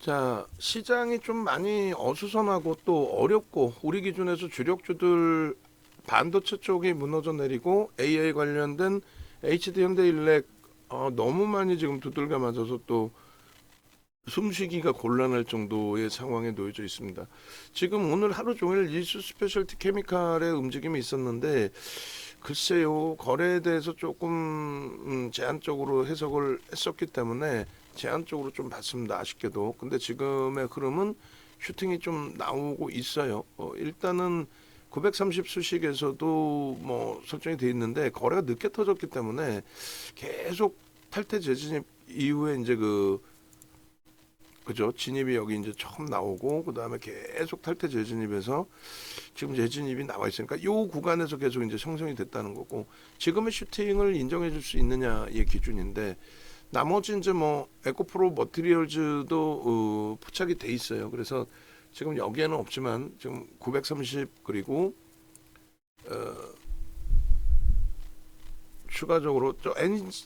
자, 시장이 좀 많이 어수선하고 또 어렵고 우리 기준에서 주력주들 반도체 쪽이 무너져 내리고 AI 관련된 HD 현대일렉 너무 많이 지금 두들겨 맞아서 또 숨쉬기가 곤란할 정도의 상황에 놓여져 있습니다. 지금 오늘 하루 종일 이수 스페셜티 케미칼의 움직임이 있었는데 글쎄요, 거래에 대해서 조금 제한적으로 해석을 했었기 때문에 제한적으로 좀 봤습니다. 아쉽게도. 근데 지금의 흐름은 슈팅이 좀 나오고 있어요. 일단은 930 수식에서도 뭐 설정이 돼 있는데 거래가 늦게 터졌기 때문에 계속 탈퇴 재진입 이후에 이제 그죠? 진입이 여기 이제 처음 나오고 그 다음에 계속 탈퇴 재진입에서 지금 재진입이 나와 있으니까 이 구간에서 계속 이제 형성이 됐다는 거고 지금의 슈팅을 인정해 줄 수 있느냐의 기준인데 나머지 이제 뭐 에코프로 머티리얼즈도 포착이 돼 있어요. 그래서 지금 여기에는 없지만 지금 930 그리고 추가적으로 저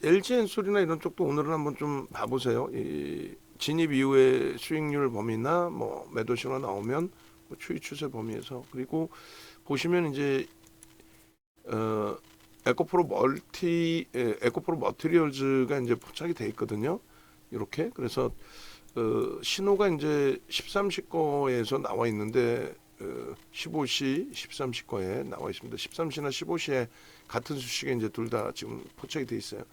LG 엔솔이나 이런 쪽도 오늘은 한번 좀 봐보세요. 이 진입 이후의 수익률 범위나 뭐 매도 신호 나오면 뭐 추이 추세 범위에서 그리고 보시면 이제 어 에코프로 머티리얼즈가 이제 포착이 돼 있거든요. 이렇게 그래서 신호가 이제 13시 거에서 나와 있는데 15시, 13시 거에 나와 있습니다. 13시나 15시에 같은 수식에 이제 둘 다 지금 포착이 돼 있어요.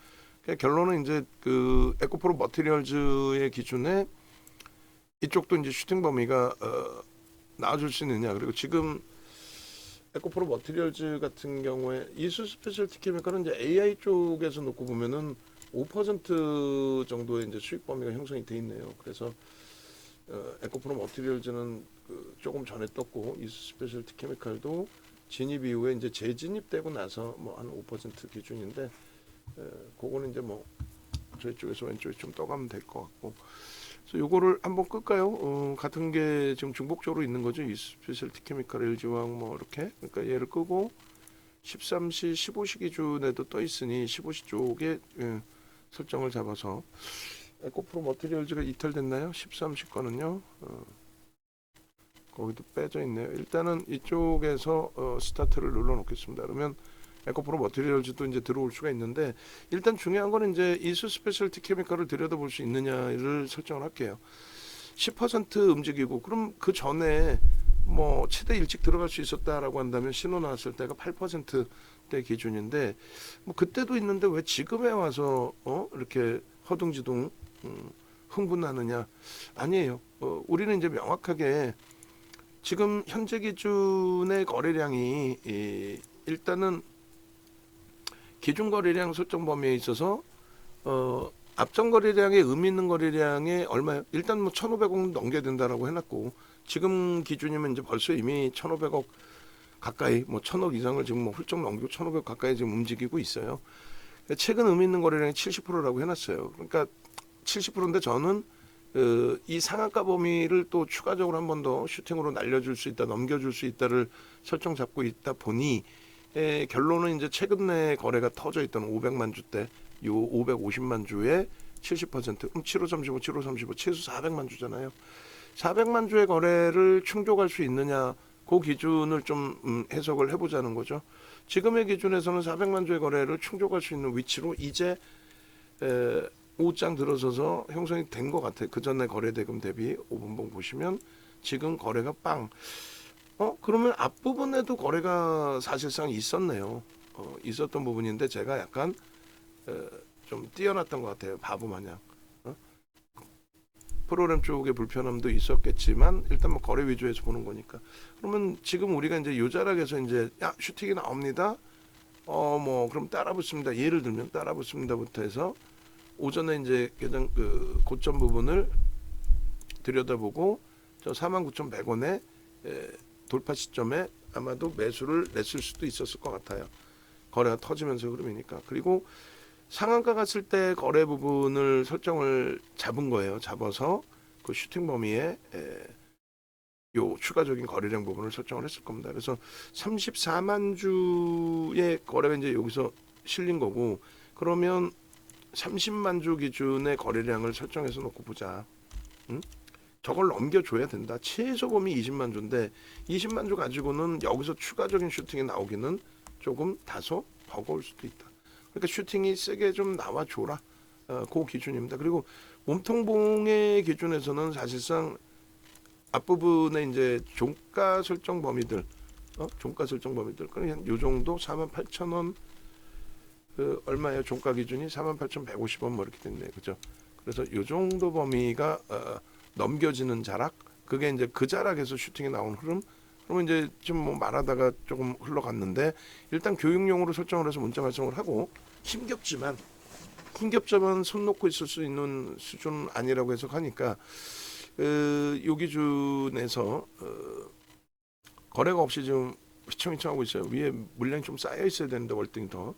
그러니까 결론은 이제 그 에코프로 머티리얼즈의 기준에 이쪽도 이제 슈팅 범위가 나와줄 수 있느냐. 그리고 지금 에코프로 머티리얼즈 같은 경우에 이수 스페셜티 케미칼은 이제 AI 쪽에서 놓고 보면은 5% 정도의 이제 수익 범위가 형성이 돼 있네요. 그래서 에코프로 머티리얼즈는 그 조금 전에 떴고 이수 스페셜티 케미칼도 진입 이후에 이제 재진입되고 나서 뭐 한 5% 기준인데 그거는 이제 뭐 저희 쪽에서 왼쪽에 좀 떠가면 될 것 같고 그래서 요거를 한번 끌까요? 같은 게 지금 중복적으로 있는 거죠. 이 스페셜티 케미칼 LG화학 뭐 이렇게 그러니까 얘를 끄고 13시 15시 기준에도 떠 있으니 15시 쪽에 설정을 잡아서 에코프로 머티리얼즈가 이탈됐나요? 13시 거는요. 거기도 빼져 있네요. 일단은 이쪽에서 스타트를 눌러 놓겠습니다. 그러면 에코프로 머티리얼즈도 이제 들어올 수가 있는데 일단 중요한 거는 이제 이수 스페셜티 케미칼을 들여다볼 수 있느냐를 설정을 할게요. 10% 움직이고 그럼 그 전에 뭐 최대 일찍 들어갈 수 있었다라고 한다면 신호 나왔을 때가 8%대 기준인데 뭐 그때도 있는데 왜 지금에 와서 이렇게 허둥지둥 흥분하느냐 아니에요. 우리는 이제 명확하게 지금 현재 기준의 거래량이 일단은 기준 거래량 설정 범위에 있어서 앞전 거래량의 의미 있는 거래량에 얼마요? 일단 뭐 1,500억 넘겨야 된다라고 해놨고 지금 기준이면 이제 벌써 이미 1,500억 가까이 뭐 1,000억 이상을 지금 뭐 훌쩍 넘기고 1,500억 가까이 지금 움직이고 있어요. 최근 의미 있는 거래량이 70%라고 해놨어요. 그러니까 70%인데 저는 이 상한가 범위를 또 추가적으로 한 번 더 슈팅으로 날려줄 수 있다, 넘겨줄 수 있다를 설정 잡고 있다 보니 결론은 이제 최근 내 거래가 터져 있던 500만 주대, 요 550만 주의 70%, 7535, 7535, 최소 400만 주잖아요. 400만 주의 거래를 충족할 수 있느냐, 그 기준을 좀 해석을 해보자는 거죠. 지금의 기준에서는 400만 주의 거래를 충족할 수 있는 위치로 이제 오장 들어서서 형성이 된 것 같아요. 그 전에 거래 대금 대비 5분봉 보시면 지금 거래가 빵. 그러면 앞부분에도 거래가 사실상 있었네요. 있었던 부분인데 제가 약간 좀 뛰어났던 것 같아요. 바보 마냥. 프로그램 쪽에 불편함도 있었겠지만 일단 뭐 거래 위주에서 보는 거니까. 그러면 지금 우리가 이제 요자락에서 이제 야 슈팅이 나옵니다. 뭐 그럼 따라 붙습니다. 예를 들면 따라 붙습니다부터 해서 오전에 이제 가장 그 고점 부분을 들여다보고 저 49,100원에 돌파 시점에 아마도 매수를 냈을 수도 있었을 것 같아요. 거래가 터지면서 흐름이니까. 그리고 상한가 갔을 때 거래 부분을 설정을 잡은 거예요. 잡아서 그 슈팅 범위에 요 추가적인 거래량 부분을 설정을 했을 겁니다. 그래서 34만 주의 거래가 이제 여기서 실린 거고 그러면 30만 주 기준의 거래량을 설정해서 놓고 보자. 응? 저걸 넘겨줘야 된다. 최소 범위 20만 주인데 20만 주 가지고는 여기서 추가적인 슈팅이 나오기는 조금 다소 버거울 수도 있다. 그러니까 슈팅이 세게 좀 나와줘라. 그 기준입니다. 그리고 몸통봉의 기준에서는 사실상 앞부분에 이제 종가 설정 범위들, 종가 설정 범위들, 그냥 요 정도 48,000원, 얼마예요? 종가 기준이 48,150원 뭐 이렇게 됐네요. 그죠? 그래서 요 정도 범위가 넘겨지는 자락, 그게 이제 그 자락에서 슈팅이 나온 흐름. 그러면 이제 좀 뭐 말하다가 조금 흘러갔는데 일단 교육용으로 설정을 해서 문자 발송을 하고 힘겹지만 손 놓고 있을 수 있는 수준 아니라고 해석하니까 요 기준에서 거래가 없이 지금 휘청휘청하고 있어요. 위에 물량이 좀 쌓여 있어야 되는데 월등히 더.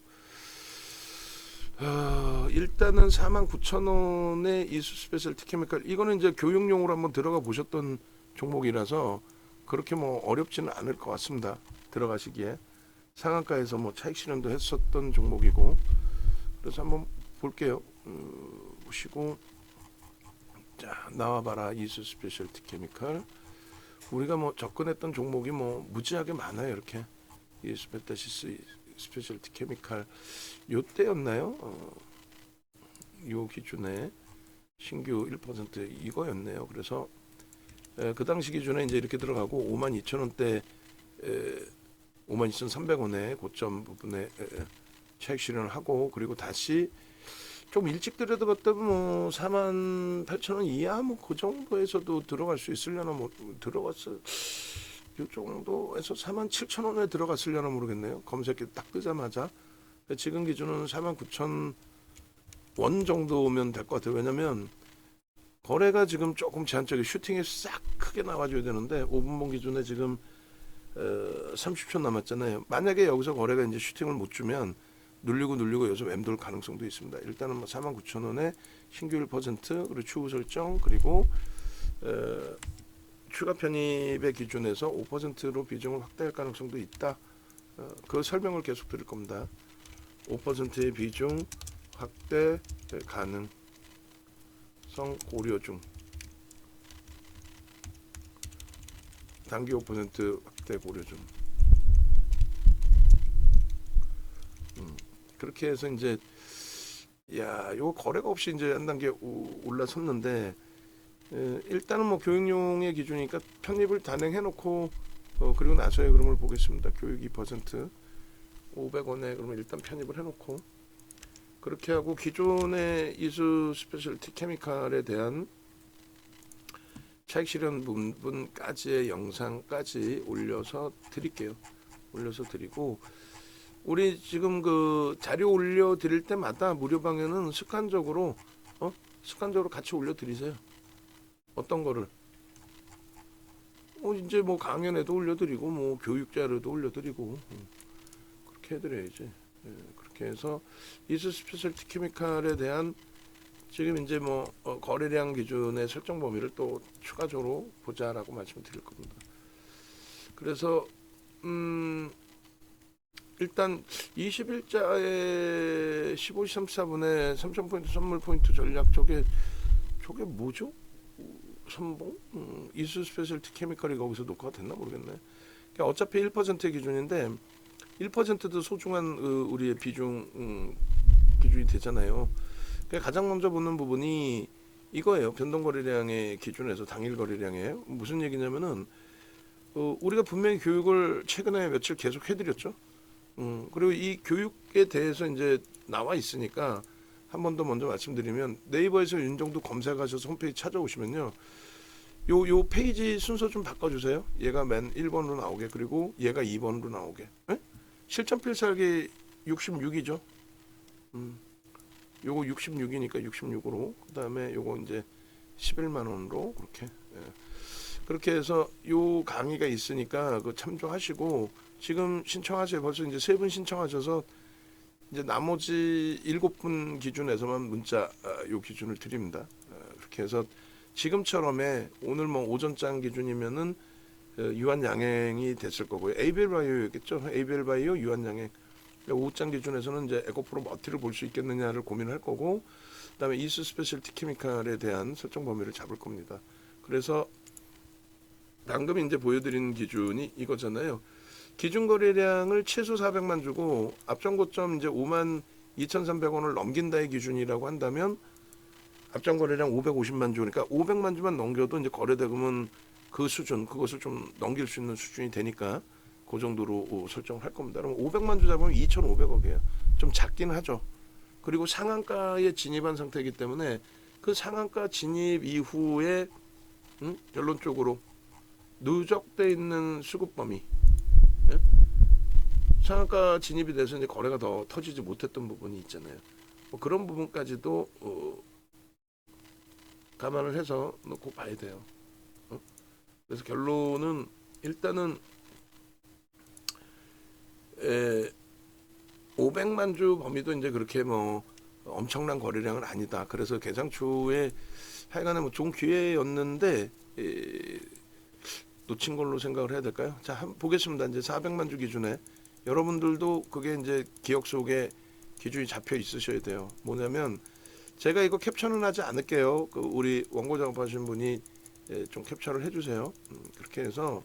일단은 49,000원의 이수 스페셜 티켓메칼, 이거는 이제 교육용으로 한번 들어가 보셨던 종목이라서 그렇게 뭐 어렵지는 않을 것 같습니다. 들어가시기에 상한가에서 뭐 차익 실현도 했었던 종목이고, 그래서 한번 볼게요. 보시고, 자, 나와봐라 이수 스페셜 티켓메칼. 우리가 뭐 접근했던 종목이 뭐 무지하게 많아요. 이렇게 이수 베타시스 스페셜 티켓메칼 요때였나요? 요 기준에 신규 1% 이거였네요. 그래서 그 당시 기준에 이제 이렇게 들어가고 52,000원대 52,300원에 고점 부분에 차익 실현을 하고, 그리고 다시 좀 일찍 들여다봤다면 뭐 48,000원 이하 뭐 그 정도에서도 들어갈 수 있으려나, 뭐 들어갔어 요 정도에서 47,000원에 들어갔으려나 모르겠네요. 검색기 딱 뜨자마자. 지금 기준은 49,000원 정도면 될 것 같아요. 왜냐면 거래가 지금 조금 제한적인 슈팅이 싹 크게 나와줘야 되는데 5분봉 기준에 지금 30초 남았잖아요. 만약에 여기서 거래가 이제 슈팅을 못 주면 눌리고 여기서 맴돌 가능성도 있습니다. 일단은 뭐 49,000원에 신규 1% 그리고 추후 설정, 그리고 추가 편입의 기준에서 5%로 비중을 확대할 가능성도 있다. 그 설명을 계속 드릴 겁니다. 5%의 비중 확대 가능성 고려 중. 단기 5% 확대 고려 중. 그렇게 해서 이제 요 거래가 없이 이제 한 단계 올라섰는데, 일단은 뭐 교육용의 기준이니까 편입을 단행해 놓고 그리고 나서의 그림을 보겠습니다. 교육 2% 500원에 그러면 일단 편입을 해 놓고, 그렇게 하고 기존의 이수 스페셜 티케미칼에 대한 차익 실현 부분까지의 영상까지 올려서 드릴게요. 올려서 드리고, 우리 지금 그 자료 올려 드릴 때마다 무료 방에는 습관적으로 같이 올려 드리세요. 어떤 거를 이제 뭐 강연에도 올려드리고 뭐 교육 자료도 올려드리고 그렇게 해드려야지. 그렇게 해서 이수 스페셜 티케미칼에 대한 지금 이제 뭐 거래량 기준의 설정 범위를 또 추가적으로 보자라고 말씀드릴 겁니다. 그래서 일단 20일자에 15시 34분에 3,000포인트 선물 포인트 전략, 저게 뭐죠? 선봉? 이수 스페셜 티케미칼이 거기서 녹화가 됐나 모르겠네. 그러니까 어차피 1%의 기준인데 1%도 소중한 우리의 비중 기준이 되잖아요. 그러니까 가장 먼저 보는 부분이 이거예요. 변동거래량의 기준에서 당일 거래량에 무슨 얘기냐면은 우리가 분명히 교육을 최근에 며칠 계속 해드렸죠. 그리고 이 교육에 대해서 이제 나와 있으니까 한 번 더 먼저 말씀드리면, 네이버에서 윤정도 검색하셔서 홈페이지 찾아오시면요, 요 페이지 순서 좀 바꿔주세요. 얘가 맨 1번으로 나오게, 그리고 얘가 2번으로 나오게. 실전 필살기 66이죠. 요거 66이니까 66으로, 그 다음에 요거 이제 11만 원으로 그렇게 해서 요 강의가 있으니까 그 참조하시고, 지금 신청하세요. 벌써 이제 3분 신청하셔서 이제 나머지 7분 기준에서만 문자 요 기준을 드립니다. 그렇게 해서 지금처럼의 오늘 뭐 오전장 기준이면은 유한 양행이 됐을 거고요. ABL 바이오였겠죠. ABL 바이오 유한 양행. 오후장 기준에서는 이제 에코프로 머티를 볼 수 있겠느냐를 고민할 거고, 그다음에 이수 스페셜 티케미칼에 대한 설정 범위를 잡을 겁니다. 그래서 방금 이제 보여드린 기준이 이거잖아요. 기준 거래량을 최소 400만 주고 앞전 고점 이제 5만 2,300원을 넘긴다의 기준이라고 한다면 앞전 거래량 550만 주, 그러니까 500만 주만 넘겨도 이제 거래대금은 그 수준, 그것을 좀 넘길 수 있는 수준이 되니까 그 정도로 설정을 할 겁니다. 그럼 500만 주 잡으면 2,500억이에요. 좀 작긴 하죠. 그리고 상한가에 진입한 상태이기 때문에 그 상한가 진입 이후에 결론적으로 누적돼 있는 수급 범위, 예? 상한가 진입이 돼서 이제 거래가 더 터지지 못했던 부분이 있잖아요. 뭐 그런 부분까지도 감안을 해서 놓고 봐야 돼요. 그래서 결론은 일단은 500만 주 범위도 이제 그렇게 뭐 엄청난 거래량은 아니다. 그래서 개장 초에 하여간에 뭐 좋은 기회였는데 놓친 걸로 생각을 해야 될까요? 자, 한번 보겠습니다. 이제 400만 주 기준에 여러분들도 그게 이제 기억 속에 기준이 잡혀 있으셔야 돼요. 뭐냐면 제가 이거 캡처는 하지 않을게요. 그 우리 원고 작업하신 분이 좀 캡처를 해주세요. 그렇게 해서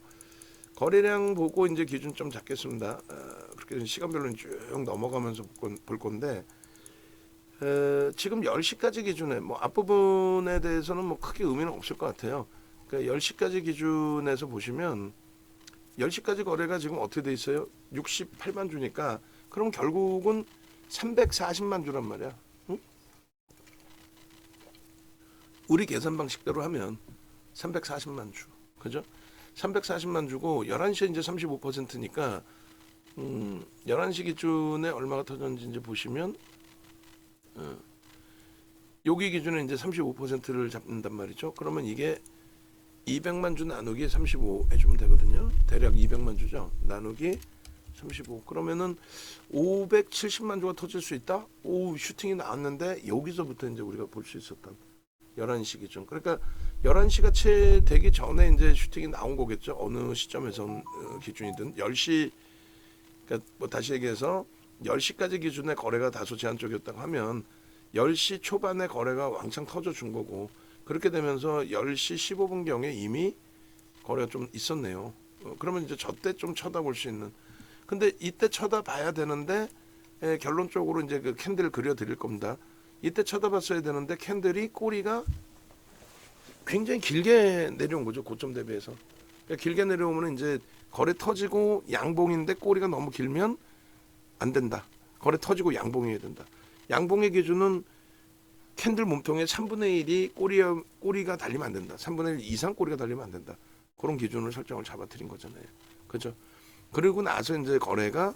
거래량 보고 이제 기준 좀 잡겠습니다. 그렇게 시간별로 쭉 넘어가면서 볼 건데 지금 10시까지 기준에 뭐 앞부분에 대해서는 뭐 크게 의미는 없을 것 같아요. 그러니까 10시까지 기준에서 보시면 10시까지 거래가 지금 어떻게 돼 있어요? 68만 주니까 그럼 결국은 340만 주란 말이야. 응? 우리 계산 방식대로 하면 340만 주. 그죠? 340만 주고 11시에 이제 35%니까 11시 기준에 얼마가 터졌는지 이제 보시면 여기 기준에 이제 35%를 잡는단 말이죠. 그러면 이게 200만 주 나누기 35 해주면 되거든요. 대략 200만 주죠. 나누기 35. 그러면은 570만 주가 터질 수 있다. 오, 슈팅이 나왔는데 여기서부터 이제 우리가 볼 수 있었던 11시 기준. 그러니까 11시가 채 되기 전에 이제 슈팅이 나온 거겠죠. 어느 시점에선 기준이든 10시, 그러니까 뭐 다시 얘기해서 10시까지 기준에 거래가 다소 제한적이었다고 하면 10시 초반에 거래가 왕창 터져준 거고, 그렇게 되면서 10시 15분경에 이미 거래가 좀 있었네요. 그러면 이제 저때 좀 쳐다볼 수 있는. 근데 이때 쳐다봐야 되는데 결론적으로 이제 그 캔들 그려드릴 겁니다. 이때 쳐다봤어야 되는데 캔들이 꼬리가 굉장히 길게 내려온 거죠. 고점 대비해서. 그러니까 길게 내려오면 이제 거래 터지고 양봉인데 꼬리가 너무 길면 안 된다. 거래 터지고 양봉해야 된다. 양봉의 기준은 캔들 몸통의 3분의 1이 꼬리가 달리면 안 된다. 3분의 1 이상 꼬리가 달리면 안 된다. 그런 기준을 설정을 잡아드린 거잖아요. 그렇죠? 그리고 나서 이제 거래가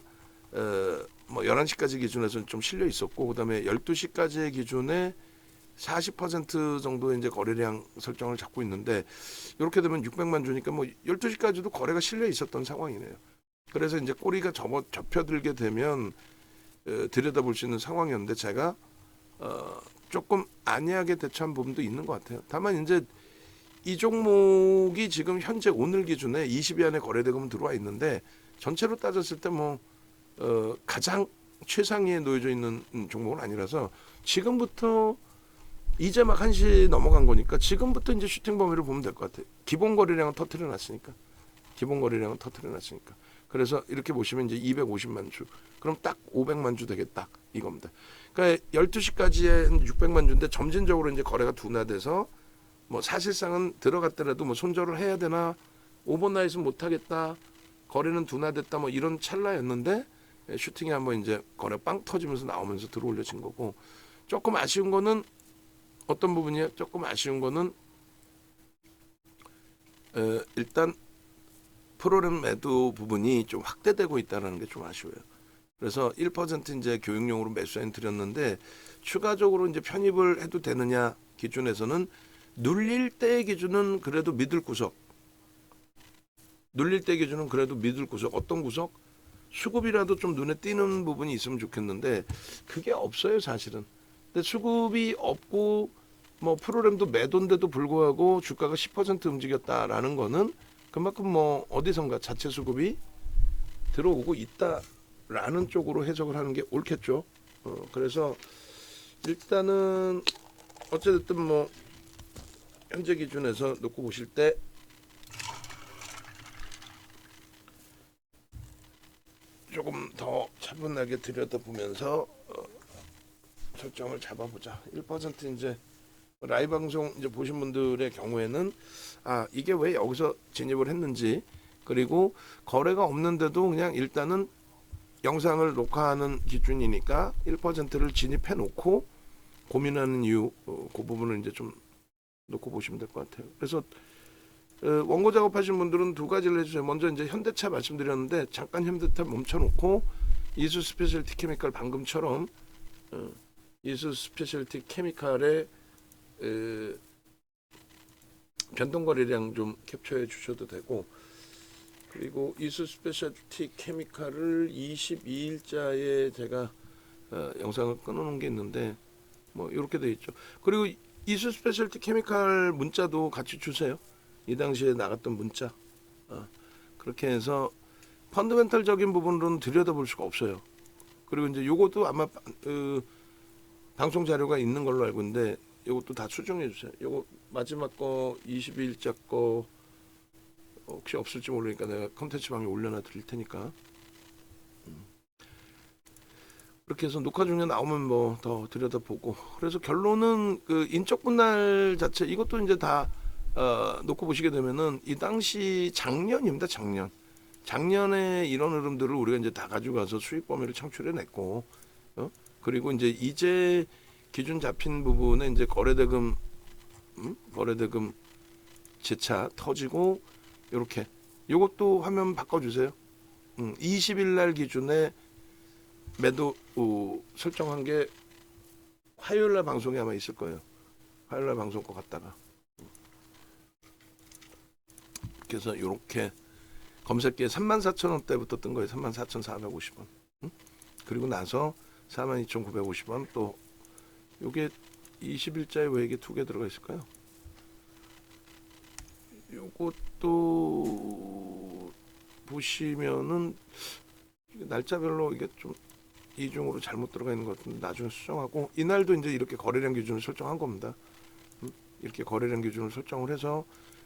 뭐 11시까지 기준에서 좀 실려 있었고, 그다음에 12시까지의 기준에 40% 정도 이제 거래량 설정을 잡고 있는데, 이렇게 되면 600만 주니까 뭐 12시까지도 거래가 실려 있었던 상황이네요. 그래서 이제 꼬리가 접혀들게 되면 들여다볼 수 있는 상황이었는데, 제가 조금 안이하게 대처한 부분도 있는 것 같아요. 다만 이제 이 종목이 지금 현재 오늘 기준에 20위 안에 거래대금은 들어와 있는데, 전체로 따졌을 때 뭐 가장 최상위에 놓여져 있는 종목은 아니라서, 지금부터 이제 막 1시 넘어간 거니까 지금부터 이제 슈팅 범위를 보면 될 것 같아요. 기본 거래량은 터트려 놨으니까. 그래서 이렇게 보시면 이제 250만 주. 그럼 딱 500만 주 되겠다. 이겁니다. 그러니까 12시까지에 600만 주인데 점진적으로 이제 거래가 둔화돼서 뭐 사실상은 들어갔더라도 뭐 손절을 해야 되나, 오버나잇은 못 하겠다, 거래는 둔화됐다, 뭐 이런 찰나였는데 슈팅이 한번 이제 거래 빵 터지면서 나오면서 들어올려진 거고, 조금 아쉬운 거는 어떤 부분이에요? 조금 아쉬운 거는 일단 프로그램 매도 부분이 좀 확대되고 있다는 게 좀 아쉬워요. 그래서 1% 이제 교육용으로 매수 엔트리였는데 추가적으로 이제 편입을 해도 되느냐 기준에서는 눌릴 때 기준은 그래도 믿을 구석. 어떤 구석? 수급이라도 좀 눈에 띄는 부분이 있으면 좋겠는데 그게 없어요, 사실은. 근데 수급이 없고 뭐 프로그램도 매도인데도 불구하고 주가가 10% 움직였다라는 거는 그만큼 뭐 어디선가 자체 수급이 들어오고 있다라는 쪽으로 해석을 하는 게 옳겠죠. 그래서 일단은 어쨌든 뭐 현재 기준에서 놓고 보실 때 조금 더 차분하게 들여다보면서 설정을 잡아보자. 1% 이제 라이브 방송 이제 보신 분들의 경우에는 이게 왜 여기서 진입을 했는지, 그리고 거래가 없는데도 그냥 일단은 영상을 녹화하는 기준이니까 1%를 진입해 놓고 고민하는 이유, 그 부분을 이제 좀 놓고 보시면 될 것 같아요. 그래서 원고 작업하신 분들은 두 가지를 해주세요. 먼저 이제 현대차 말씀드렸는데 잠깐 현대차 멈춰놓고 이수 스페셜티 케미칼 방금처럼 이수 스페셜티 케미칼의 변동거래량 좀 캡처해 주셔도 되고, 그리고 이수 스페셜티 케미칼을 22일자에 제가 영상을 끊어놓은 게 있는데 뭐 이렇게 돼 있죠. 그리고 이수 스페셜티 케미칼 문자도 같이 주세요. 이 당시에 나갔던 문자. 그렇게 해서 펀더멘탈적인 부분으로는 들여다볼 수가 없어요. 그리고 이제 요것도 아마 방송 자료가 있는 걸로 알고 있는데 요것도 다 수정해 주세요. 요거 마지막 거 22일자 거 혹시 없을지 모르니까 내가 컨텐츠 방에 올려놔 드릴 테니까. 그렇게 해서 녹화 중에 나오면 뭐 더 들여다보고, 그래서 결론은 그 인적 분할 자체 이것도 이제 다 놓고 보시게 되면은 이 당시 작년입니다. 작년에 이런 흐름들을 우리가 이제 다 가져가서 수익 범위를 창출해냈고, 그리고 이제 기준 잡힌 부분에 이제 거래대금 재차 터지고 이렇게. 이것도 화면 바꿔주세요. 20일 날 기준에 매도 설정한 게 화요일 날 방송에 아마 있을 거예요. 화요일 날 방송 거 갖다가. 그래서 이렇게 검색기에 34,000원대부터 뜬 거예요. 34,450원. 그리고 나서 42,950원. 또 요게 20일자에 왜 이게 두 개 들어가 있을까요? 요것도 보시면은 날짜별로 이게 좀 이중으로 잘못 들어가 있는 것 같은데 나중에 수정하고, 이날도 이제 이렇게 거래량 기준을 설정한 겁니다. 이렇게 거래량 기준을 설정을 해서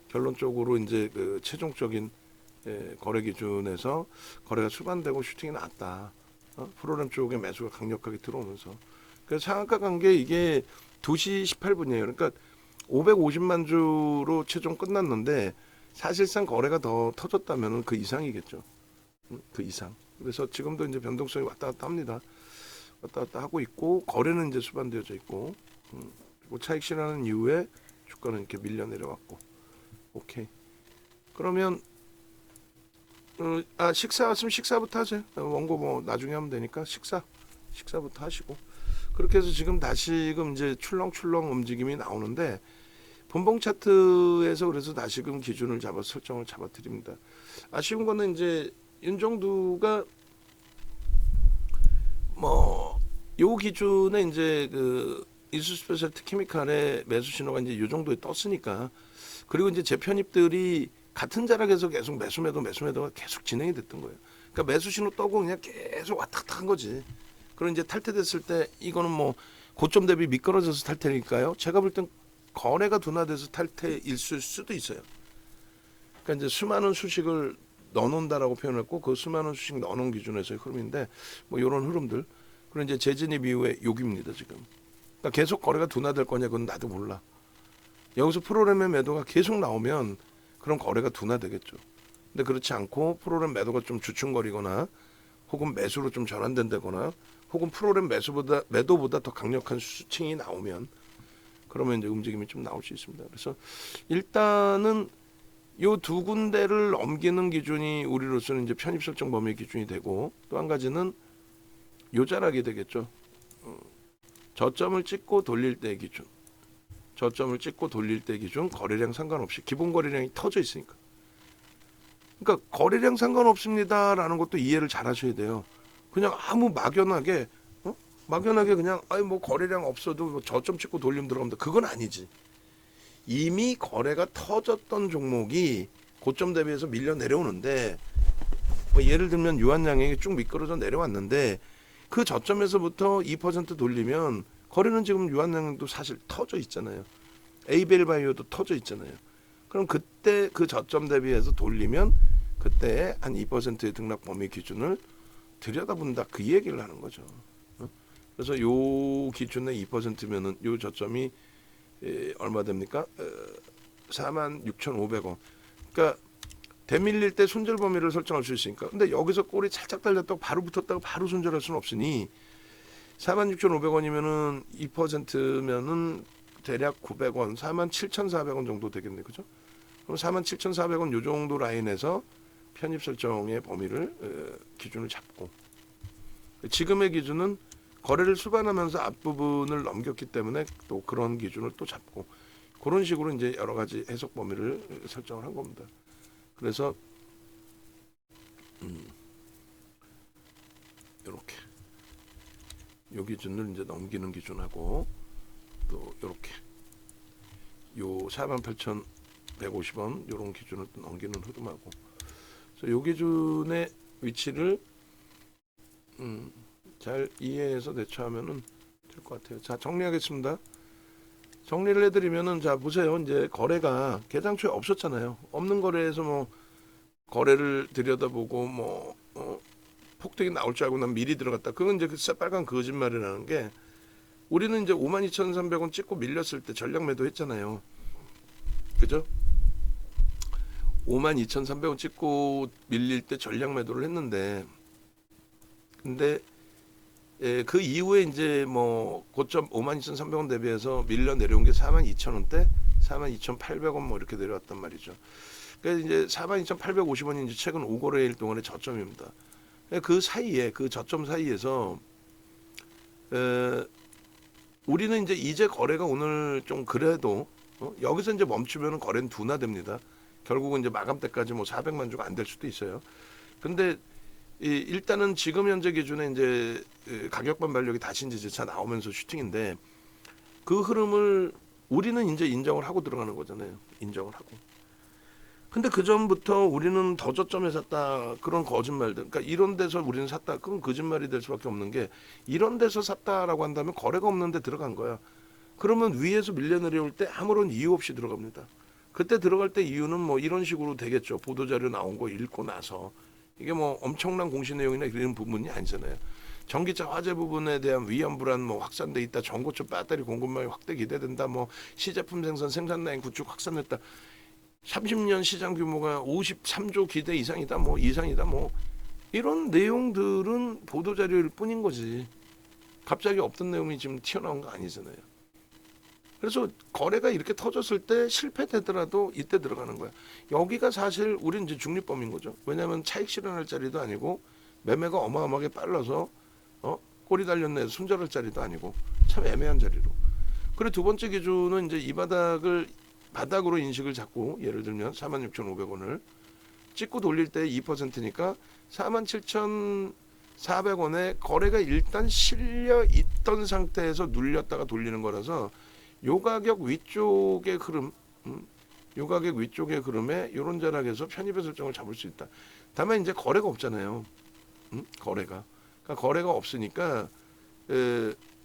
결론적으로 이제 그 최종적인 거래 기준에서 거래가 수반되고 슈팅이 났다. 프로그램 쪽에 매수가 강력하게 들어오면서. 그래서 상한가 관계 이게 2시 18분이에요. 그러니까 550만 주로 최종 끝났는데 사실상 거래가 더 터졌다면 그 이상이겠죠. 그 이상. 그래서 지금도 이제 변동성이 왔다 갔다 합니다. 왔다 갔다 하고 있고, 거래는 이제 수반되어져 있고, 그리고 차익 실현하는 이후에 주가는 이렇게 밀려 내려왔고. 오케이. 그러면 식사 왔으면 식사부터 하세요. 원고 뭐 나중에 하면 되니까 식사부터 하시고. 그렇게 해서 지금 다시금 이제 출렁출렁 움직임이 나오는데, 분봉 차트에서 그래서 다시금 기준을 설정을 잡아 드립니다. 아쉬운 거는 이제 윤정두가 뭐 요 기준에 이제 그 이수 스페셜티 케미칼의 매수 신호가 이제 요 정도에 떴으니까, 그리고 이제 재편입들이 같은 자락에서 계속 매수매도가 계속 진행이 됐던 거예요. 그러니까 매수 신호 떠고 그냥 계속 왔다 갔다 한 거지. 그리고 이제 탈퇴됐을 때 이거는 뭐 고점 대비 미끄러져서 탈퇴니까요. 제가 볼 땐 거래가 둔화돼서 탈퇴일 수도 있어요. 그러니까 이제 수많은 수식을 넣어놓는다라고 표현했고, 그 수많은 수식 넣어놓은 기준에서의 흐름인데, 뭐 이런 흐름들. 그리고 이제 재진입 이후에 욕입니다 지금. 그러니까 계속 거래가 둔화될 거냐 그건 나도 몰라. 여기서 프로그램의 매도가 계속 나오면 그런 거래가 둔화되겠죠. 근데 그렇지 않고 프로그램 매도가 좀 주춤거리거나 혹은 매수로 좀 전환된다거나 혹은 프로그램 매도보다 더 강력한 수칭이 나오면, 그러면 이제 움직임이 좀 나올 수 있습니다. 그래서 일단은 요 두 군데를 넘기는 기준이 우리로서는 이제 편입 설정 범위 기준이 되고, 또 한 가지는 요 자락이 되겠죠. 저점을 찍고 돌릴 때 기준. 거래량 상관없이 기본 거래량이 터져 있으니까. 그러니까 거래량 상관없습니다라는 것도 이해를 잘 하셔야 돼요. 그냥 아무 막연하게 그냥 뭐 거래량 없어도 뭐 저점 찍고 돌리면 들어갑니다. 그건 아니지. 이미 거래가 터졌던 종목이 고점 대비해서 밀려 내려오는데, 뭐 예를 들면 유한양액이 쭉 미끄러져 내려왔는데 그 저점에서부터 2% 돌리면 거래는 지금 유한양액도 사실 터져 있잖아요. 에이벨 바이오도 터져 있잖아요. 그럼 그때 그 저점 대비해서 돌리면 그때 한 2%의 등락 범위 기준을 들여다본다, 그 얘기를 하는 거죠. 그래서 요 기준의 2%면은 요 저점이 얼마 됩니까? 46,500원. 그러니까 대밀릴 때 손절 범위를 설정할 수 있으니까. 근데 여기서 꼬리 살짝 달렸다고 바로 붙었다고 바로 손절할 수는 없으니 46,500원이면은 2%면은 대략 900원, 47,400원 정도 되겠네, 그죠? 그럼 47,400원 요 정도 라인에서 편입 설정의 범위를 기준을 잡고, 지금의 기준은 거래를 수반하면서 앞부분을 넘겼기 때문에 또 그런 기준을 또 잡고, 그런 식으로 이제 여러 가지 해석 범위를 설정을 한 겁니다. 그래서 이렇게 요 기준을 이제 넘기는 기준하고, 또 이렇게 요 48,150원 요런 기준을 또 넘기는 흐름하고, 그래서 요 기준의 위치를 잘 이해해서 대처하면은 될 것 같아요. 자, 정리하겠습니다. 정리를 해드리면은, 자 보세요. 이제 거래가 개장초에 없었잖아요. 없는 거래에서 뭐 거래를 들여다보고 뭐 폭등이 나올 줄 알고 난 미리 들어갔다. 그건 이제 그 빨간 거짓말이라는 게, 우리는 이제 52,300원 찍고 밀렸을 때 전략 매도했잖아요. 그죠? 52,300원 찍고 밀릴 때 전략 매도를 했는데, 근데 그 이후에 이제 뭐 고점 52,300원 대비해서 밀려 내려온 게 42,000원대, 42,800원 뭐 이렇게 내려왔단 말이죠. 그래서 이제 42,850원이 이제 최근 5거래일 동안의 저점입니다. 그 사이에, 그 저점 사이에서 우리는 이제 거래가 오늘 좀 그래도 여기서 이제 멈추면은 거래는 둔화됩니다. 결국은 이제 마감 때까지 뭐 400만 주가 안 될 수도 있어요. 근데 일단은 지금 현재 기준에 이제 가격 반발력이 다시 이제 재차 나오면서 슈팅인데, 그 흐름을 우리는 이제 인정을 하고 들어가는 거잖아요. 인정을 하고. 근데 그 전부터 우리는 더 저점에 샀다, 그런 거짓말들, 그러니까 이런 데서 우리는 샀다, 그건 거짓말이 될 수밖에 없는 게, 이런 데서 샀다라고 한다면 거래가 없는데 들어간 거야. 그러면 위에서 밀려 내려올 때 아무런 이유 없이 들어갑니다. 그때 들어갈 때 이유는 뭐 이런 식으로 되겠죠. 보도자료 나온 거 읽고 나서. 이게 뭐 엄청난 공시 내용이나 이런 부분이 아니잖아요. 전기차 화재 부분에 대한 위험 불안 뭐 확산돼 있다, 전고체 배터리 공급망이 확대 기대된다, 뭐 시제품 생산 생산 라인 구축 확산했다, 30년 시장 규모가 53조 기대 이상이다, 뭐 이상이다, 뭐 이런 내용들은 보도자료일 뿐인 거지. 갑자기 없던 내용이 지금 튀어나온 거 아니잖아요. 그래서 거래가 이렇게 터졌을 때 실패되더라도 이때 들어가는 거야. 여기가 사실 우리는 이제 중립범인 거죠. 왜냐하면 차익 실현할 자리도 아니고, 매매가 어마어마하게 빨라서 꼬리 달렸네 손절할 자리도 아니고, 참 애매한 자리로. 그리고 두 번째 기준은 이제 이 바닥으로 인식을 잡고, 예를 들면 46,500원을 찍고 돌릴 때 2%니까 47,400원에 거래가 일단 실려 있던 상태에서 눌렸다가 돌리는 거라서, 요 가격 위쪽의 흐름, 요 가격 위쪽의 흐름에 요런 자락에서 편입의 설정을 잡을 수 있다. 다만 이제 거래가 없잖아요. 거래가. 그러니까 거래가 없으니까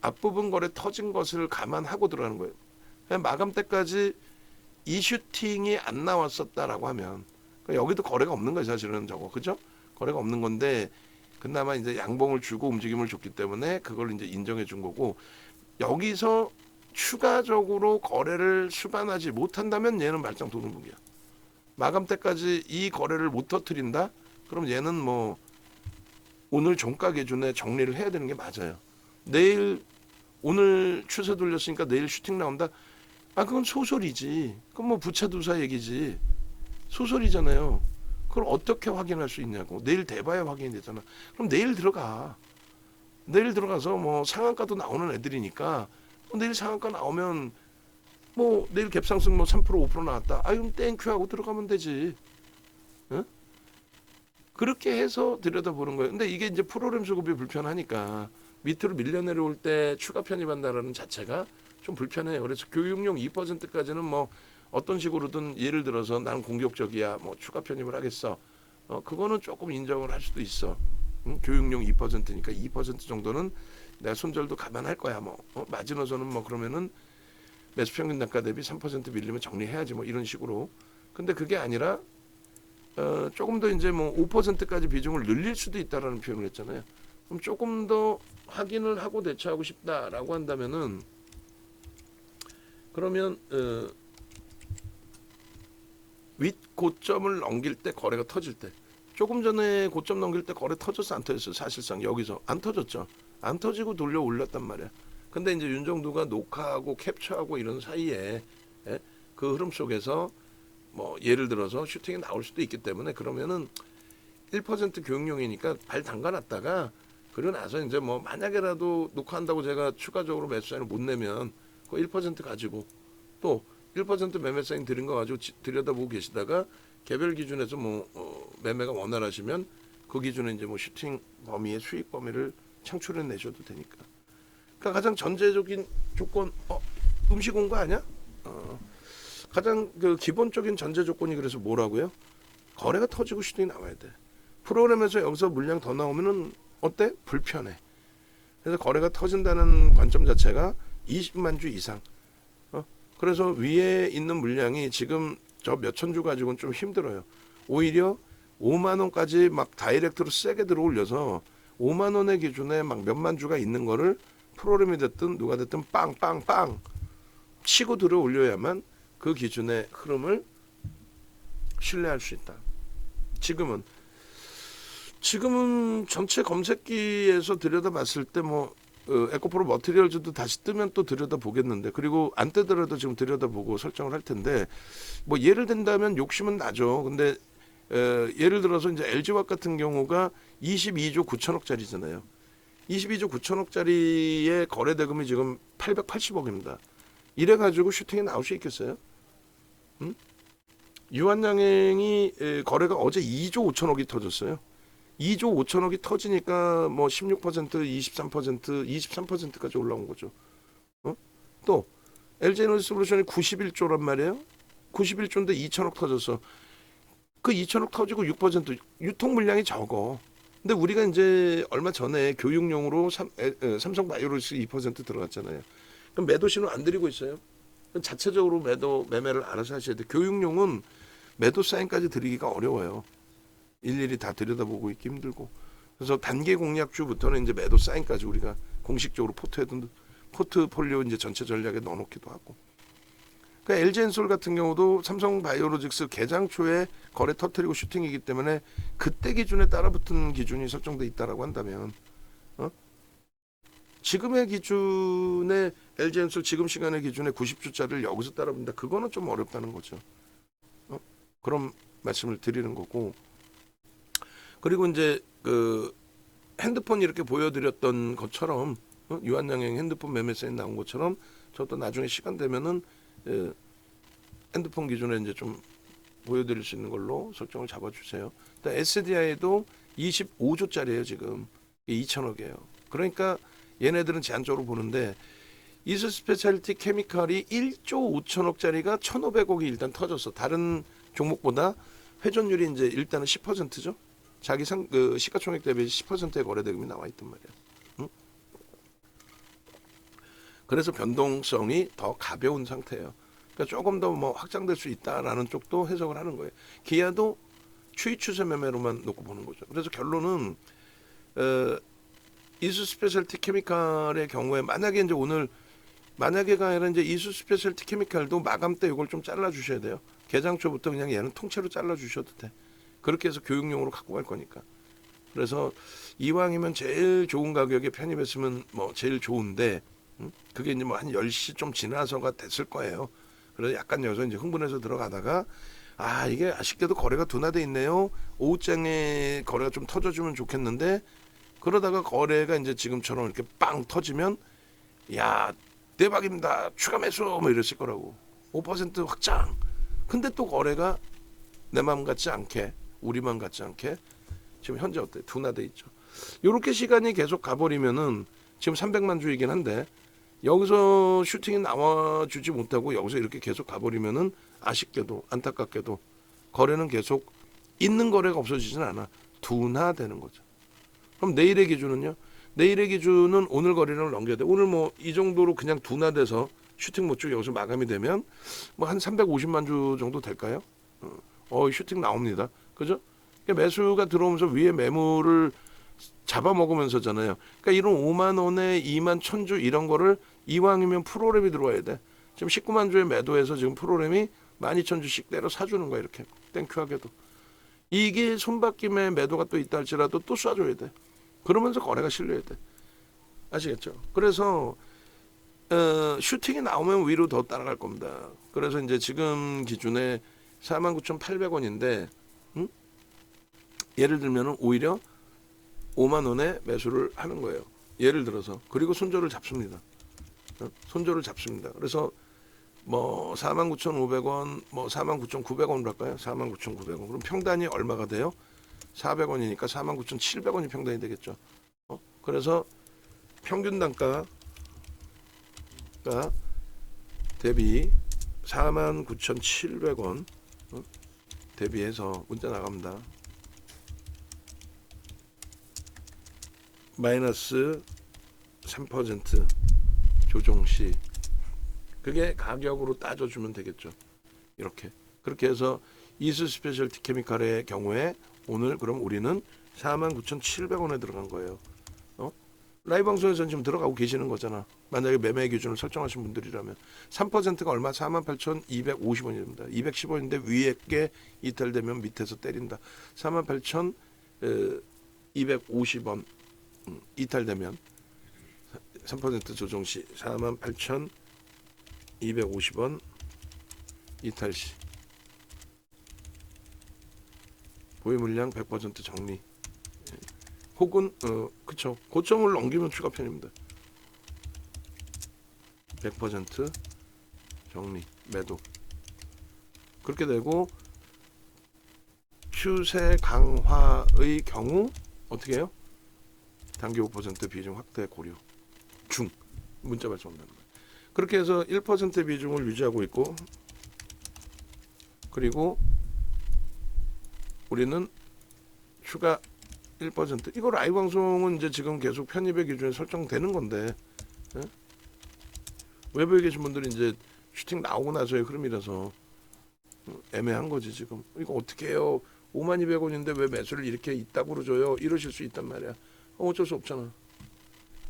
앞부분 거래 터진 것을 감안하고 들어가는 거예요. 그냥 마감 때까지 이 슈팅이 안 나왔었다라고 하면, 그러니까 여기도 거래가 없는 거예요, 사실은 저거, 그죠? 거래가 없는 건데, 그나마 이제 양봉을 주고 움직임을 줬기 때문에 그걸 이제 인정해 준 거고, 여기서 추가적으로 거래를 수반하지 못한다면 얘는 말짱 도는 분이야. 마감 때까지 이 거래를 못 터뜨린다? 그럼 얘는 뭐 오늘 종가 기준에 정리를 해야 되는 게 맞아요. 내일, 오늘 추세 돌렸으니까 내일 슈팅 나온다? 그건 소설이지. 그건 뭐 부채두사 얘기지. 소설이잖아요. 그걸 어떻게 확인할 수 있냐고. 내일 돼봐야 확인이 되잖아. 그럼 내일 들어가. 내일 들어가서 뭐 상한가도 나오는 애들이니까, 내일 상한가 나오면 뭐 내일 갭상승 뭐 3% 5% 나왔다. 그럼 땡큐 하고 들어가면 되지. 응? 그렇게 해서 들여다보는 거예요. 근데 이게 이제 프로그램 수급이 불편하니까 밑으로 밀려 내려올 때 추가 편입한다라는 자체가 좀 불편해요. 그래서 교육용 2%까지는 뭐 어떤 식으로든, 예를 들어서 나는 공격적이야, 뭐 추가 편입을 하겠어. 그거는 조금 인정을 할 수도 있어. 교육용 2%니까 2% 정도는 내가 손절도 감안할 거야. 뭐 마지노선은 뭐 그러면은 매수 평균 단가 대비 3% 밀리면 정리해야지 뭐 이런 식으로. 근데 그게 아니라 조금 더 이제 뭐 5%까지 비중을 늘릴 수도 있다라는 표현을 했잖아요. 그럼 조금 더 확인을 하고 대처하고 싶다라고 한다면은 그러면 윗 고점을 넘길 때 거래가 터질 때 조금 전에 고점 넘길 때 거래 터졌어 안 터졌어? 사실상 여기서 안 터졌죠. 안 터지고 돌려 올렸단 말이야. 근데 이제 윤정두가 녹화하고 캡처하고 이런 사이에 그 흐름 속에서 뭐 예를 들어서 슈팅이 나올 수도 있기 때문에 그러면은 1% 교육용이니까 발 담가놨다가 그리고 나서 이제 뭐 만약에라도 녹화한다고 제가 추가적으로 매수 사인을 못 내면 그 1% 가지고 또 1% 매매 사인 드린 거 가지고 들여다보고 계시다가 개별 기준에서 뭐 매매가 원활하시면 그 기준에 이제 뭐 슈팅 범위의 수익 범위를 창출해 내셔도 되니까. 그러니까 가장 전제적인 조건 음식 온 거 아니야? 가장 그 기본적인 전제 조건이 그래서 뭐라고요? 거래가 터지고 슈팅이 나와야 돼. 프로그램에서 여기서 물량 더 나오면은 어때? 불편해. 그래서 거래가 터진다는 관점 자체가 20만 주 이상. 그래서 위에 있는 물량이 지금 저 몇천 주 가지고는 좀 힘들어요. 오히려 5만 원까지 막 다이렉트로 세게 들어올려서 5만 원의 기준에 막 몇만 주가 있는 거를 프로그램이 됐든 누가 됐든 빵빵빵 치고 들어올려야만 그 기준의 흐름을 신뢰할 수 있다. 지금은 전체 검색기에서 들여다봤을 때 뭐 에코프로 머티리얼즈도 다시 뜨면 또 들여다보겠는데 그리고 안 뜨더라도 지금 들여다보고 설정을 할 텐데 뭐 예를 든다면 욕심은 나죠. 근데 예를 들어서 이제 LG화학 같은 경우가 22조 9천억짜리잖아요. 22조 9천억짜리의 거래 대금이 지금 880억입니다. 이래가지고 슈팅이 나올 수 있겠어요? 유한양행이 거래가 어제 2조 5천억이 터졌어요. 2조 5천억이 터지니까 뭐 16%, 23%, 23%까지 올라온 거죠. 또 LG에너지솔루션이 91조란 말이에요. 91조인데 2천억 터졌어. 그 2천억 터지고 6% 유통 물량이 적어. 근데 우리가 이제 얼마 전에 교육용으로 삼성바이오로스 2% 들어갔잖아요. 그럼 매도 신호 안 드리고 있어요. 자체적으로 매매를 알아서 하셔야 돼. 교육용은 매도 사인까지 드리기가 어려워요. 일일이 다 들여다보고 있기 힘들고. 그래서 단기 공략주부터는 이제 매도 사인까지 우리가 공식적으로 포트폴리오 이제 전체 전략에 넣어놓기도 하고. 그러니까 LG엔솔 같은 경우도 삼성바이오로직스 개장 초에 거래 터트리고 슈팅이기 때문에 그때 기준에 따라붙은 기준이 설정돼 있다라고 한다면 지금의 기준에 LG엔솔 지금 시간의 기준에 90주짜리를 여기서 따라붙는다. 그거는 좀 어렵다는 거죠. 그런 말씀을 드리는 거고. 그리고 이제 그 핸드폰 이렇게 보여드렸던 것처럼 유한양행 핸드폰 매매 사인 나온 것처럼 저도 나중에 시간 되면은 핸드폰 기준에 이제 좀 보여드릴 수 있는 걸로 설정을 잡아주세요. SDI도 25조짜리예요 지금 2천억이에요. 그러니까 얘네들은 제한적으로 보는데 이수 스페셜티 케미칼이 1조 5천억짜리가 1,500억이 일단 터졌어. 다른 종목보다 회전율이 이제 일단은 10%죠. 자기 시가총액 대비 10%의 거래 대금이 나와 있단 말이야. 응? 그래서 변동성이 더 가벼운 상태예요. 그러니까 조금 더 뭐 확장될 수 있다라는 쪽도 해석을 하는 거예요. 기아도 추이 추세 매매로만 놓고 보는 거죠. 그래서 결론은 이수 스페셜티 케미칼의 경우에 만약에 이제 오늘 만약에가 아니라 이제 이수 스페셜티 케미칼도 마감 때 이걸 좀 잘라 주셔야 돼요. 개장 초부터 그냥 얘는 통째로 잘라 주셔도 돼. 그렇게 해서 교육용으로 갖고 갈 거니까. 그래서 이왕이면 제일 좋은 가격에 편입했으면 뭐 제일 좋은데 그게 이제 뭐 한 10시 좀 지나서가 됐을 거예요. 그래서 약간 여기서 이제 흥분해서 들어가다가 이게 아쉽게도 거래가 둔화돼 있네요. 오후장에 거래가 좀 터져주면 좋겠는데 그러다가 거래가 이제 지금처럼 이렇게 빵 터지면 야 대박입니다. 추가 매수 뭐 이랬을 거라고. 5% 확장. 근데 또 거래가 내 마음 같지 않게 우리 마음 같지 않게 지금 현재 어때? 둔화돼 있죠. 이렇게 시간이 계속 가버리면은 지금 300만 주이긴 한데 여기서 슈팅이 나와주지 못하고 여기서 이렇게 계속 가버리면은 아쉽게도 안타깝게도 거래는 계속 있는 거래가 없어지진 않아. 둔화되는 거죠. 그럼 내일의 기준은요? 내일의 기준은 오늘 거래량을 넘겨야 돼. 오늘 뭐 이 정도로 그냥 둔화돼서 슈팅 못 주고 여기서 마감이 되면 뭐 한 350만 주 정도 될까요? 슈팅 나옵니다. 그죠? 그러니까 매수가 들어오면서 위에 매물을 잡아먹으면서잖아요. 그러니까 이런 5만 원에 2만 1,000주 이런 거를 이왕이면 프로그램이 들어와야 돼. 지금 19만 주에 매도해서 지금 프로그램이 12,000주씩 때려 사주는 거야. 이렇게 땡큐하게도. 이게 손바뀜에 매도가 또 있다 할지라도 또 쏴줘야 돼. 그러면서 거래가 실려야 돼. 아시겠죠? 그래서 슈팅이 나오면 위로 더 따라갈 겁니다. 그래서 이제 지금 기준에 49,800원인데 예를 들면 오히려 5만 원에 매수를 하는 거예요. 예를 들어서. 그리고 손절을 잡습니다. 손절을 잡습니다. 그래서 뭐 49,500원, 뭐 49,900원으로 할까요? 49,900원. 그럼 평단이 얼마가 돼요? 400원이니까 49,700원이 평단이 되겠죠. 그래서 평균 단가가 대비 49,700원 대비해서 문자 나갑니다. 마이너스 3% 조정 시 그게 가격으로 따져주면 되겠죠. 이렇게 그렇게 해서 이스 스페셜티 케미칼의 경우에 오늘 그럼 우리는 49,700원에 들어간 거예요. 라이브 방송에서는 지금 들어가고 계시는 거잖아. 만약에 매매 기준을 설정하신 분들이라면 3%가 얼마? 48,250원입니다. 210원인데 위에 게 이탈되면 밑에서 때린다. 48,250원 이탈되면 3% 조정 시 48,250원 이탈 시 보유 물량 100% 정리. 혹은 그쵸, 고점을 넘기면 추가 편입니다. 100% 정리 매도. 그렇게 되고 추세 강화의 경우 어떻게 해요? 단기 5% 비중 확대 고려 중 문자 발송한다는 거예요. 그렇게 해서 1% 비중을 유지하고 있고, 그리고 우리는 추가 1%. 이거 라이브 방송은 이제 지금 계속 편입의 기준에 설정되는 건데, 예? 외부에 계신 분들이 이제 슈팅 나오고 나서의 흐름이라서 애매한 거지 지금. 이거 어떻게 해요? 52,000원인데 왜 매수를 이렇게 이따구로 줘요? 이러실 수 있단 말이야. 어쩔 수 없잖아.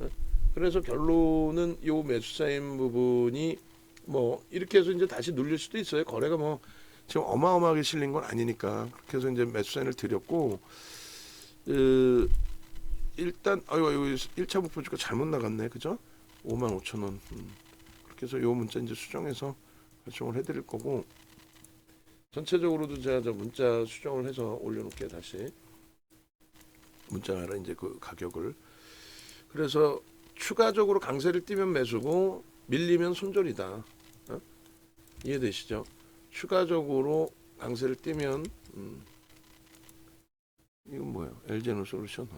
예? 그래서 결론은 요 매수사인 부분이 뭐 이렇게 해서 이제 다시 눌릴 수도 있어요. 거래가 뭐 지금 어마어마하게 실린 건 아니니까. 그렇게 해서 이제 매수사인을 드렸고, 일단 이거 1차 목표주가 잘못 나갔네. 그죠? 55,000원. 그렇게 해서 요 문자 이제 수정해서 발송을 해드릴 거고, 전체적으로도 제가 저 문자 수정을 해서 올려놓게 다시 문자라 이제 그 가격을. 그래서 추가적으로 강세를 띄면 매수고 밀리면 손절이다. 이해되시죠? 추가적으로 강세를 띄면 이건 뭐예요? LG에너솔루션.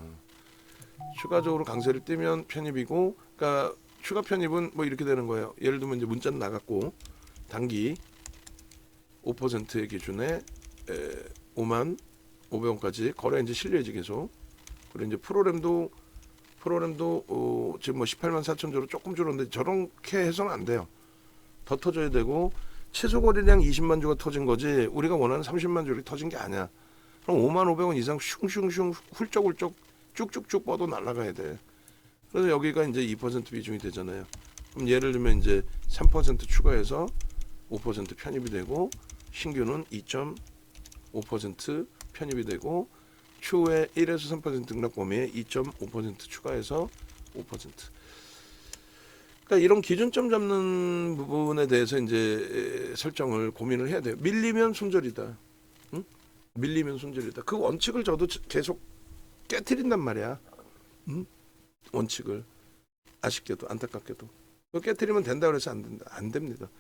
추가적으로 강세를 띄면 편입이고, 그러니까 추가 편입은 뭐 이렇게 되는 거예요. 예를 들면 이제 문자는 나갔고 단기 5%의 기준에 55,500원까지 거래 이제 실려야지 계속. 그리고 이제 프로그램도 지금 뭐 184,000주로 조금 줄었는데 저렇게 해서는 안 돼요. 더 터져야 되고, 최소 거래량 20만 주가 터진 거지 우리가 원하는 30만 주가 터진 게 아니야. 그럼 55,500원 이상 슝슝슝 훌쩍훌쩍 쭉쭉쭉 뻗어 날아가야 돼. 그래서 여기가 이제 2% 비중이 되잖아요. 그럼 예를 들면 이제 3% 추가해서 5% 편입이 되고, 신규는 2.5% 편입이 되고, 추후에 1에서 3% 등락 범위에 2.5% 추가해서 5%. 그러니까 이런 기준점 잡는 부분에 대해서 이제 설정을 고민을 해야 돼요. 밀리면 손절이다. 응? 밀리면 손절이다. 그 원칙을 저도 계속 깨트린단 말이야. 응? 원칙을. 아쉽게도 안타깝게도. 깨트리면 된다 그래서 안 된다. 안 됩니다.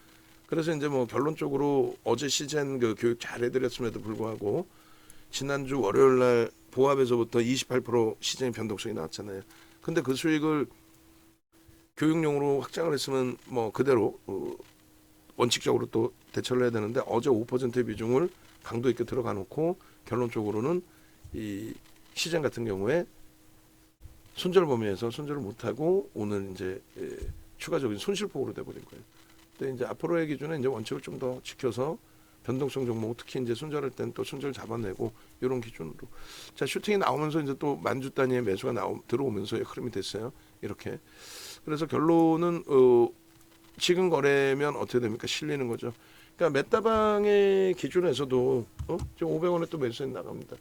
그래서 이제 뭐 결론적으로 어제 시젠 그 교육 잘 해드렸음에도 불구하고 지난주 월요일 날 보합에서부터 28% 시즌 변동성이 나왔잖아요. 근데 그 수익을 교육용으로 확장을 했으면 뭐 그대로 원칙적으로 또 대처를 해야 되는데, 어제 5%의 비중을 강도 있게 들어가 놓고 결론적으로는 이 시장 같은 경우에 손절 범위에서 손절을 못하고 오늘 이제 추가적인 손실폭으로 돼버린 거예요. 근데 이제 앞으로의 기준은 이제 원칙을 좀 더 지켜서 변동성 종목 특히 이제 손절할 땐 또 손절 잡아내고 이런 기준으로 자 슈팅이 나오면서 이제 또 만주 단위의 매수가 들어오면서 흐름이 됐어요. 이렇게 그래서 결론은 지금 거래면 어떻게 됩니까? 실리는 거죠. 그러니까 메타방의 기준에서도 지금 500원에 또 매수해 나갑니다.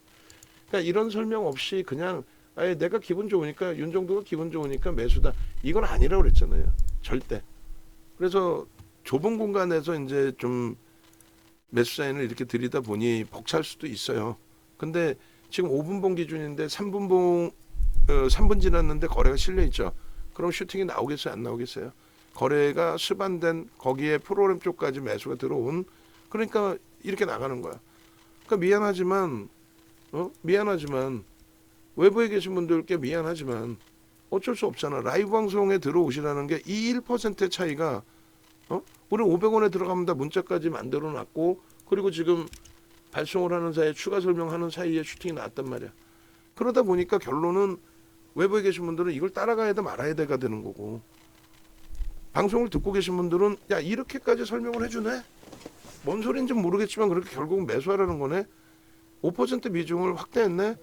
그러니까 이런 설명 없이 그냥 아예 내가 기분 좋으니까 윤정도가 기분 좋으니까 매수다 이건 아니라고 그랬잖아요. 절대. 그래서 좁은 공간에서 이제 좀 매수 사인을 이렇게 들이다 보니 벅찰 수도 있어요. 근데 지금 5분봉 기준인데 3분 지났는데 거래가 실려 있죠. 그럼 슈팅이 나오겠어요? 안 나오겠어요? 거래가 수반된 거기에 프로그램 쪽까지 매수가 들어온 그러니까 이렇게 나가는 거야. 그러니까 미안하지만 외부에 계신 분들께 미안하지만 어쩔 수 없잖아. 라이브 방송에 들어오시라는 게 이 1%의 차이가 우리 500원에 들어갑니다. 문자까지 만들어 놨고 그리고 지금 발송을 하는 사이에 추가 설명하는 사이에 슈팅이 나왔단 말이야. 그러다 보니까 결론은 외부에 계신 분들은 이걸 따라가야 돼 말아야 돼가 되는 거고 방송을 듣고 계신 분들은 야 이렇게까지 설명을 해주네? 뭔 소리인지 모르겠지만 그렇게 결국은 매수하라는 거네? 5% 비중을 확대했네?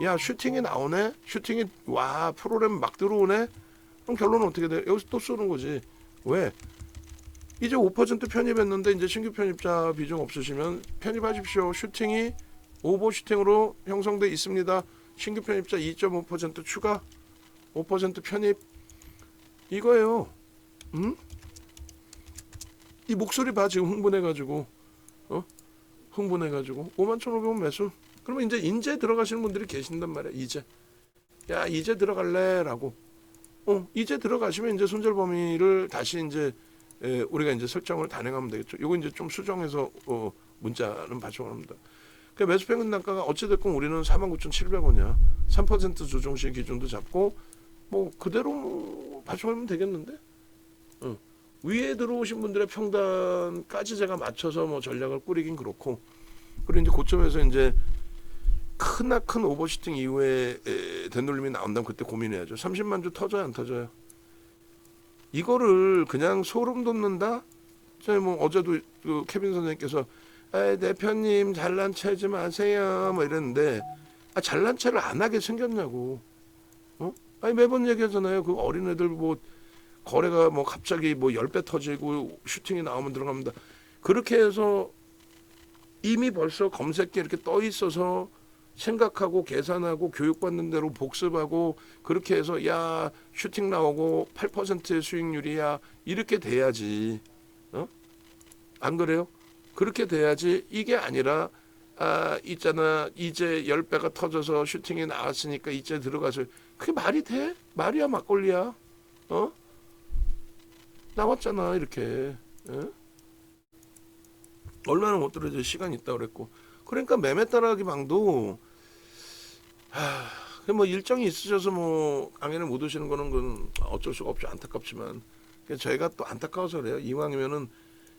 야 슈팅이 나오네? 슈팅이 와 프로그램 막 들어오네? 그럼 결론은 어떻게 돼? 여기서 또 쏘는 거지. 왜? 이제 5% 편입했는데 이제 신규 편입자 비중 없으시면 편입하십시오. 슈팅이 오버 슈팅으로 형성돼 있습니다. 신규 편입자 2.5% 추가 5% 편입 이거예요. 응? 이 목소리 봐 지금 흥분해가지고 흥분해가지고 51,500원 매수 그러면 이제 인제 들어가시는 분들이 계신단 말이야. 이제 야 이제 들어갈래라고 이제 들어가시면 이제 손절 범위를 다시 이제 우리가 이제 설정을 단행하면 되겠죠. 요거 이제 좀 수정해서 문자는 발송합니다. 그 매수 평균 단가가 어찌됐건 우리는 49,700원이야. 3% 조정시 기준도 잡고 뭐 그대로 발송하면 되겠는데. 위에 들어오신 분들의 평단까지 제가 맞춰서 뭐 전략을 꾸리긴 그렇고 그리고 이제 고점에서 이제 크나큰 오버슈팅 이후에 되돌림이 나온다면 그때 고민해야죠. 30만 주 터져요 안 터져요? 이거를 그냥 소름 돋는다? 뭐 어제도 그 케빈 선생님께서 대표님 잘난 체 하지 마세요 뭐 이랬는데 잘난 체를 안 하게 생겼냐고. 매번 얘기하잖아요. 그 어린애들 뭐 거래가 뭐 갑자기 뭐 10배 터지고 슈팅이 나오면 들어갑니다. 그렇게 해서 이미 벌써 검색기에 이렇게 떠 있어서 생각하고 계산하고 교육받는 대로 복습하고 그렇게 해서 야 슈팅 나오고 8%의 수익률이야 이렇게 돼야지. 안 그래요? 그렇게 돼야지. 이게 아니라 있잖아 이제 10배가 터져서 슈팅이 나왔으니까 이제 들어가서 그게 말이 돼? 말이야 막걸리야. 나왔잖아 이렇게. 얼마나 못 들어줘 시간이 있다 그랬고 그러니까 매매 따라하기 방도 뭐 일정이 있으셔서 뭐 강연을 못 오시는 거는 그건 어쩔 수가 없죠. 안타깝지만 저희가 또 안타까워서 그래요. 이왕이면은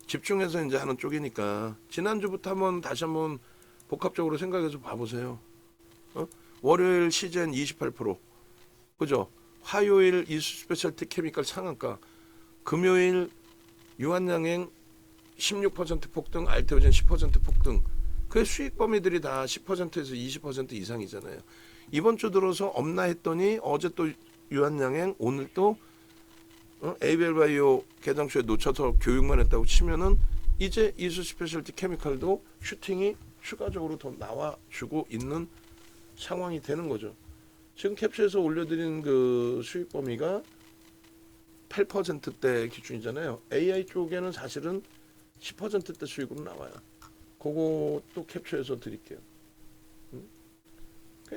집중해서 이제 하는 쪽이니까 지난주부터 다시 한번 복합적으로 생각해서 봐보세요. 월요일 시젠 28% 그죠? 화요일 이수 스페셜티 케미컬 상한가 금요일 유한양행 16% 폭등, 알테오젠 10% 폭등. 그 수익 범위들이 다 10%에서 20% 이상이잖아요. 이번 주 들어서 없나 했더니 어제 또 유한양행, 오늘 또 에이벨바이오 개장주에 놓쳐서 교육만 했다고 치면은 이제 이수 스페셜티 케미칼도 슈팅이 추가적으로 더 나와주고 있는 상황이 되는 거죠. 지금 캡처에서 올려드린 그 수익 범위가 8%대 기준이잖아요. AI 쪽에는 사실은 10%대 수익으로 나와요. 그거 또 캡처해서 드릴게요.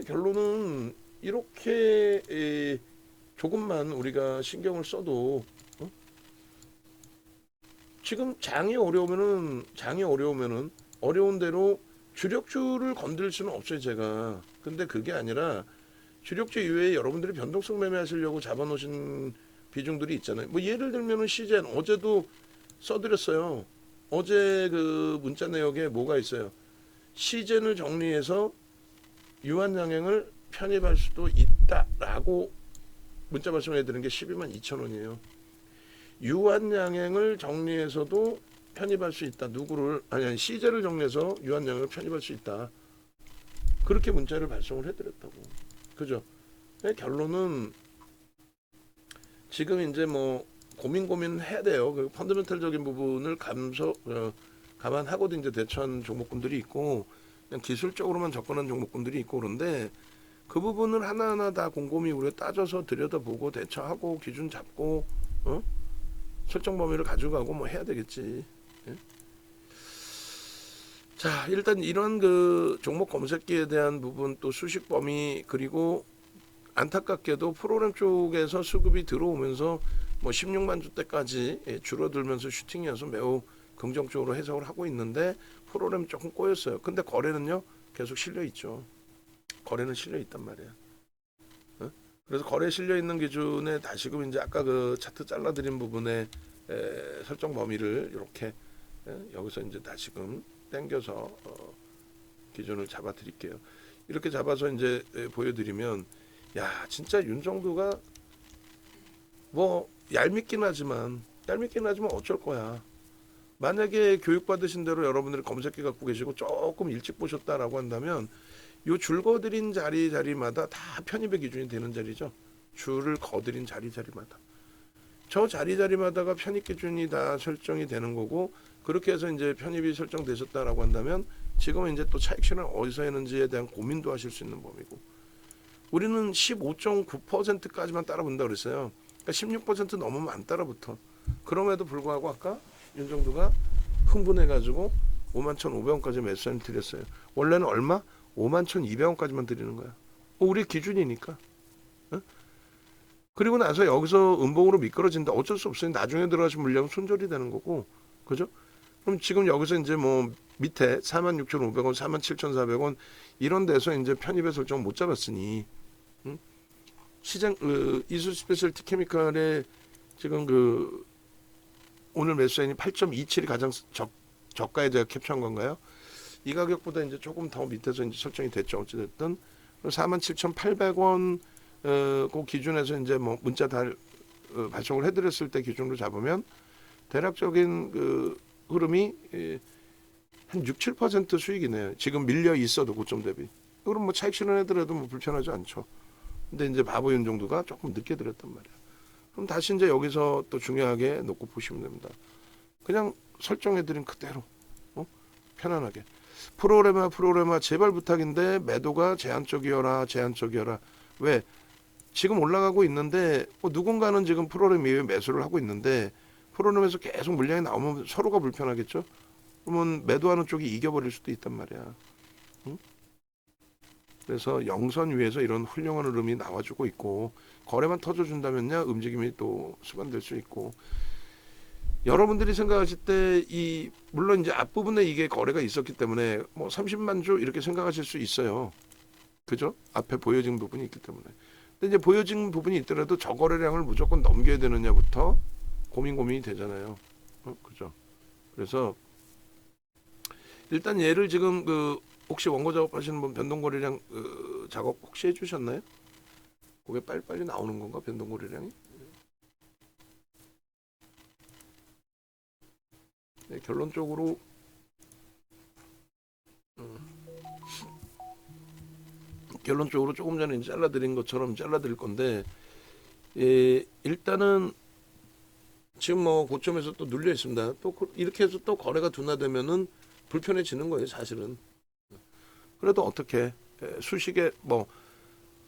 결론은 이렇게 조금만 우리가 신경을 써도 지금 장이 어려우면은 어려운 대로 주력주를 건들 수는 없어요 제가. 근데 그게 아니라 주력주 이외에 여러분들이 변동성 매매하시려고 잡아놓으신 비중들이 있잖아요. 뭐 예를 들면은 시젠 어제도 써드렸어요. 어제 그 문자 내역에 뭐가 있어요? 시젠을 정리해서 유한양행을 편입할 수도 있다라고 문자 말씀해 드린 게 122,000원이에요. 유한양행을 정리해서도 편입할 수 있다. 누구를 아니 시제를 정리해서 유한양행을 편입할 수 있다. 그렇게 문자를 발송을 해드렸다고. 그죠? 결론은 지금 이제 뭐 고민해야 돼요. 그 펀더멘털적인 부분을 감안하고도 이제 대처한 종목군들이 있고 그냥 기술적으로만 접근한 종목군들이 있고 그런데 그 부분을 하나하나 다 곰곰이 우리가 따져서 들여다보고 대처하고 기준 잡고 설정 범위를 가져가고 뭐 해야 되겠지. 예? 자, 일단 이런 그 종목 검색기에 대한 부분 또 수식 범위 그리고 안타깝게도 프로그램 쪽에서 수급이 들어오면서 뭐 16만 주대까지 줄어들면서 슈팅이어서 매우 긍정적으로 해석을 하고 있는데 프로그램 조금 꼬였어요. 근데 거래는요 계속 실려 있죠. 거래는 실려 있단 말이야. 그래서 거래 실려 있는 기준에 다시금 이제 아까 그 차트 잘라드린 부분에 설정 범위를 이렇게 여기서 이제 다시금 당겨서 기준을 잡아드릴게요. 이렇게 잡아서 이제 보여드리면 야 진짜 윤정도가 뭐 얄밉긴 하지만 어쩔 거야. 만약에 교육받으신 대로 여러분들이 검색기 갖고 계시고 조금 일찍 보셨다라고 한다면 요 줄 거드린 자리마다 다 편입의 기준이 되는 자리죠. 줄을 거드린 자리마다. 저 자리마다가 편입 기준이 다 설정이 되는 거고 그렇게 해서 이제 편입이 설정되셨다라고 한다면 지금은 이제 또 차익 실현 어디서 했는지에 대한 고민도 하실 수 있는 범위고 우리는 15.9%까지만 따라본다 그랬어요. 그러니까 16% 넘으면 안 따라붙어. 그럼에도 불구하고 아까 윤정도가 흥분해가지고 51,500원까지 매수를 드렸어요. 원래는 얼마? 51,200원까지만 드리는 거야. 우리 기준이니까. 어? 그리고 나서 여기서 음봉으로 미끄러진다. 어쩔 수 없어요. 나중에 들어가신 물량은 손절이 되는 거고. 그죠? 그럼 지금 여기서 이제 뭐 밑에 46,500원, 47,400원 이런 데서 이제 편입의 설정 못 잡았으니 시장 이수 스페셜티 케미칼의 지금 그 오늘 매수인이 8.27이 가장 저가에 제가 캡처한 건가요? 이 가격보다 이제 조금 더 밑에서 이제 설정이 됐죠. 어찌됐든 47,800원 그 기준에서 이제 뭐 문자 발송을 해드렸을 때 기준으로 잡으면 대략적인 그 흐름이 한 6, 7% 수익이네요. 지금 밀려 있어도 고점 대비. 그럼 뭐 차익 실현해더라도 뭐 불편하지 않죠. 근데 이제 바보 윤정도가 조금 늦게 드렸단 말이야. 그럼 다시 이제 여기서 또 중요하게 놓고 보시면 됩니다. 그냥 설정해드린 그대로 편안하게. 프로그래마 제발 부탁인데 매도가 제한적이어라. 왜? 지금 올라가고 있는데 뭐 누군가는 지금 프로그램 이외에 매수를 하고 있는데 프로그램에서 계속 물량이 나오면 서로가 불편하겠죠. 그러면 매도하는 쪽이 이겨버릴 수도 있단 말이야. 응? 그래서 영선 위에서 이런 훌륭한 흐름이 나와주고 있고 거래만 터져준다면요 움직임이 또 수반될 수 있고 여러분들이 생각하실 때 물론 이제 앞부분에 이게 거래가 있었기 때문에 뭐 30만 주 이렇게 생각하실 수 있어요. 그죠? 앞에 보여진 부분이 있기 때문에. 근데 이제 보여진 부분이 있더라도 저 거래량을 무조건 넘겨야 되느냐부터 고민이 되잖아요. 그죠? 그래서 일단 얘를 지금 그 혹시 원고 작업하시는 분 변동거래량 작업 혹시 해주셨나요? 그게 빨리빨리 나오는 건가 변동거래량이? 네, 결론적으로 조금 전에 잘라드린 것처럼 잘라드릴 건데 일단은 지금 뭐 고점에서 또 눌려 있습니다. 또 이렇게 해서 또 거래가 둔화되면은 불편해지는 거예요, 사실은. 그래도 어떻게 수식에 뭐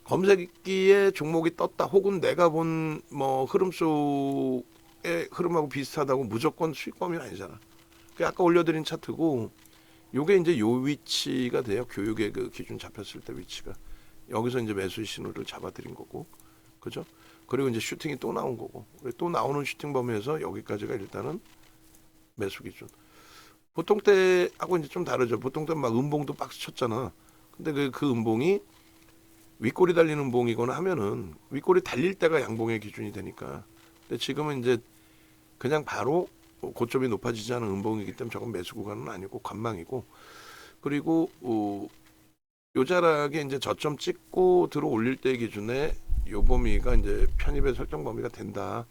검색기에 종목이 떴다 혹은 내가 본 뭐 흐름 속의 흐름하고 비슷하다고 무조건 수익 범위는 아니잖아. 그 아까 올려드린 차트고 요게 이제 요 위치가 돼요. 교육의 그 기준 잡혔을 때 위치가 여기서 이제 매수 신호를 잡아드린 거고, 그죠? 그리고 이제 슈팅이 또 나온 거고, 또 나오는 슈팅 범위에서 여기까지가 일단은 매수 기준. 보통 때하고 이제 좀 다르죠. 보통 때 막 음봉도 박스 쳤잖아. 근데 그 음봉이 윗꼬리 달리는 음봉이거나 하면은 윗꼬리 달릴 때가 양봉의 기준이 되니까. 근데 지금은 이제 그냥 바로 고점이 높아지지 않은 음봉이기 때문에 저건 매수 구간은 아니고 관망이고, 그리고 요 자락에 이제 저점 찍고 들어 올릴 때 기준에 요 범위가 이제 편입의 설정 범위가 된다.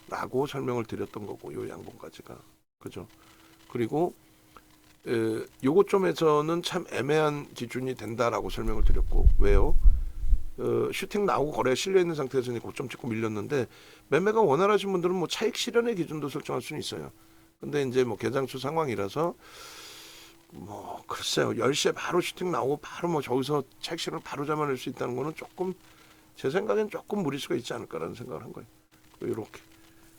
라고 설명을 드렸던 거고, 요 양봉까지가. 그죠? 그리고 요것 점에서는 참 애매한 기준이 된다라고 설명을 드렸고, 왜요? 슈팅 나오고 거래가 실려 있는 상태에서 이제 고점 찍고 밀렸는데, 매매가 원활하신 분들은 뭐 차익 실현의 기준도 설정할 수는 있어요. 근데 이제 뭐 개장수 상황이라서 뭐 글쎄요, 10시에 바로 슈팅 나오고 바로 뭐 저기서 차익 실현을 바로 잡아낼 수 있다는 거는 조금, 제 생각엔 조금 무리수가 있지 않을까라는 생각을 한 거예요. 이렇게.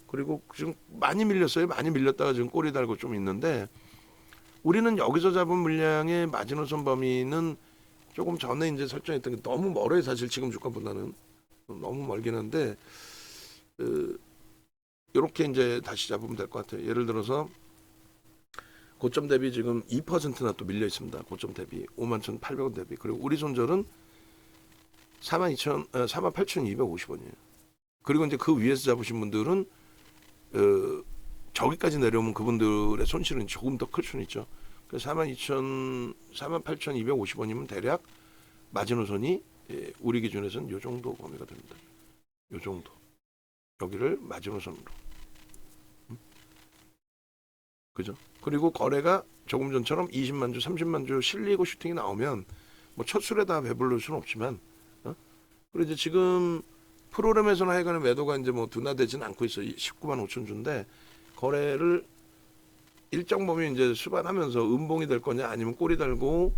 그리고 지금 많이 밀렸어요. 많이 밀렸다가 지금 꼬리 달고 좀 있는데, 우리는 여기서 잡은 물량의 마지노선 범위는 조금 전에 이제 설정했던 게 너무 멀어요. 사실 지금 주가보다는 너무 멀긴 한데, 이렇게 이제 다시 잡으면 될 것 같아요. 예를 들어서 고점 대비 지금 2%나 또 밀려 있습니다. 고점 대비 51,800원 대비. 그리고 우리 손절은 48,250원이에요. 그리고 이제 그 위에서 잡으신 분들은 저기까지 내려오면 그분들의 손실은 조금 더 클 수는 있죠. 그래서 48,250원이면 대략 마지노선이 우리 기준에서는 요 정도 범위가 됩니다. 요 정도. 여기를 마지노선으로. 그죠? 그리고 거래가 조금 전처럼 20만 주, 30만 주 실리고 슈팅이 나오면 뭐 첫 술에 다 배부를 수는 없지만, 그리고 이제 지금 프로그램에서나 하여간에 매도가 이제 뭐 둔화되지는 않고 있어. 19만 5천 주인데, 거래를 일정 범위 이제 수반하면서 음봉이 될 거냐, 아니면 꼬리 달고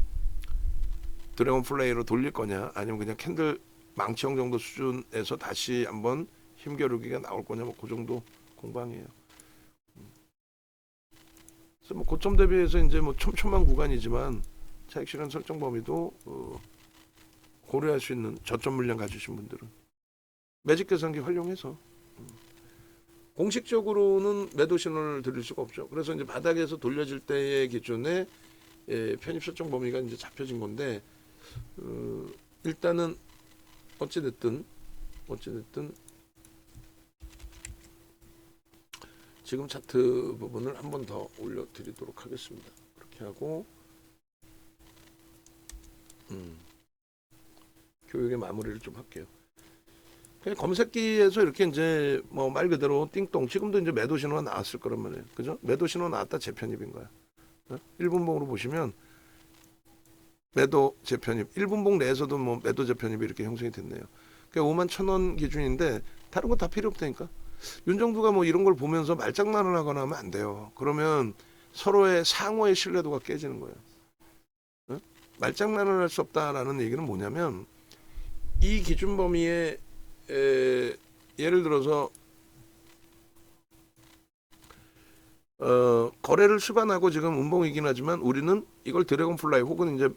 드래곤 플레이로 돌릴 거냐, 아니면 그냥 캔들 망치형 정도 수준에서 다시 한번 힘겨루기가 나올 거냐, 뭐 그 정도 공방이에요. 그래서 뭐 고점 대비해서 이제 뭐 촘촘한 구간이지만 차익 실현 설정 범위도 고려할 수 있는 저점 물량 가지신 분들은 매직 계산기 활용해서 공식적으로는 매도 신호를 드릴 수가 없죠. 그래서 이제 바닥에서 돌려질 때의 기준에 편입 설정 범위가 이제 잡혀진 건데, 일단은 어찌됐든 지금 차트 부분을 한 번 더 올려드리도록 하겠습니다. 그렇게 하고 교육의 마무리를 좀 할게요. 그냥 검색기에서 이렇게 이제 뭐 말 그대로 띵동, 지금도 이제 매도 신호가 나왔을 거란 말이에요. 그죠? 매도 신호 나왔다 재편입인 거야. 1분봉으로 보시면 매도 재편입, 1분봉 내에서도 뭐 매도 재편입이 이렇게 형성이 됐네요. 그러니까 51,000원 기준인데 다른 거 다 필요 없다니까. 윤정두가 뭐 이런 걸 보면서 말장난을 하거나 하면 안 돼요. 그러면 서로의 상호의 신뢰도가 깨지는 거예요. 말장난을 할 수 없다라는 얘기는 뭐냐면, 이 기준 범위에 예를 들어서 거래를 수반하고 지금 음봉이긴 하지만 우리는 이걸 드래곤 플라이 혹은 이제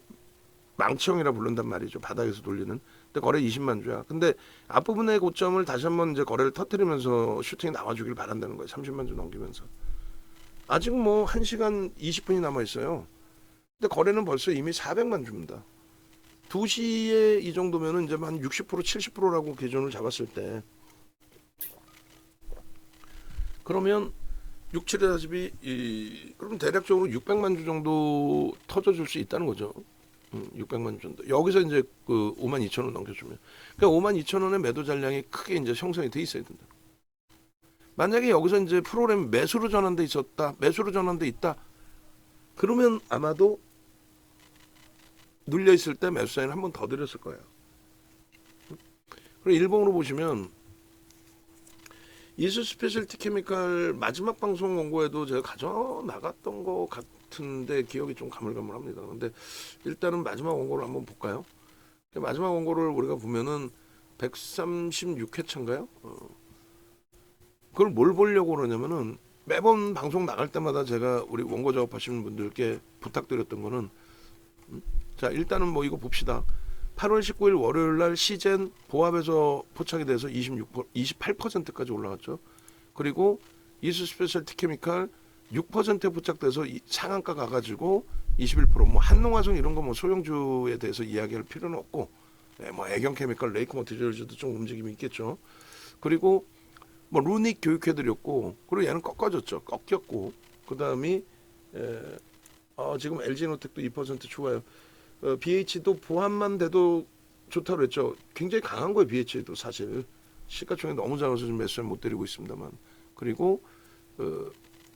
망치형이라 부른단 말이죠. 바닥에서 돌리는. 근데 거래 20만 주야. 근데 앞부분의 고점을 다시 한번 이제 거래를 터뜨리면서 슈팅이 나와주길 바란다는 거예요. 30만 주 넘기면서. 아직 뭐 1시간 20분이 남아 있어요. 근데 거래는 벌써 이미 400만 주입니다. 2시에 이 정도면은 이제 한 60% 70%라고 기준을 잡았을 때, 그러면 6, 7에 42, 그럼 대략적으로 600만 주 정도 터져줄 수 있다는 거죠. 600만 주 정도. 여기서 이제 그 52,000원 넘겨주면, 그러니까 52,000원의 매도 잔량이 크게 이제 형성이 돼 있어야 된다. 만약에 여기서 이제 프로그램 매수로 전환돼 있었다, 매수로 전환돼 있다, 그러면 아마도 눌려 있을 때 매수 사인을 한 번 더 드렸을 거예요. 그리고 일봉으로 보시면 이수 스페셜티 케미칼 마지막 방송 원고에도 제가 가져 나갔던 것 같은데 기억이 좀 가물가물합니다. 근데 일단은 마지막 원고를 한번 볼까요? 마지막 원고를 우리가 보면은 136회차인가요? 그걸 뭘 보려고 그러냐면은, 매번 방송 나갈 때마다 제가 우리 원고 작업하시는 분들께 부탁드렸던 거는, 자 일단은 뭐 이거 봅시다. 8월 19일 월요일 날 시젠 보합에서 포착이 돼서 28%까지 올라갔죠. 그리고 이수 스페셜티 케미칼 6%에 포착돼서 상한가 가가지고 21%. 뭐 한농화성 이런 거 뭐 소형주에 대해서 이야기할 필요는 없고, 뭐 애경 케미칼, 레이크 머티리얼즈도 좀 움직임이 있겠죠. 그리고 뭐 루닉 교육해드렸고, 그리고 얘는 꺾였고, 그 다음이 지금 LG노텍도 2% 추가요. BH도 보합만 돼도 좋다고 그랬죠. 굉장히 강한 거예요. BH도 사실 시가총액 너무 작아서 좀 매수를 못 때리고 있습니다만, 그리고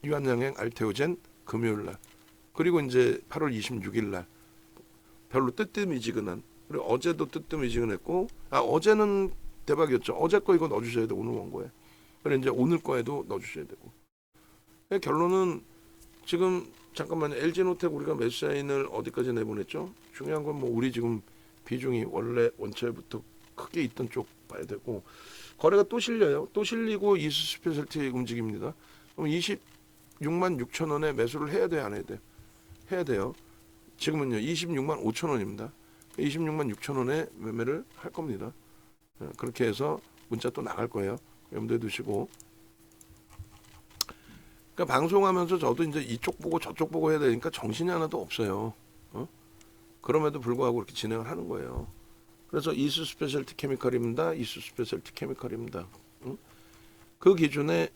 유한양행 알테오젠 금요일 날, 그리고 이제 8월 26일 날 별로 뜨뜻미지근한, 그리고 어제도 뜨뜻미지근했고, 어제는 대박이었죠. 어제 거 이거 넣어주셔야 돼, 오늘 원고에. 그리고 이제 오늘 거에도 넣어주셔야 되고. 결론은 지금 잠깐만요. LG노텍 우리가 매수 사인을 어디까지 내보냈죠? 중요한 건 뭐 우리 지금 비중이 원래 원체부터 크게 있던 쪽 봐야 되고, 거래가 또 실려요. 또 실리고 이수 스페셜티 움직입니다. 그럼 26만 6천 원에 매수를 해야 돼, 안 해야 돼? 해야 돼요. 지금은요 26만 5천 원입니다. 26만 6천 원에 매매를 할 겁니다. 그렇게 해서 문자 또 나갈 거예요. 염두에 두시고. 그러니까 방송하면서 저도 이제 이쪽 보고 저쪽 보고 해야 되니까 정신이 하나도 없어요. 그럼에도 불구하고 이렇게 진행을 하는 거예요. 그래서 이수 스페셜티 케미컬입니다. 이수 스페셜티 케미컬입니다. 그 기준에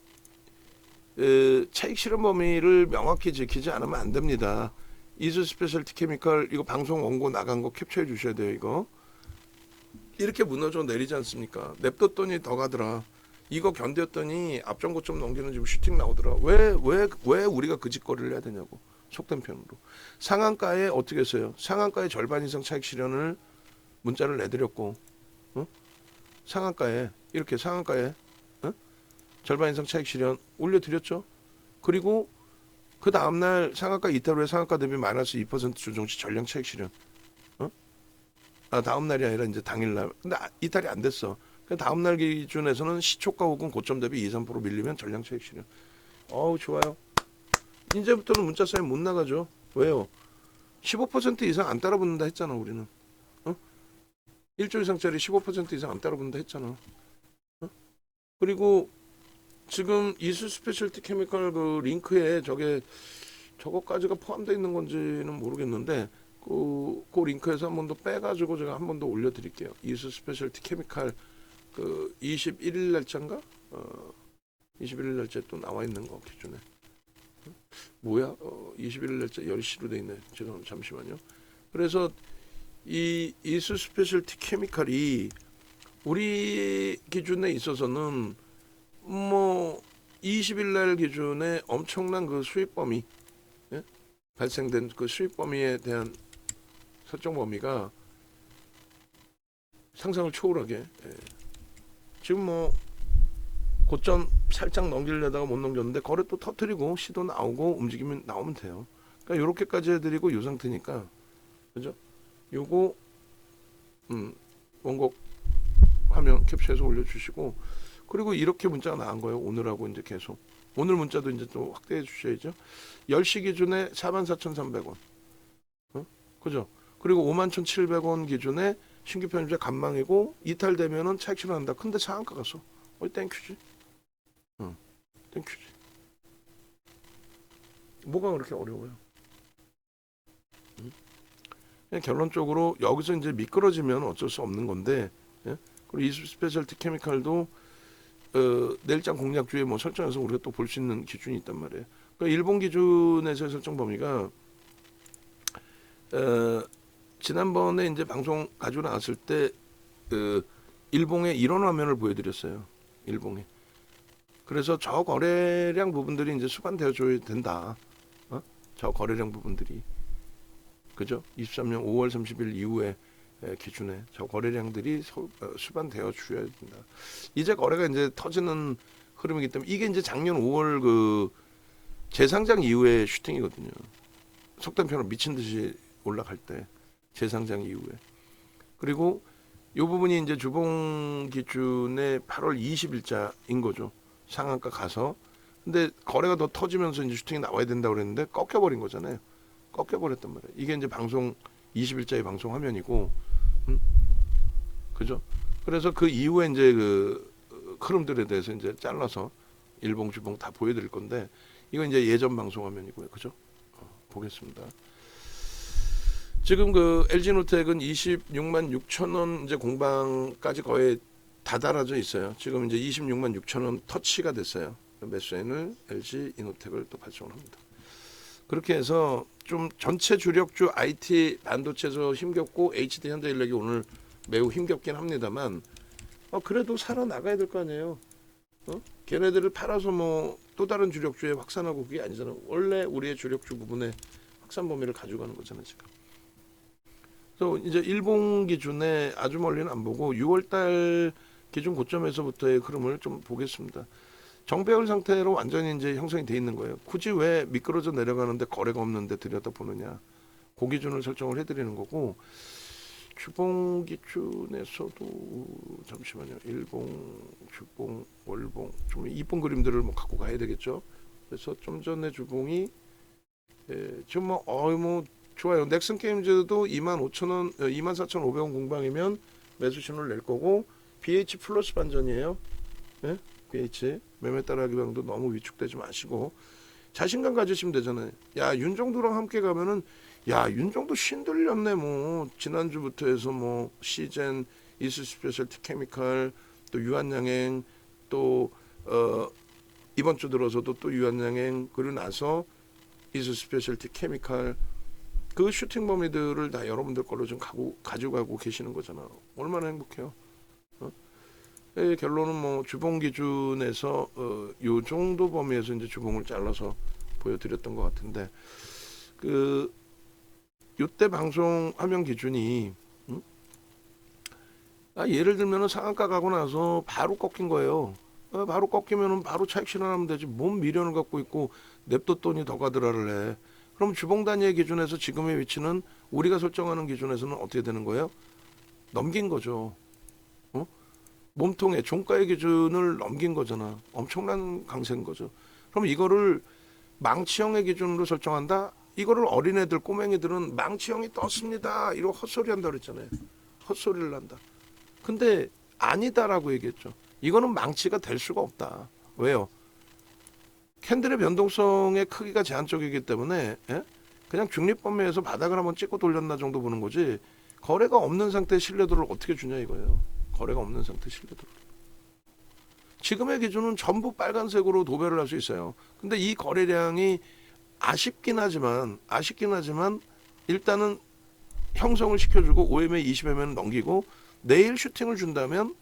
차익 실현 범위를 명확히 지키지 않으면 안 됩니다. 이수 스페셜티 케미컬 이거 방송 원고 나간 거 캡처해 주셔야 돼요. 이거 이렇게 무너져 내리지 않습니까? 냅뒀더니 더 가더라. 이거 견뎠더니 앞전고점 넘기는 지금 슈팅 나오더라. 왜 우리가 그 짓거리를 해야 되냐고. 속된 편으로. 상한가에 어떻게 했어요? 상한가에 절반 이상 차익 실현을 문자를 내드렸고, 상한가에 이렇게 상한가에 절반 이상 차익 실현 올려드렸죠. 그리고 그 다음날 상한가 이탈 후에 상한가 대비 마이너스 2% 조정시 전량 차익 실현. 다음날이 아니라 이제 당일날. 근데 이탈이 안 됐어. 다음날 기준에서는 시초가 혹은 고점 대비 2~3% 밀리면 전량 차익 실현. 좋아요. 이제부터는 문자 사인 못 나가죠. 왜요? 15% 이상 안 따라붙는다 했잖아, 우리는. 일조 이상짜리 15% 이상 안 따라붙는다 했잖아. 그리고 지금 이수 스페셜티 케미컬 그 링크에 저거까지가 포함되어 있는 건지는 모르겠는데 그 링크에서 한 번 더 빼가지고 제가 한 번 더 올려드릴게요. 이수 스페셜티 케미컬 그 21일 날짜인가? 21일 날짜 또 나와 있는 거 기준에. 뭐야? 21일 날짜 10시로 돼 있네. 지금 잠시만요. 그래서 이 이수 스페셜티 케미컬이 우리 기준에 있어서는 뭐 20일 날 기준에 엄청난 그 수익 범위, 발생된 그 수익 범위에 대한 설정 범위가 상상을 초월하게, 지금 뭐 고점 살짝 넘기려다가 못 넘겼는데 거래 또 터트리고 시도 나오고 움직이면 나오면 돼요. 그러니까 요렇게까지 해드리고 요 상태니까, 그죠? 요거 원곡 화면 캡처해서 올려주시고, 그리고 이렇게 문자가 나온 거예요. 오늘하고 이제 계속. 오늘 문자도 이제 또 확대해 주셔야죠. 10시 기준에 44,300원. 그죠? 그리고 51,700원 기준에 신규 편입자 간망이고 이탈되면은 차익 실현한다. 근데 상한가 갔어. 땡큐지. 땡큐지. 뭐가 그렇게 어려워요? 그냥 결론적으로 여기서 이제 미끄러지면 어쩔 수 없는 건데, 그리고 이수 스페셜티 케미컬도 내일장 공략주에 뭐 설정해서 우리가 또 볼 수 있는 기준이 있단 말이에요. 그러니까 일본 기준에서의 설정 범위가 지난번에 이제 방송 가지고 나왔을 때 일봉의 이런 화면을 보여드렸어요. 일봉에. 그래서 저 거래량 부분들이 이제 수반되어 줘야 된다. 저 거래량 부분들이. 그죠? 23년 5월 30일 이후에 기준에 저 거래량들이 수반되어 줘야 된다. 이제 거래가 이제 터지는 흐름이기 때문에 이게 이제 작년 5월 그 재상장 이후에 슈팅이거든요. 속된 표현으로 미친 듯이 올라갈 때 재상장 이후에. 그리고 이 부분이 이제 주봉 기준의 8월 20일자인 거죠. 상한가 가서. 근데 거래가 더 터지면서 이제 슈팅이 나와야 된다고 그랬는데 꺾여버린 거잖아요. 꺾여버렸단 말이에요. 이게 이제 방송 20일자의 방송 화면이고, 그죠? 그래서 그 이후에 이제 그 흐름들에 대해서 이제 잘라서 일봉 주봉 다 보여드릴 건데, 이건 이제 예전 방송 화면이고요, 그죠? 보겠습니다. 지금 그 LG노텍은 26만 6천 원 이제 공방까지 거의 다 달아져 있어요. 지금 이제 26만 6천 원 터치가 됐어요. 매수인을 LG 이노텍을 또 발송을 합니다. 그렇게 해서 좀 전체 주력주 IT 반도체에서 힘겹고 HD 현대인력이 오늘 매우 힘겹긴 합니다만 그래도 살아나가야 될 거 아니에요. 걔네들을 팔아서 뭐 또 다른 주력주에 확산하고 그게 아니잖아. 원래 우리의 주력주 부분에 확산 범위를 가져가는 거잖아 지금. 그래서 이제 일본 기준에 아주 멀리는 안 보고 6월달 기준 고점에서부터의 흐름을 좀 보겠습니다. 정배열 상태로 완전히 이제 형성이 돼 있는 거예요. 굳이 왜 미끄러져 내려가는데 거래가 없는데 들여다 보느냐. 그 기준을 설정을 해드리는 거고, 주봉 기준에서도 잠시만요. 일봉, 주봉, 월봉 좀 이쁜 그림들을 뭐 갖고 가야 되겠죠. 그래서 좀 전에 주봉이 지금 뭐 좋아요. 넥슨 게임즈도 25,000원, 24,500원 공방이면 매수 신호를 낼 거고, BH 플러스 반전이에요. 예? BH 매매 따라하기 방도 너무 위축되지 마시고 자신감 가지시면 되잖아요. 야, 윤정도랑 함께 가면은 야, 윤정도 신들렸네. 뭐 지난주부터 해서 뭐 시젠, 이스 스페셜티 케미칼, 또 유한양행, 또 이번 주 들어서도 또 유한양행, 그리고 나서 이스 스페셜티 케미칼, 그 슈팅 범위들을 다 여러분들 걸로 좀 가져가고 계시는 거잖아. 얼마나 행복해요. 결론은 뭐 주봉 기준에서 요 정도 범위에서 이제 주봉을 잘라서 보여드렸던 것 같은데, 그 요때 방송 화면 기준이 예를 들면은 상한가 가고 나서 바로 꺾인 거예요. 바로 꺾이면은 바로 차익 실현하면 되지. 뭔 미련을 갖고 있고 냅뒀더니 더 가더라를 해. 그럼 주봉 단위의 기준에서 지금의 위치는 우리가 설정하는 기준에서는 어떻게 되는 거예요? 넘긴 거죠. 몸통의 종가의 기준을 넘긴 거잖아. 엄청난 강세인 거죠. 그럼 이거를 망치형의 기준으로 설정한다? 이거를 어린애들, 꼬맹이들은 망치형이 떴습니다, 이러고 헛소리 한다 그랬잖아요. 헛소리를 한다. 근데 아니다라고 얘기했죠. 이거는 망치가 될 수가 없다. 왜요? 캔들의 변동성의 크기가 제한적이기 때문에 그냥 중립범위에서 바닥을 한번 찍고 돌렸나 정도 보는 거지, 거래가 없는 상태의 신뢰도를 어떻게 주냐 이거예요. 거래가 없는 상태 신뢰도를. 지금의 기준은 전부 빨간색으로 도배를 할 수 있어요. 근데 이 거래량이 아쉽긴 하지만 일단은 형성을 시켜주고 OMA 20매면 넘기고, 내일 슈팅을 준다면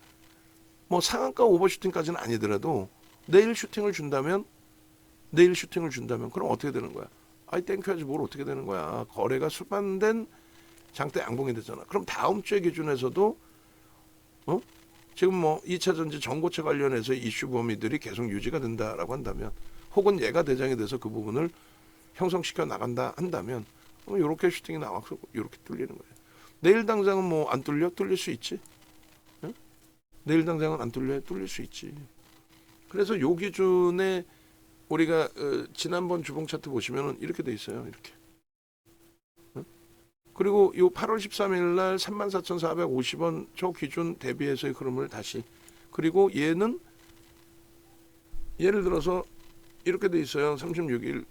뭐 상한가 오버슈팅까지는 아니더라도 내일 슈팅을 준다면 그럼 어떻게 되는 거야? 아이 땡큐하지 뭘 어떻게 되는 거야. 거래가 수반된 장대 양봉이 되잖아. 그럼 다음 주의 기준에서도 지금 뭐 2차 전지 전고체 관련해서 이슈 범위들이 계속 유지가 된다라고 한다면, 혹은 얘가 대장이 돼서 그 부분을 형성시켜 나간다 한다면 이렇게 슈팅이 나와서 이렇게 뚫리는 거예요. 내일 당장은 뭐 안 뚫려? 뚫릴 수 있지. 내일 당장은 안 뚫려? 뚫릴 수 있지. 그래서 요 기준에 우리가 지난번 주봉 차트 보시면은 이렇게 돼 있어요. 이렇게. 그리고 요 8월 13일 날 34,450원 저 기준 대비해서의 흐름을 다시, 그리고 얘는 예를 들어서 이렇게 돼 있어요. 36일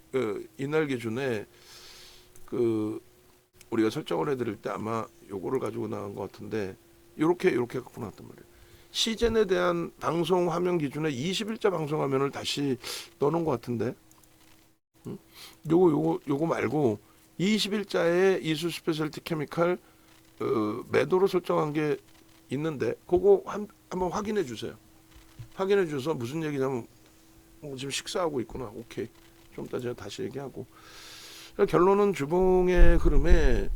이날 기준에 그 우리가 설정을 해드릴 때 아마 요거를 가지고 나온 것 같은데, 요렇게 갖고 나왔단 말이에요. 시즌에 대한 방송 화면 기준에 20일자 방송 화면을 다시 넣어놓은 것 같은데, 요거 말고 20일자에 이수 스페셜티 케미칼 매도로 설정한 게 있는데, 그거 한번 확인해 주세요. 확인해 줘서 무슨 얘기냐면 지금 식사하고 있구나. 오케이. 좀 이따 제가 다시 얘기하고. 결론은 주봉의 흐름에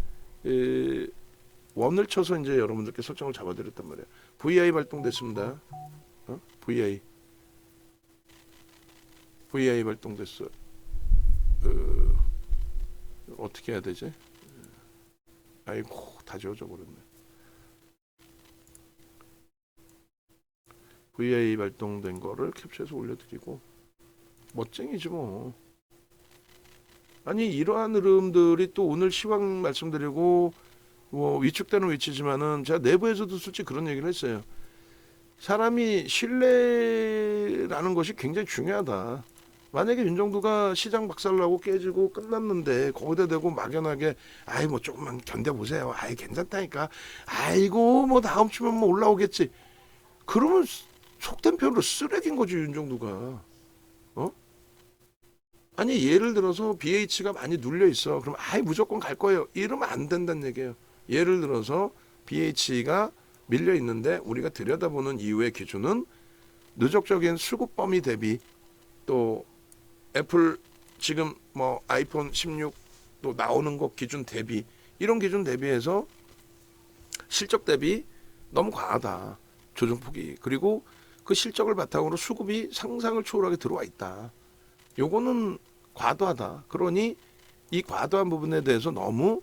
원을 쳐서 이제 여러분들께 설정을 잡아드렸단 말이에요. VI 발동됐습니다. VI 발동됐어. 어떻게 해야 되지? 아이고, 다 지워져 버렸네. VI 발동된 거를 캡처해서 올려드리고, 멋쟁이지 뭐. 아니, 이러한 흐름들이 또 오늘 시황 말씀드리고 뭐 위축되는 위치지만은 제가 내부에서도 솔직히 그런 얘기를 했어요. 사람이 신뢰라는 것이 굉장히 중요하다. 만약에 윤정도가 시장 박살나고 깨지고 끝났는데 거기다 대고 막연하게 아이 뭐 조금만 견뎌보세요. 아이 괜찮다니까. 아이고 뭐 다음 주면 뭐 올라오겠지. 그러면 속된 표현으로 쓰레기인 거지 윤정도가. 아니 예를 들어서 BH가 많이 눌려 있어. 그럼 아이 무조건 갈 거예요. 이러면 안 된다는 얘기예요. 예를 들어서 BH가 밀려 있는데 우리가 들여다보는 이유의 기준은 누적적인 수급 범위 대비 또 애플 지금 뭐 아이폰 16 또 나오는 것 기준 대비 이런 기준 대비해서 실적 대비 너무 과하다. 조정폭이. 그리고 그 실적을 바탕으로 수급이 상상을 초월하게 들어와 있다. 요거는 과도하다. 그러니 이 과도한 부분에 대해서 너무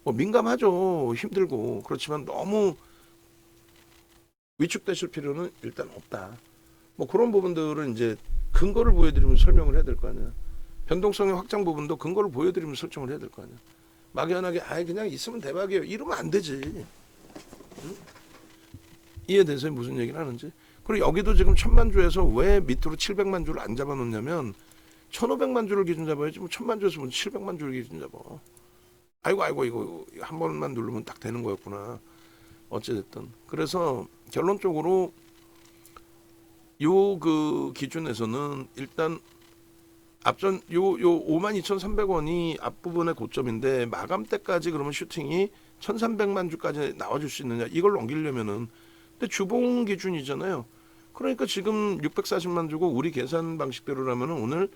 뭐 민감하죠. 힘들고. 그렇지만 너무 위축되실 필요는 일단 없다. 뭐 그런 부분들은 이제 근거를 보여드리면 설명을 해야 될 거 아니야. 변동성의 확장 부분도 근거를 보여드리면 설정을 해야 될 거 아니야. 막연하게 아예 그냥 있으면 대박이에요. 이러면 안 되지. 응? 이에 대해서 무슨 얘기를 하는지. 그리고 여기도 지금 1000만 주에서 왜 밑으로 700만 주를 안 잡아놓냐면 1500만 주를 기준 잡아야지 뭐 1000만 주에서 뭐 700만 주를 기준 잡아. 아이고 이거 한 번만 누르면 딱 되는 거였구나. 어찌됐든. 그래서 결론적으로 요 그 기준에서는 일단 앞전 요 52,300원이 앞부분의 고점인데 마감 때까지 그러면 슈팅이 1,300만 주까지 나와줄 수 있느냐 이걸 넘기려면은 근데 주봉 기준이잖아요. 그러니까 지금 640만 주고 우리 계산 방식대로라면은 오늘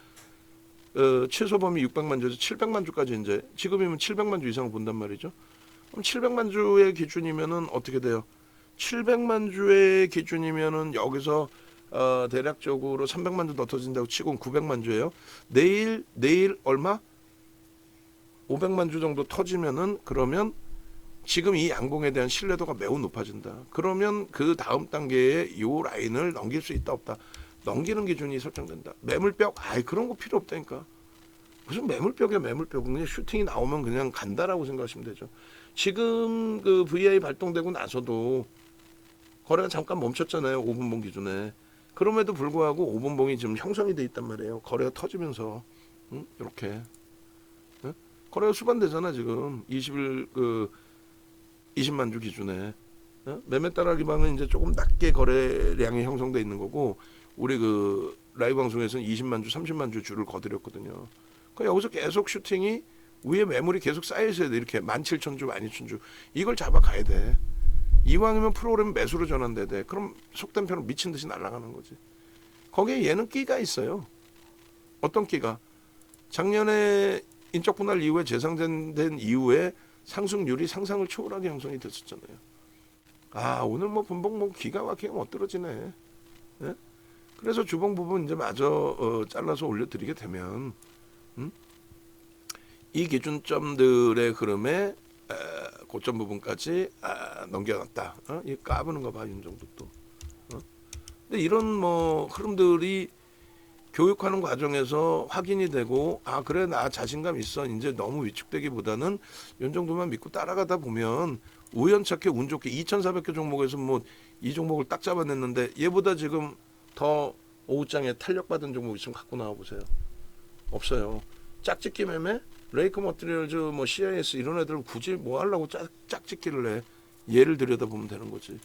최소 범위 600만 주에서 700만 주까지 이제 지금이면 700만 주 이상을 본단 말이죠. 그럼 700만 주의 기준이면은 어떻게 돼요? 700만 주의 기준이면은 여기서 대략적으로 300만 주 더 터진다고 치고 900만 주예요. 내일 얼마? 500만 주 정도 터지면은 그러면 지금 이 양봉에 대한 신뢰도가 매우 높아진다. 그러면 그 다음 단계에 이 라인을 넘길 수 있다 없다. 넘기는 기준이 설정된다. 매물벽? 그런 거 필요 없다니까. 무슨 매물벽이야 매물벽. 그냥 슈팅이 나오면 그냥 간다라고 생각하시면 되죠. 지금 그 VI 발동되고 나서도 거래가 잠깐 멈췄잖아요. 5분봉 기준에. 그럼에도 불구하고 5분봉이 지금 형성이 돼 있단 말이에요. 거래가 터지면서 이렇게 거래가 수반되잖아 지금 20만 주 기준에 매매 따라 기방은 이제 조금 낮게 거래량이 형성돼 있는 거고 우리 그 라이브 방송에서는 20만 주, 30만 주 주를 거드렸거든요. 그러니까 여기서 계속 슈팅이 위에 매물이 계속 쌓여 있어야 돼. 이렇게 17,000주, 12,000주 이걸 잡아가야 돼. 이왕이면 프로그램 매수로 전환돼야 돼. 그럼 속된 편은 미친 듯이 날아가는 거지. 거기에 얘는 끼가 있어요. 어떤 끼가? 작년에 인적 분할 이후에 재상된 이후에 상승률이 상상을 초월하게 형성이 됐었잖아요. 오늘 뭐 분봉 뭐 기가 막히게 못 떨어지네. 예? 그래서 주봉 부분 이제 마저 잘라서 올려드리게 되면 이 기준점들의 흐름에 고점 부분까지 넘겨놨다. 이 까부는 거 봐, 윤 정도 또. 근데 이런 뭐 흐름들이 교육하는 과정에서 확인이 되고 그래 나 자신감 있어 이제 너무 위축되기보다는 이 정도만 믿고 따라가다 보면 우연찮게 운 좋게 2,400개 종목에서 뭐 이 종목을 딱 잡아냈는데 얘보다 지금 더 오후장에 탄력받은 종목 있으면 갖고 나와 보세요. 없어요. 짝짓기 매매, 레이크 머티리얼즈, 뭐 CIS 이런 애들은 굳이 뭐 하려고 짝짓기를 해. 얘를 들여다보면 되는 거지.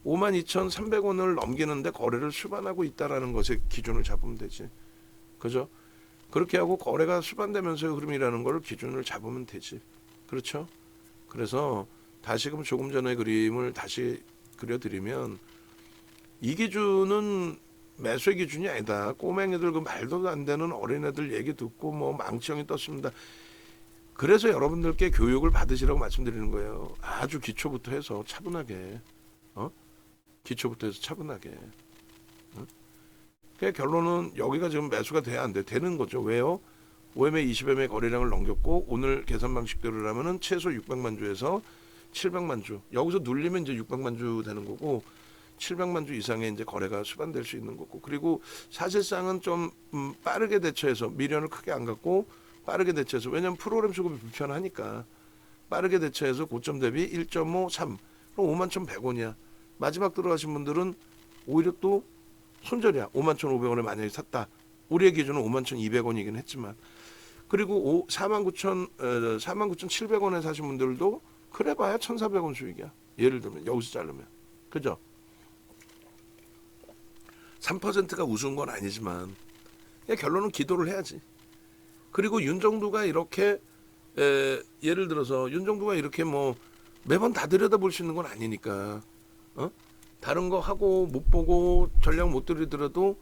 52,300원을 넘기는데 거래를 수반하고 있다라는 것의 기준을 잡으면 되지. 그죠? 그렇게 하고 거래가 수반되면서의 흐름이라는 걸 기준을 잡으면 되지. 그렇죠? 그래서 다시금 조금 전의 그림을 다시 그려드리면 이 기준은 매수의 기준이 아니다. 꼬맹이들 그 말도 안 되는 어린애들 얘기 듣고 뭐 망치형이 떴습니다. 그래서 여러분들께 교육을 받으시라고 말씀드리는 거예요. 아주 기초부터 해서 차분하게. 기초부터 해서 차분하게. 그 결론은 여기가 지금 매수가 돼야 안 돼. 되는 거죠. 왜요? 5MA, 20MA 거래량을 넘겼고 오늘 계산 방식대로라면은 최소 600만 주에서 700만 주. 여기서 눌리면 이제 600만 주 되는 거고 700만 주 이상의 이제 거래가 수반될 수 있는 거고 그리고 사실상은 좀 빠르게 대처해서 미련을 크게 안 갖고 빠르게 대처해서 왜냐하면 프로그램 수급이 불편하니까 빠르게 대처해서 고점 대비 1.53 그럼 51,100원이야. 마지막 들어가신 분들은 오히려 또 손절이야. 51,500원에 만약에 샀다. 우리의 기준은 51,200원이긴 했지만 그리고 49,700원에 사신 분들도 그래봐야 1,400원 수익이야. 예를 들면 여기서 자르면 그죠? 3%가 우스운 건 아니지만 결론은 기도를 해야지. 그리고 윤정두가 이렇게 예를 들어서 윤정두가 이렇게 뭐 매번 다 들여다볼 수 있는 건 아니니까 다른 거 하고 못 보고 전략 못 들이더라도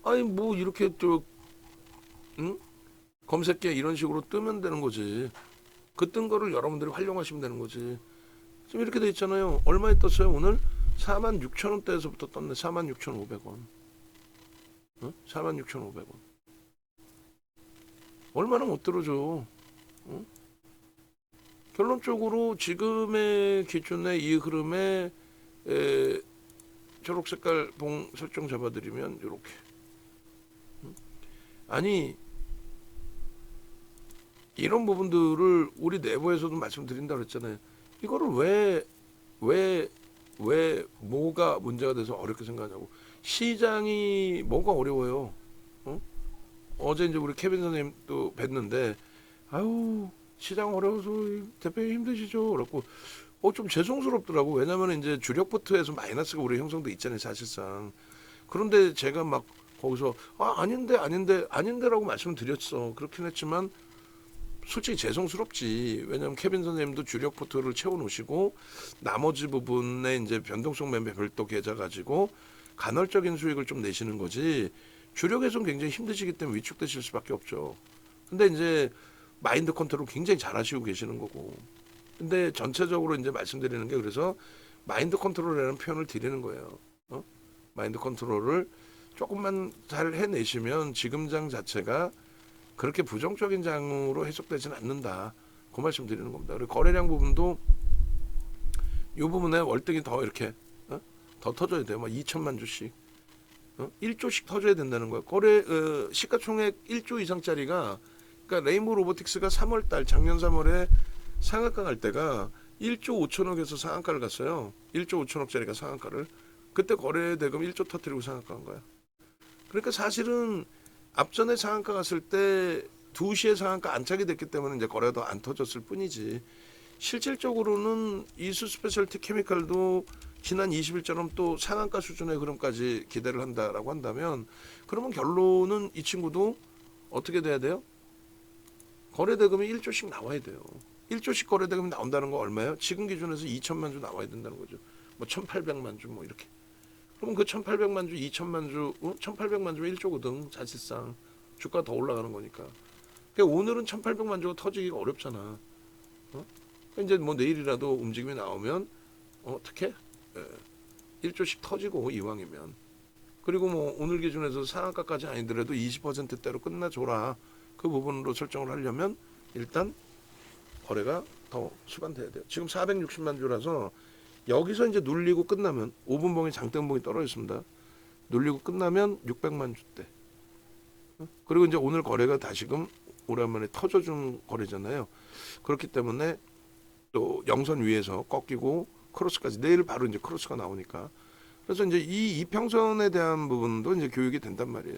아니 뭐 이렇게 저 응? 검색계 이런 식으로 뜨면 되는 거지. 그 뜬 거를 여러분들이 활용하시면 되는 거지. 지금 이렇게 돼 있잖아요. 얼마에 떴어요? 오늘 46,000원대에서부터 떴네. 46,500원. 어? 46,500원. 얼마나 못 들어줘. 어? 결론적으로 지금의 기준의 이 흐름에 초록 색깔 봉 설정 잡아드리면 이렇게. 아니 이런 부분들을 우리 내부에서도 말씀드린다 그랬잖아요. 이거를 왜 뭐가 문제가 돼서 어렵게 생각하냐고. 시장이 뭐가 어려워요. 어? 어제 이제 우리 케빈 선생님 또 뵀는데 아유 시장 어려워서 대표님 힘드시죠? 그래갖고 좀 죄송스럽더라고. 왜냐면 이제 주력 포트에서 마이너스가 우리 형성돼 있잖아요, 사실상. 그런데 제가 막 거기서 아닌데라고 말씀을 드렸어. 그렇긴 했지만 솔직히 죄송스럽지. 왜냐면 케빈 선생님도 주력 포트를 채워 놓으시고 나머지 부분에 이제 변동성 매매 별도 계좌 가지고 간헐적인 수익을 좀 내시는 거지. 주력에서는 굉장히 힘드시기 때문에 위축되실 수밖에 없죠. 근데 이제 마인드 컨트롤 굉장히 잘 하시고 계시는 거고. 근데 전체적으로 이제 말씀드리는 게 그래서 마인드 컨트롤이라는 표현을 드리는 거예요. 마인드 컨트롤을 조금만 잘 해내시면 지금 장 자체가 그렇게 부정적인 장으로 해석되지는 않는다. 그 말씀 드리는 겁니다. 그리고 거래량 부분도 이 부분에 월등히 더 이렇게 더 터져야 돼요. 막 2천만 주씩. 1조씩 터져야 된다는 거예요. 거래 시가총액 1조 이상짜리가 그러니까 레인보우 로보틱스가 3월달 작년 3월에 상한가 갈 때가 1조 5천억에서 상한가를 갔어요. 1조 5천억짜리가 상한가를. 그때 거래 대금 1조 터뜨리고 상한가 간 거야. 그러니까 사실은 앞전에 상한가 갔을 때 2시에 상한가 안착이 됐기 때문에 이제 거래가 더 안 터졌을 뿐이지. 실질적으로는 이수 스페셜티 케미칼도 지난 20일처럼 또 상한가 수준의 흐름까지 기대를 한다라고 한다면 그러면 결론은 이 친구도 어떻게 돼야 돼요? 거래 대금이 1조씩 나와야 돼요. 1조씩 거래 대금이 나온다는 거 얼마예요? 지금 기준에서 2천만 주 나와야 된다는 거죠. 뭐 1,800만 주 뭐 이렇게. 그러면 그 1,800만 주, 2천만 주, 1,800만 주면 1조거든. 사실상 주가 더 올라가는 거니까. 그러니까 오늘은 1,800만 주가 터지기가 어렵잖아. 그러니까 이제 뭐 내일이라도 움직임이 나오면 어떻게? 1조씩 터지고 이왕이면. 그리고 뭐 오늘 기준에서 상한가까지 아니더라도 20%대로 끝나줘라. 그 부분으로 설정을 하려면 일단 거래가 더 수반돼야 돼요. 지금 460만 주라서 여기서 이제 눌리고 끝나면 5분봉이 장대봉이 떨어졌습니다. 눌리고 끝나면 600만 주대. 그리고 이제 오늘 거래가 다시금 오랜만에 터져준 거래잖아요. 그렇기 때문에 또 영선 위에서 꺾이고 크로스까지 내일 바로 이제 크로스가 나오니까 그래서 이제 이 이평선에 대한 부분도 이제 교육이 된단 말이에요.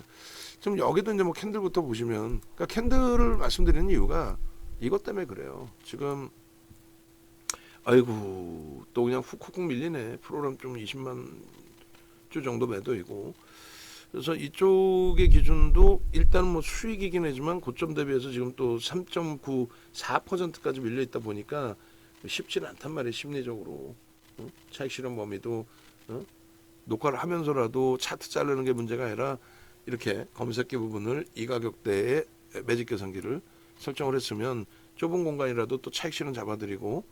지금 여기도 이제 뭐 캔들부터 보시면 그러니까 캔들을 말씀드리는 이유가 이것 때문에 그래요. 지금 아이고 또 그냥 훅훅 밀리네. 프로그램 좀 20만 주 정도 매도이고 그래서 이쪽의 기준도 일단은 뭐 수익이긴 하지만 고점 대비해서 지금 또 3.94%까지 밀려 있다 보니까 쉽지는 않단 말이에요. 심리적으로 차익 실현 범위도 녹화를 하면서라도 차트 자르는 게 문제가 아니라 이렇게 검색기 부분을 이 가격대의 매직 계산기를 설정을 했으면 좁은 공간이라도 또 차익 실현 잡아드리고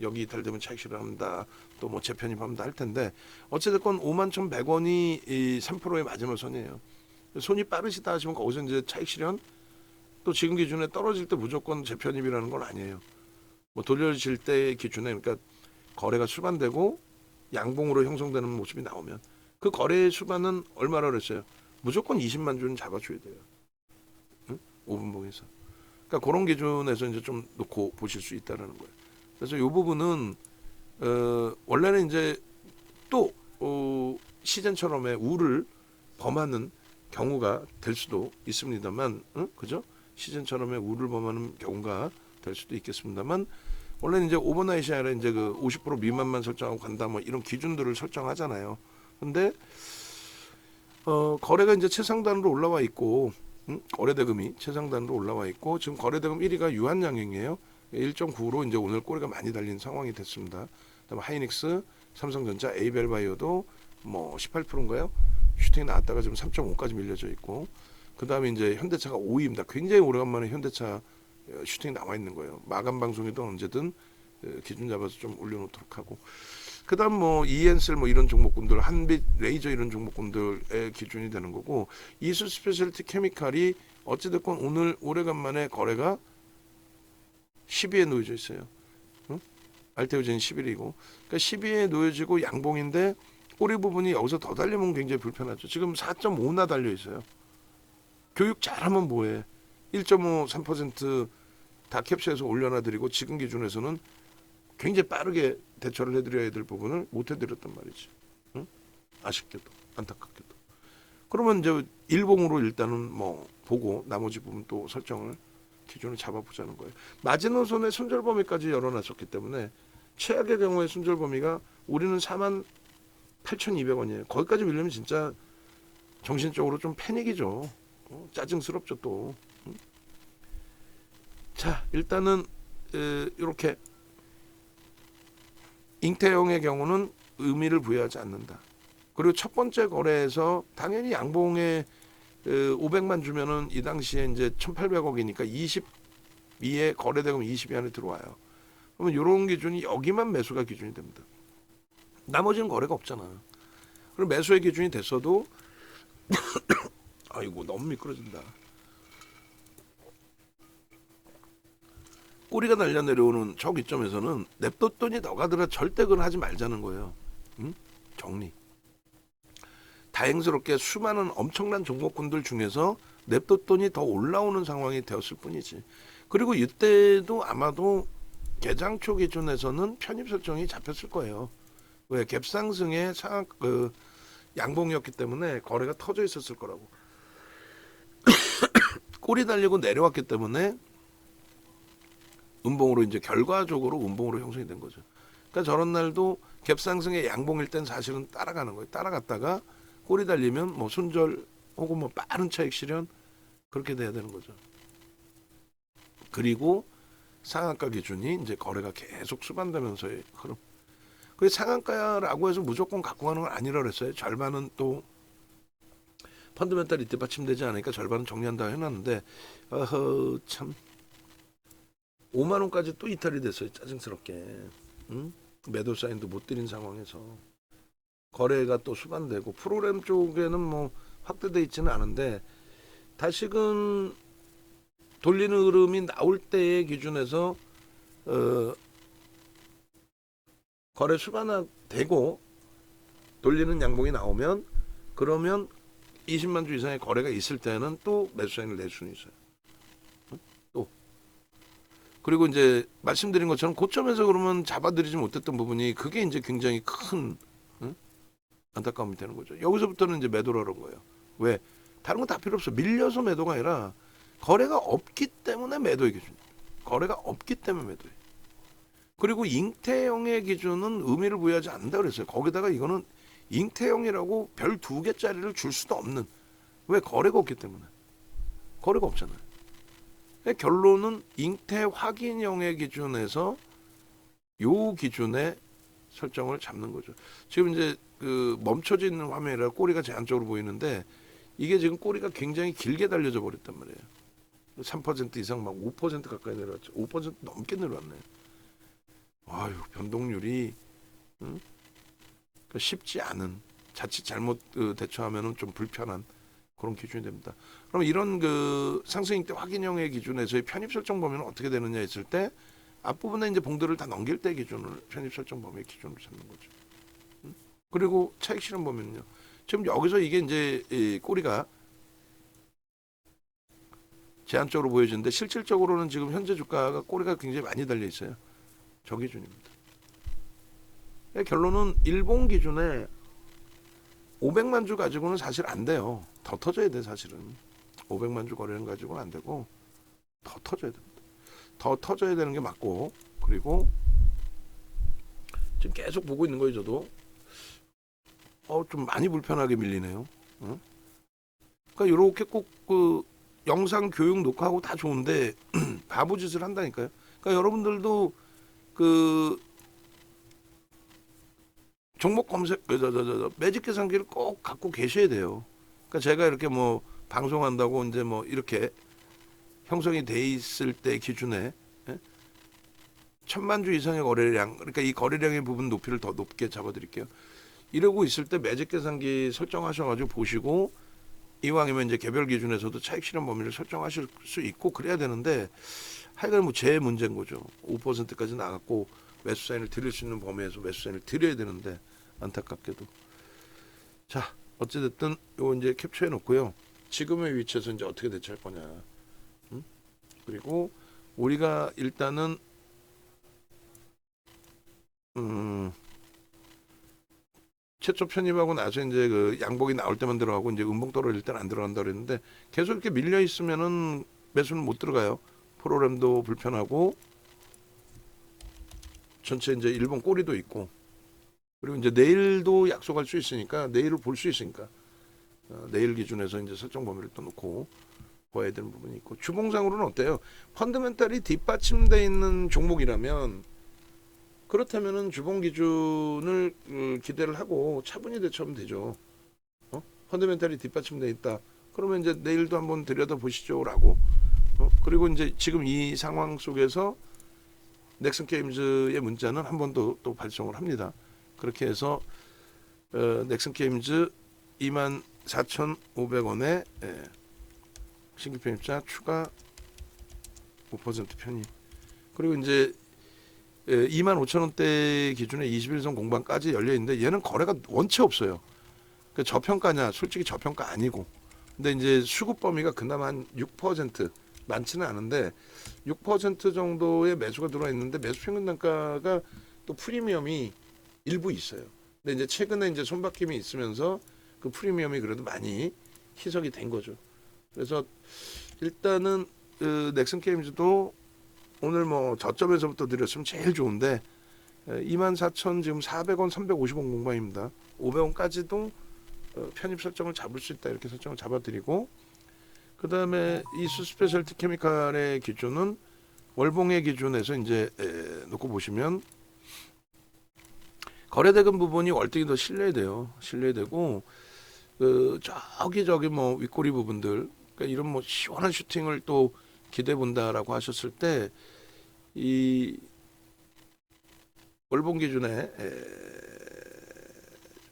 여기 이탈되면 차익 실현합니다. 또 뭐 재편입합니다 할 텐데 어찌됐건 51,100원이 이 3%의 마지막 선이에요. 손이 빠르시다 하시면 거기서 이제 차익 실현 또 지금 기준에 떨어질 때 무조건 재편입이라는 건 아니에요. 뭐 돌려질 때 기준에 그러니까 거래가 수반되고 양봉으로 형성되는 모습이 나오면 그 거래의 수반은 얼마나 그랬어요? 무조건 20만 주는 잡아줘야 돼요. 5분봉에서. 그러니까 그런 기준에서 이제 좀 놓고 보실 수 있다는 거예요. 그래서 이 부분은 원래는 이제 또 시즌처럼의 우를 범하는 경우가 될 수도 있습니다만, 그죠? 시즌처럼의 우를 범하는 경우가 될 수도 있겠습니다만, 원래는 이제 오버나잇이 아니라 이제 그 50% 미만만 설정하고 간다 뭐 이런 기준들을 설정하잖아요. 근데 거래가 이제 최상단으로 올라와 있고, 거래 대금이 최상단으로 올라와 있고 지금 거래 대금 1위가 유한양행이에요. 1.9로 이제 오늘 꼬리가 많이 달린 상황이 됐습니다. 그다음에 하이닉스, 삼성전자, 에이벨바이오도 뭐 18%인가요? 슈팅이 나왔다가 지금 3.5까지 밀려져 있고, 그다음에 이제 현대차가 5위입니다. 굉장히 오래간만에 현대차 슈팅이 나와 있는 거예요. 마감 방송에도 언제든 기준 잡아서 좀 올려놓도록 하고, 그다음 뭐 이엔셀 뭐 이런 종목군들, 한빛, 레이저 이런 종목군들의 기준이 되는 거고, 이수 스페셜티 케미칼이 어찌됐건 오늘 오래간만에 거래가 10위에 놓여져 있어요. 응? 알테오젠 11위고, 그러니까 10위에 놓여지고 양봉인데 꼬리 부분이 여기서 더 달리면 굉장히 불편하죠. 지금 4.5나 달려 있어요. 교육 잘하면 뭐해? 1.5, 3%다 캡처해서 올려놔드리고 지금 기준에서는 굉장히 빠르게 대처를 해드려야 될 부분을 못 해드렸단 말이지. 응? 아쉽게도, 안타깝게도. 그러면 이제 일봉으로 일단은 뭐 보고 나머지 부분 또 설정을 기준을 잡아보자는 거예요. 마지노선의 손절 범위까지 열어놨었기 때문에 최악의 경우에 손절 범위가 우리는 48,200원이에요. 거기까지 밀리면 진짜 정신적으로 좀 패닉이죠. 짜증스럽죠 또. 자, 일단은 이렇게 잉태형의 경우는 의미를 부여하지 않는다. 그리고 첫 번째 거래에서 당연히 양봉에 500만 주면은 이 당시에 이제 1,800억이니까 22에 거래대금 20이 안에 들어와요. 그러면 이런 기준이 여기만 매수가 기준이 됩니다. 나머지는 거래가 없잖아. 그럼 매수의 기준이 됐어도 아이고 너무 미끄러진다. 꼬리가 날려 내려오는 저 기점에서는 냅뒀더니 너가들아 절대 그건 하지 말자는 거예요. 응? 정리. 다행스럽게 수많은 엄청난 종목군들 중에서 냅뒀더니 더 올라오는 상황이 되었을 뿐이지. 그리고 이때도 아마도 개장초 기준에서는 편입 설정이 잡혔을 거예요. 왜 갭상승의 양봉이었기 때문에 거래가 터져 있었을 거라고. 꼬리 달리고 내려왔기 때문에 음봉으로 이제 결과적으로 음봉으로 형성이 된 거죠. 그러니까 저런 날도 갭상승의 양봉일 땐 사실은 따라가는 거예요. 따라갔다가 꼬리 달리면 뭐 손절 혹은 뭐 빠른 차익 실현 그렇게 돼야 되는 거죠. 그리고 상한가 기준이 이제 거래가 계속 수반되면서의 흐름. 그 상한가라고 해서 무조건 갖고 가는 건 아니라 그랬어요. 절반은 또 펀드멘탈이 뒷받침되지 않으니까 절반은 정리한다 해놨는데 참 5만 원까지 또 이탈이 됐어요. 짜증스럽게. 응? 매도 사인도 못 드린 상황에서 거래가 또 수반되고 프로그램 쪽에는 뭐 확대돼 있지는 않은데 다시금 돌리는 흐름이 나올 때의 기준에서 거래 수반되고 돌리는 양봉이 나오면 그러면 20만 주 이상의 거래가 있을 때는 또 매수 사인을 낼 수는 있어요. 또 그리고 이제 말씀드린 것처럼 고점에서 그러면 잡아들이지 못했던 부분이 그게 이제 굉장히 큰 안타까움이 되는 거죠. 여기서부터는 이제 매도를 하는 거예요. 왜? 다른 건 다 필요 없어. 밀려서 매도가 아니라 거래가 없기 때문에 매도의 기준이에요. 거래가 없기 때문에 매도예요. 그리고 잉태형의 기준은 의미를 부여하지 않는다 그랬어요. 거기다가 이거는 잉태형이라고 별 2개짜리를 줄 수도 없는. 왜? 거래가 없기 때문에. 거래가 없잖아요. 결론은 잉태 확인형의 기준에서 요 기준에 설정을 잡는 거죠. 지금 이제 그 멈춰져 있는 화면이라 꼬리가 제한적으로 보이는데 이게 지금 꼬리가 굉장히 길게 달려져 버렸단 말이에요. 3% 이상 막 5% 가까이 내려왔죠. 5% 넘게 내려왔네. 아유, 변동률이 그러니까 쉽지 않은, 자칫 잘못 대처하면은 좀 불편한 그런 기준이 됩니다. 그럼 이런 그 상승익대 확인형의 기준에서의 편입 설정 범위는 어떻게 되느냐 했을 때 앞부분에 이제 봉들을 다 넘길 때 기준을 편입 설정 범위의 기준으로 잡는 거죠. 그리고 차익 실현 범위는요. 지금 여기서 이게 이제 이 꼬리가 제한적으로 보여지는데 실질적으로는 지금 현재 주가가 꼬리가 굉장히 많이 달려 있어요. 저 기준입니다. 결론은 일본 기준에 500만 주 가지고는 사실 안 돼요. 더 터져야 돼 사실은. 500만 주 거래는 가지고는 안 되고 더 터져야 됩니다. 더 터져야 되는 게 맞고, 그리고 지금 계속 보고 있는 거예요. 저도 좀 많이 불편하게 밀리네요. 그러니까 이렇게 꼭 그 영상 교육 녹화하고 다 좋은데 바보짓을 한다니까요. 그러니까 여러분들도 그 종목 검색 매직 계산기를 꼭 갖고 계셔야 돼요. 그러니까 제가 이렇게 뭐 방송한다고 이제 뭐 이렇게 형성이 돼 있을 때 기준에 1,000만 주 이상의 거래량, 그러니까 이 거래량의 부분 높이를 더 높게 잡아드릴게요. 이러고 있을 때 매직 계산기 설정하셔가지고 보시고, 이왕이면 이제 개별 기준에서도 차익 실현 범위를 설정하실 수 있고 그래야 되는데, 하여간 뭐 제 문제인 거죠. 5%까지 나갔고 매수 사인을 드릴 수 있는 범위에서 매수 사인을 드려야 되는데, 안타깝게도. 자, 어찌됐든 요 이제 캡처해 놓고요. 지금의 위치에서 이제 어떻게 대처할 거냐. 그리고 우리가 일단은 최초 편입하고 나서 이제 그 양복이 나올 때만 들어가고 이제 음봉 떨어질 때는 안 들어간다 그랬는데, 계속 이렇게 밀려 있으면은 매수는 못 들어가요. 프로그램도 불편하고 전체 이제 일본 꼬리도 있고, 그리고 이제 내일도 약속할 수 있으니까, 내일을 볼 수 있으니까 내일 기준에서 이제 설정 범위를 또 놓고 봐야 되는 부분이 있고, 주봉상으로는 어때요? 펀더멘탈이 뒷받침돼 있는 종목이라면, 그렇다면은 주봉 기준을 기대를 하고 차분히 대처하면 되죠. 펀더멘탈이 뒷받침돼 있다. 그러면 이제 내일도 한번 들여다 보시죠라고. 그리고 이제 지금 이 상황 속에서 넥슨 게임즈의 문자는 한 번 더 발송을 합니다. 그렇게 해서 넥슨 게임즈 24,500원에 신규 편입자 추가 5% 편입. 그리고 이제 25,000원대 기준에 21선 공방까지 열려 있는데, 얘는 거래가 원체 없어요. 그 저평가냐? 솔직히 저평가 아니고. 근데 이제 수급 범위가 그나마 한 6%, 많지는 않은데 6% 정도의 매수가 들어와 있는데, 매수 평균 단가가 또 프리미엄이 일부 있어요. 근데 이제 최근에 이제 손바뀜이 있으면서 그 프리미엄이 그래도 많이 희석이 된 거죠. 그래서 일단은 넥슨 게임즈도 오늘 뭐 저점에서부터 드렸으면 제일 좋은데, 24,000 지금 400원, 350원 공방입니다. 500원까지도 편입 설정을 잡을 수 있다, 이렇게 설정을 잡아드리고, 그 다음에 이수 스페셜티 케미칼의 기준은 월봉의 기준에서 이제 놓고 보시면, 거래대금 부분이 월등히 더 실려야 돼요. 실려야 되고, 저기 뭐 윗꼬리 부분들, 그러니까 이런 뭐 시원한 슈팅을 또 기대해 본다라고 하셨을 때, 이 월봉 기준에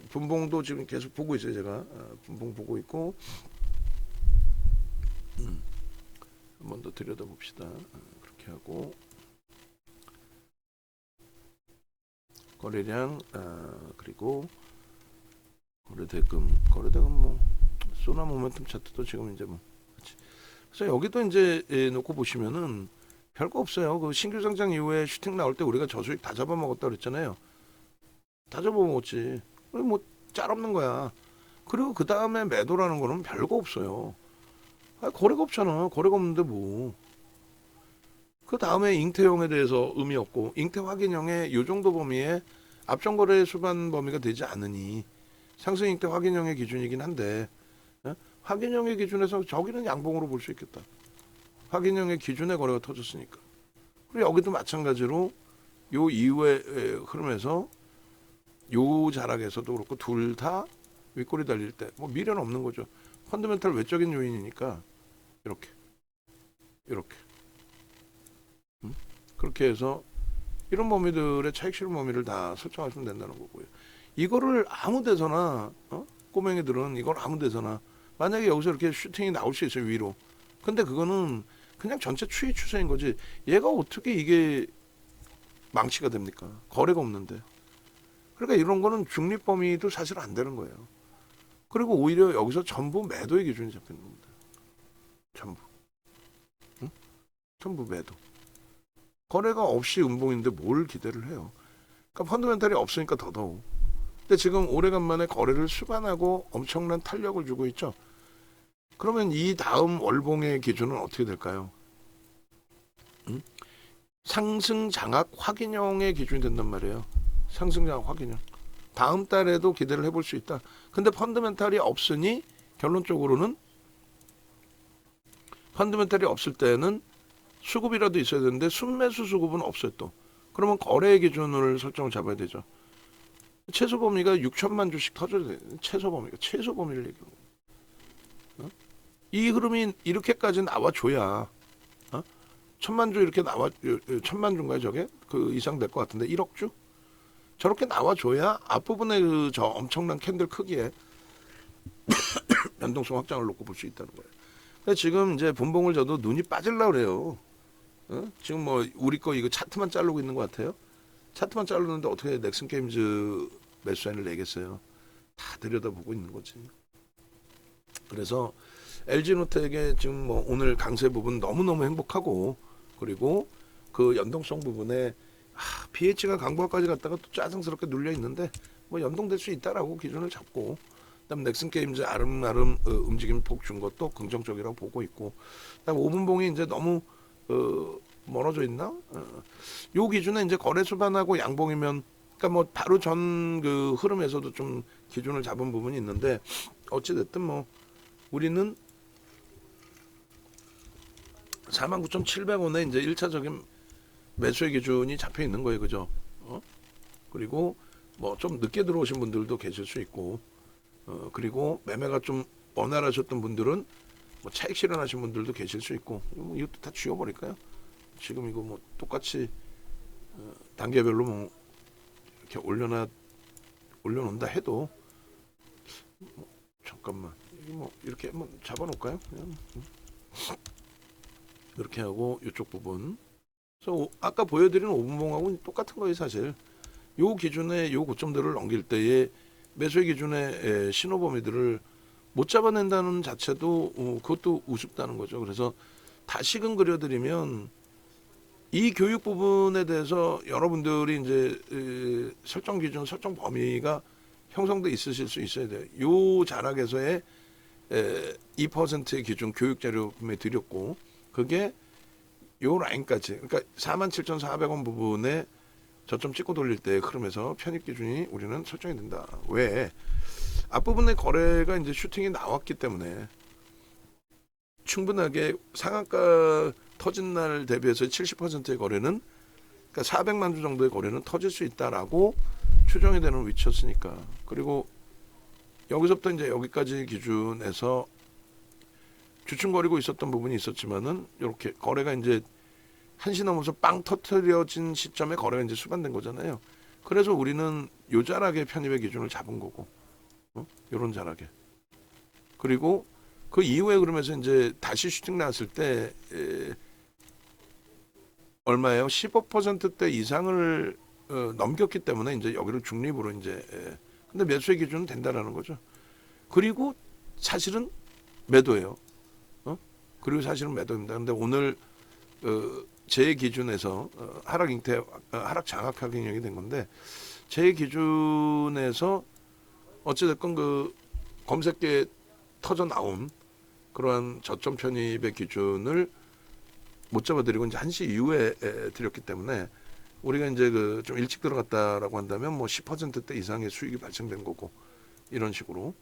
분봉도 지금 계속 보고 있어요. 제가 분봉 보고 있고, 한 번 더 들여다 봅시다. 그렇게 하고, 거래량, 그리고 거래대금 뭐 소나 모멘텀 차트도 지금 이제 뭐, 그래서 여기도 이제 놓고 보시면은 별거 없어요. 그 신규 상장 이후에 슈팅 나올 때 우리가 저수익 다 잡아먹었다 그랬잖아요. 다 잡아먹었지. 뭐 짤 없는 거야. 그리고 그 다음에 매도라는 거는 별거 없어요. 거래가 없잖아. 거래가 없는데 뭐. 그 다음에 잉태형에 대해서 의미 없고, 잉태 확인형의 요 정도 범위에 앞전거래 수반 범위가 되지 않으니 상승 잉태 확인형의 기준이긴 한데, 확인형의 기준에서 저기는 양봉으로 볼 수 있겠다. 확인형의 기준에 거래가 터졌으니까. 그리고 여기도 마찬가지로 요 이후의 흐름에서 요 자락에서도 그렇고, 둘 다 윗꼬리 달릴 때 뭐 미련 없는 거죠. 펀더멘탈 외적인 요인이니까 이렇게 그렇게 해서 이런 범위들의 차익 실현 범위를 다 설정하시면 된다는 거고요. 이거를 아무 데서나 꼬맹이들은 이걸 아무 데서나, 만약에 여기서 이렇게 슈팅이 나올 수 있어요, 위로. 근데 그거는 그냥 전체 추이 추세인 거지, 얘가 어떻게 이게 망치가 됩니까? 거래가 없는데. 그러니까 이런 거는 중립 범위도 사실 안 되는 거예요. 그리고 오히려 여기서 전부 매도의 기준이 잡히는 겁니다. 전부 매도. 거래가 없이 음봉인데 뭘 기대를 해요? 그러니까 펀더멘탈이 없으니까 더더욱. 근데 지금 오래간만에 거래를 수반하고 엄청난 탄력을 주고 있죠. 그러면 이 다음 월봉의 기준은 어떻게 될까요? 상승 장악 확인형의 기준이 된단 말이에요. 상승 장악 확인형. 다음 달에도 기대를 해볼 수 있다. 근데 펀더멘탈이 없으니 결론적으로는, 펀더멘탈이 없을 때는 수급이라도 있어야 되는데 순매수 수급은 없어요 또. 그러면 거래의 기준을 설정을 잡아야 되죠. 최소 범위가 6천만 주씩 터져야 돼. 최소 범위를 얘기하는 거야. 어? 이 흐름이 이렇게까지 나와줘야, 어? 1,000만 주 이렇게 나와, 1,000만 주인가요 저게? 그 이상 될 것 같은데 1억 주? 저렇게 나와줘야 앞부분에 그 저 엄청난 캔들 크기에 변동성 확장을 놓고 볼 수 있다는 거예요. 근데 지금 이제 분봉을 져도 눈이 빠질라 그래요. 어? 지금 뭐 우리 거 이거 차트만 자르고 있는 것 같아요. 차트만 자르는데 어떻게 넥슨 게임즈 매수사인을 내겠어요. 다 들여다보고 있는 거지. 그래서 LG노텍의 지금 뭐 오늘 강세 부분 너무너무 행복하고, 그리고 그 연동성 부분에 BH가 강보까지 갔다가 또 짜증스럽게 눌려 있는데 뭐 연동될 수 있다라고 기준을 잡고, 그다음 넥슨 게임즈 아름아름 움직임 폭 준 것도 긍정적이라고 보고 있고, 그다음 5분봉이 이제 너무 멀어져 있나? 요 기준에 이제 거래 수반하고 양봉이면, 그러니까 뭐 바로 전 그 흐름에서도 좀 기준을 잡은 부분이 있는데, 어찌 됐든 뭐 우리는 49,700원에 이제 1차적인 매수의 기준이 잡혀 있는 거예요, 그죠? 그리고 뭐 좀 늦게 들어오신 분들도 계실 수 있고, 그리고 매매가 좀 원활하셨던 분들은 뭐 차익 실현하신 분들도 계실 수 있고, 뭐 이것도 다 지워버릴까요? 지금 이거 뭐 똑같이 단계별로 뭐 이렇게 올려놓는다 해도, 뭐 잠깐만 이거 뭐 이렇게 한번 잡아놓을까요? 그냥 이렇게 하고 이쪽 부분. 그래서 아까 보여드린 5분봉하고는 똑같은 거예요, 사실. 요 기준에 요 고점들을 넘길 때에 매수의 기준의 신호 범위들을 못 잡아낸다는 자체도 그것도 우습다는 거죠. 그래서 다시금 그려드리면, 이 교육 부분에 대해서 여러분들이 이제 설정 기준, 설정 범위가 형성돼 있으실 수 있어야 돼요. 요 자락에서의 2%의 기준 교육 자료 구매 드렸고, 그게 요 라인까지, 그러니까 47,400원 부분에 저점 찍고 돌릴 때 흐름에서 편입 기준이 우리는 설정이 된다. 왜? 앞부분에 거래가 이제 슈팅이 나왔기 때문에 충분하게 상한가 터진 날 대비해서 70%의 거래는, 그러니까 400만 주 정도의 거래는 터질 수 있다라고 추정이 되는 위치였으니까. 그리고 여기서부터 이제 여기까지 기준에서 주춤거리고 있었던 부분이 있었지만은, 이렇게 거래가 이제 1시 넘어서 빵 터트려진 시점에 거래가 이제 수반된 거잖아요. 그래서 우리는 요 자락의 편입의 기준을 잡은 거고, 요런 자락에. 그리고 그 이후에 그러면서 이제 다시 슈팅 나왔을 때 얼마예요? 15%대 이상을 넘겼기 때문에 이제 여기를 중립으로 이제 근데 매수의 기준은 된다라는 거죠. 그리고 사실은 매도예요. 그리고 사실은 매도입니다. 근데 오늘 제 기준에서 하락 장악 확인력이 된 건데, 제 기준에서 어찌됐건 그 검색계에 터져 나온 그러한 저점 편입의 기준을 못 잡아드리고 이제 1시 이후에 드렸기 때문에, 우리가 이제 그 좀 일찍 들어갔다라고 한다면 뭐 10%대 이상의 수익이 발생된 거고, 이런 식으로.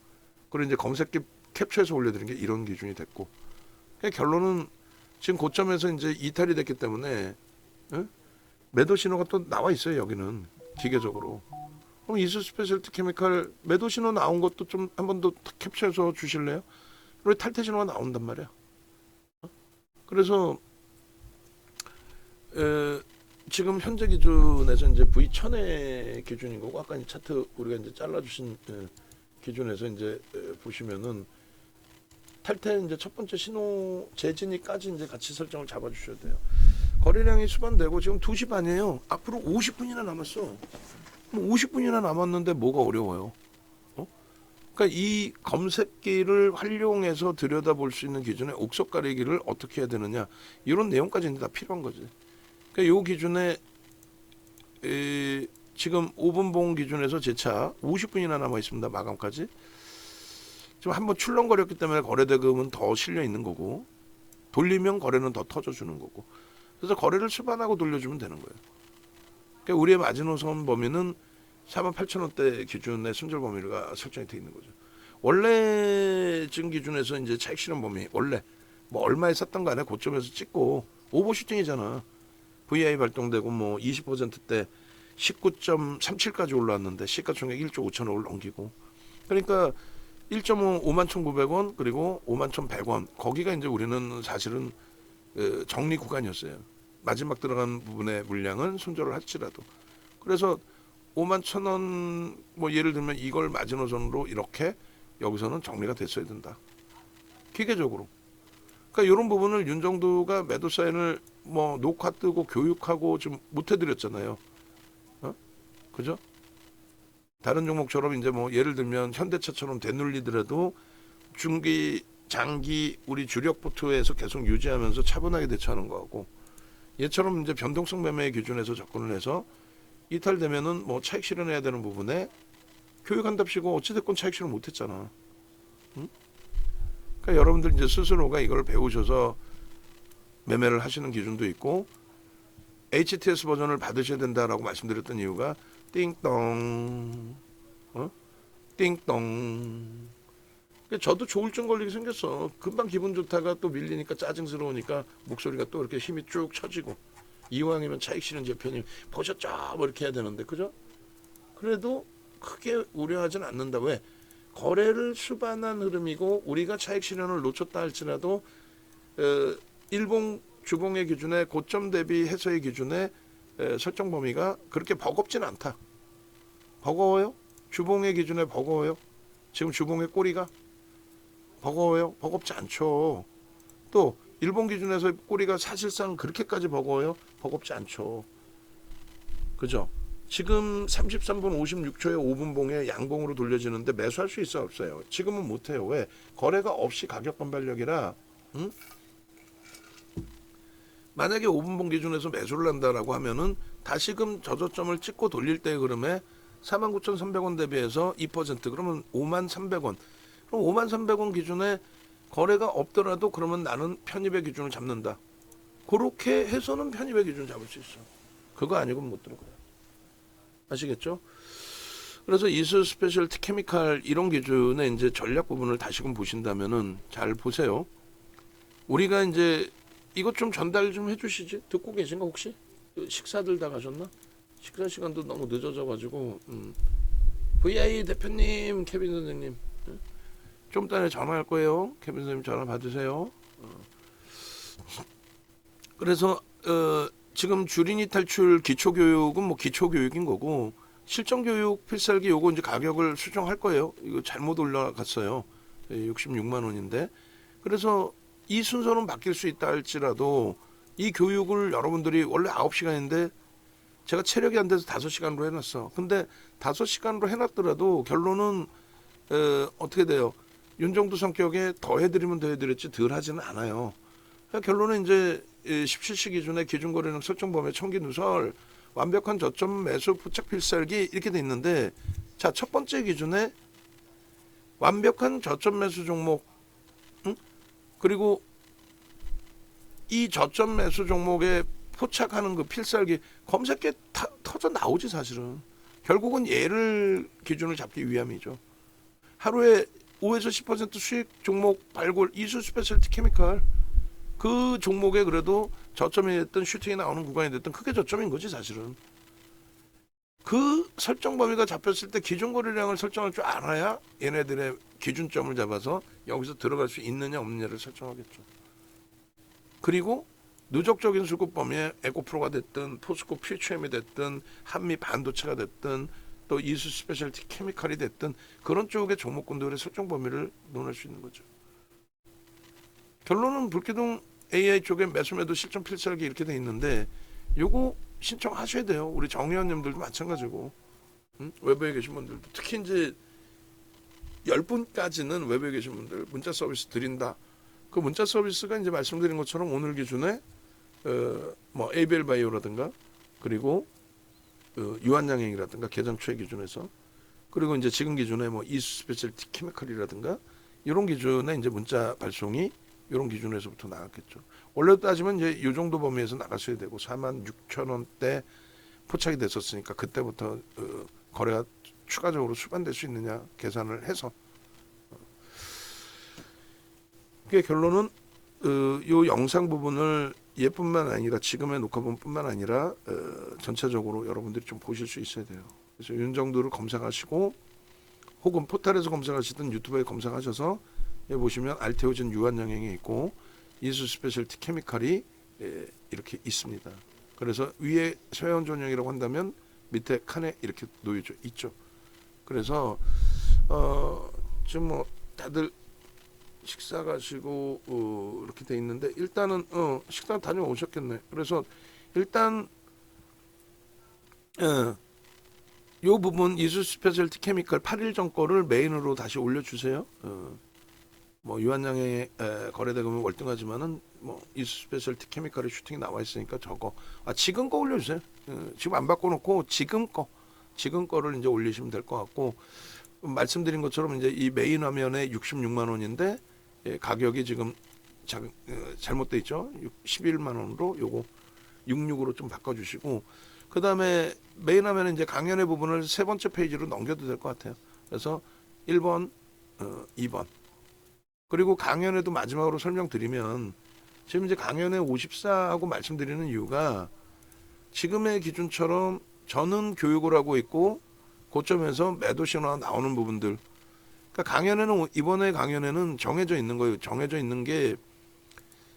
그리고 이제 검색계 캡처해서 올려드린 게 이런 기준이 됐고, 그러니까 결론은 지금 고점에서 이제 이탈이 됐기 때문에 매도 신호가 또 나와 있어요, 여기는 기계적으로. 그럼 이수 스페셜티 케미칼 매도 신호 나온 것도 좀 한 번 더 캡처해서 주실래요? 그리고 탈퇴 신호가 나온단 말이야. 그래서 지금 현재 기준에서 이제 V1000의 기준인 거고, 아까 이 차트 우리가 이제 잘라주신 기준에서 이제 보시면은 탈퇴 이제 첫 번째 신호 재진입까지 이제 같이 설정을 잡아주셔야 돼요. 거래량이 수반되고 지금 2시 반이에요. 앞으로 50분이나 남았어. 뭐 50분이나 남았는데 뭐가 어려워요? 그러니까 이 검색기를 활용해서 들여다볼 수 있는 기준의 옥석 가리기를 어떻게 해야 되느냐, 이런 내용까지 이제 다 필요한 거지. 그러니까 이 기준에 지금 5분봉 기준에서 제 차 50분이나 남아 있습니다. 마감까지. 지금 한번 출렁거렸기 때문에 거래대금은 더 실려 있는 거고, 돌리면 거래는 더 터져주는 거고, 그래서 거래를 수반하고 돌려주면 되는 거예요. 그러니까 우리의 마지노선 범위는 48,000원대 기준의 손절 범위가 설정이 되어 있는 거죠. 원래 지금 기준에서 이제 차익 실현 범위, 원래 뭐 얼마에 샀던 간에 고점에서 찍고 오버슈팅이잖아. VI 발동되고 뭐 20%대 19.37까지 올라왔는데 시가총액 1조 5천억을 넘기고, 그러니까 1.5 5만 1,900원 그리고 5만 1,100원, 거기가 이제 우리는 사실은 정리 구간이었어요. 마지막 들어간 부분의 물량은 손절을 할지라도. 그래서 5만 1,000원 뭐 예를 들면 이걸 마지노선으로 이렇게 여기서는 정리가 됐어야 된다, 기계적으로. 그러니까 이런 부분을 윤정두가 매도 사인을 뭐 녹화 뜨고 교육하고 좀 못 해드렸잖아요. 그죠? 다른 종목처럼 이제 뭐 예를 들면 현대차처럼 되눌리더라도 중기 장기 우리 주력 포트에서 계속 유지하면서 차분하게 대처하는 거하고, 얘처럼 이제 변동성 매매의 기준에서 접근을 해서 이탈되면은 뭐 차익 실현해야 되는 부분에 교육한답시고 어찌됐건 차익 실현 못했잖아. 응? 그러니까 여러분들 이제 스스로가 이걸 배우셔서 매매를 하시는 기준도 있고, HTS 버전을 받으셔야 된다라고 말씀드렸던 이유가 띵동, 띵동. 저도 조울증 걸리게 생겼어. 금방 기분 좋다가 또 밀리니까 짜증스러우니까 목소리가 또 이렇게 힘이 쭉 처지고, 이왕이면 차익 실현 재편님 보셨죠? 뭐 이렇게 해야 되는데, 그죠? 그래도 크게 우려하진 않는다. 왜? 거래를 수반한 흐름이고 우리가 차익 실현을 놓쳤다 할지라도 일봉 주봉의 기준에 고점 대비 해서의 기준에 설정 범위가 그렇게 버겁진 않다. 버거워요? 주봉의 기준에 버거워요? 지금 주봉의 꼬리가 버거워요? 버겁지 않죠. 또 일본 기준에서 꼬리가 사실상 그렇게까지 버거워요? 버겁지 않죠. 그죠? 지금 33분 56초에 5분 봉에 양봉으로 돌려지는데 매수할 수 있어 없어요? 지금은 못해요. 왜? 거래가 없이 가격 반발력이라. 응? 만약에 5분 봉 기준에서 매수를 한다라고 하면은 다시금 저저점을 찍고 돌릴 때의 흐름에 49,300원 대비해서 2% 그러면 53,300원. 그럼 53,300원 기준에 거래가 없더라도 그러면 나는 편입의 기준을 잡는다. 그렇게 해서는 편입의 기준 잡을 수 있어. 그거 아니고는 못 들어가요. 아시겠죠? 그래서 이수 스페셜티 케미칼 이런 기준의 이제 전략 부분을 다시금 보신다면은 잘 보세요. 우리가 이제 이것 좀 전달 좀 해주시지. 듣고 계신가 혹시? 식사들 다 가셨나? 식사 시간도 너무 늦어져가지고. VI 대표님, 케빈 선생님, 좀 이따 전화할 거예요. 케빈 선생님 전화 받으세요. 그래서 지금 주린이 탈출 기초교육은 뭐 기초교육인 거고, 실전교육 필살기 요거 이제 가격을 수정할 거예요. 이거 잘못 올라갔어요. 66만 원인데. 그래서 이 순서는 바뀔 수 있다 할지라도 이 교육을 여러분들이 원래 9시간인데 제가 체력이 안 돼서 5시간으로 해놨어. 근데 5시간으로 해놨더라도 결론은 어떻게 돼요? 윤정두 성격에 더 해드리면 더 해드렸지 덜 하지는 않아요. 그러니까 결론은 이제 17시 기준에 기준거래량 설정 범위 청기 누설 완벽한 저점 매수 부착 필살기 이렇게 돼 있는데, 자, 첫 번째 기준에 완벽한 저점 매수 종목, 그리고 이 저점 매수 종목에 포착하는 그 필살기 검색에 터져 나오지 사실은. 결국은 얘를 기준을 잡기 위함이죠. 하루에 5에서 10% 수익 종목 발굴 이수 스페셜티 케미칼, 그 종목에 그래도 저점이 됐든 슈팅이 나오는 구간이 됐든 크게 저점인 거지 사실은. 그 설정 범위가 잡혔을 때 기준 거래량을 설정할 줄 알아야 얘네들의 기준점을 잡아서 여기서 들어갈 수 있느냐 없느냐를 설정하겠죠. 그리고 누적적인 수급 범위에 에코프로가 됐든 포스코 퓨처엠이 됐든 한미 반도체가 됐든 또 이수 스페셜티 케미칼이 됐든 그런 쪽의 종목군들의 설정 범위를 논할 수 있는 거죠. 결론은 불기둥 AI 쪽에 매수매도 실전 필살기 이렇게 돼 있는데 요거 신청하셔야 돼요. 우리 정의원님들도 마찬가지고, 외부에 계신 분들도 특히 이제 10분까지는 외부에 계신 분들 문자 서비스 드린다. 그 문자 서비스가 이제 말씀드린 것처럼 오늘 기준에 뭐 ABL 바이오라든가 그리고 유한양행이라든가 개장 초회 기준에서, 그리고 이제 지금 기준에 뭐 이수 스페셜티 케미칼이라든가 이런 기준에 이제 문자 발송이 이런 기준에서부터 나갔겠죠. 원래 따지면 이제 이 정도 범위에서 나갔어야 되고 46,000원대 포착이 됐었으니까 그때부터 거래가 추가적으로 수반될 수 있느냐 계산을 해서, 그게 결론은 이 영상 부분을 얘뿐만 아니라 지금의 녹화본뿐만 아니라 전체적으로 여러분들이 좀 보실 수 있어야 돼요. 그래서 윤정두를 검색하시고 혹은 포털에서 검색하시든 유튜브에 검색하셔서 여기 보시면 알테오진 유한양행이 있고 이수 스페셜티 케미칼이 이렇게 있습니다. 그래서 위에 서현존형이라고 한다면 밑에 칸에 이렇게 놓여져 있죠. 그래서 지금 뭐 다들 식사 가시고 이렇게 돼 있는데 일단은 식당 다녀오셨겠네. 그래서 일단 요 부분 이수 스페셜티 케미칼 8일 전 거를 메인으로 다시 올려주세요. 뭐 유한양의 거래대금은 월등하지만은 뭐 이수 스페셜티 케미칼의 슈팅이 나와 있으니까 저거 지금 거 올려주세요. 지금 안 바꿔놓고 지금 거를 이제 올리시면 될 것 같고 말씀드린 것처럼 이제 이 메인 화면에 66만 원인데 가격이 지금 잘못돼 있죠. 11만 원으로 요거 66으로 좀 바꿔주시고 그 다음에 메인 화면에 이제 강연의 부분을 세 번째 페이지로 넘겨도 될 것 같아요. 그래서 1번, 2번. 그리고 강연에도 마지막으로 설명드리면 지금 이제 강연에 54하고 말씀드리는 이유가 지금의 기준처럼 저는 교육을 하고 있고 고점에서 매도 신호가 나오는 부분들. 그러니까 강연에는 이번에 강연에는 정해져 있는 거예요. 정해져 있는 게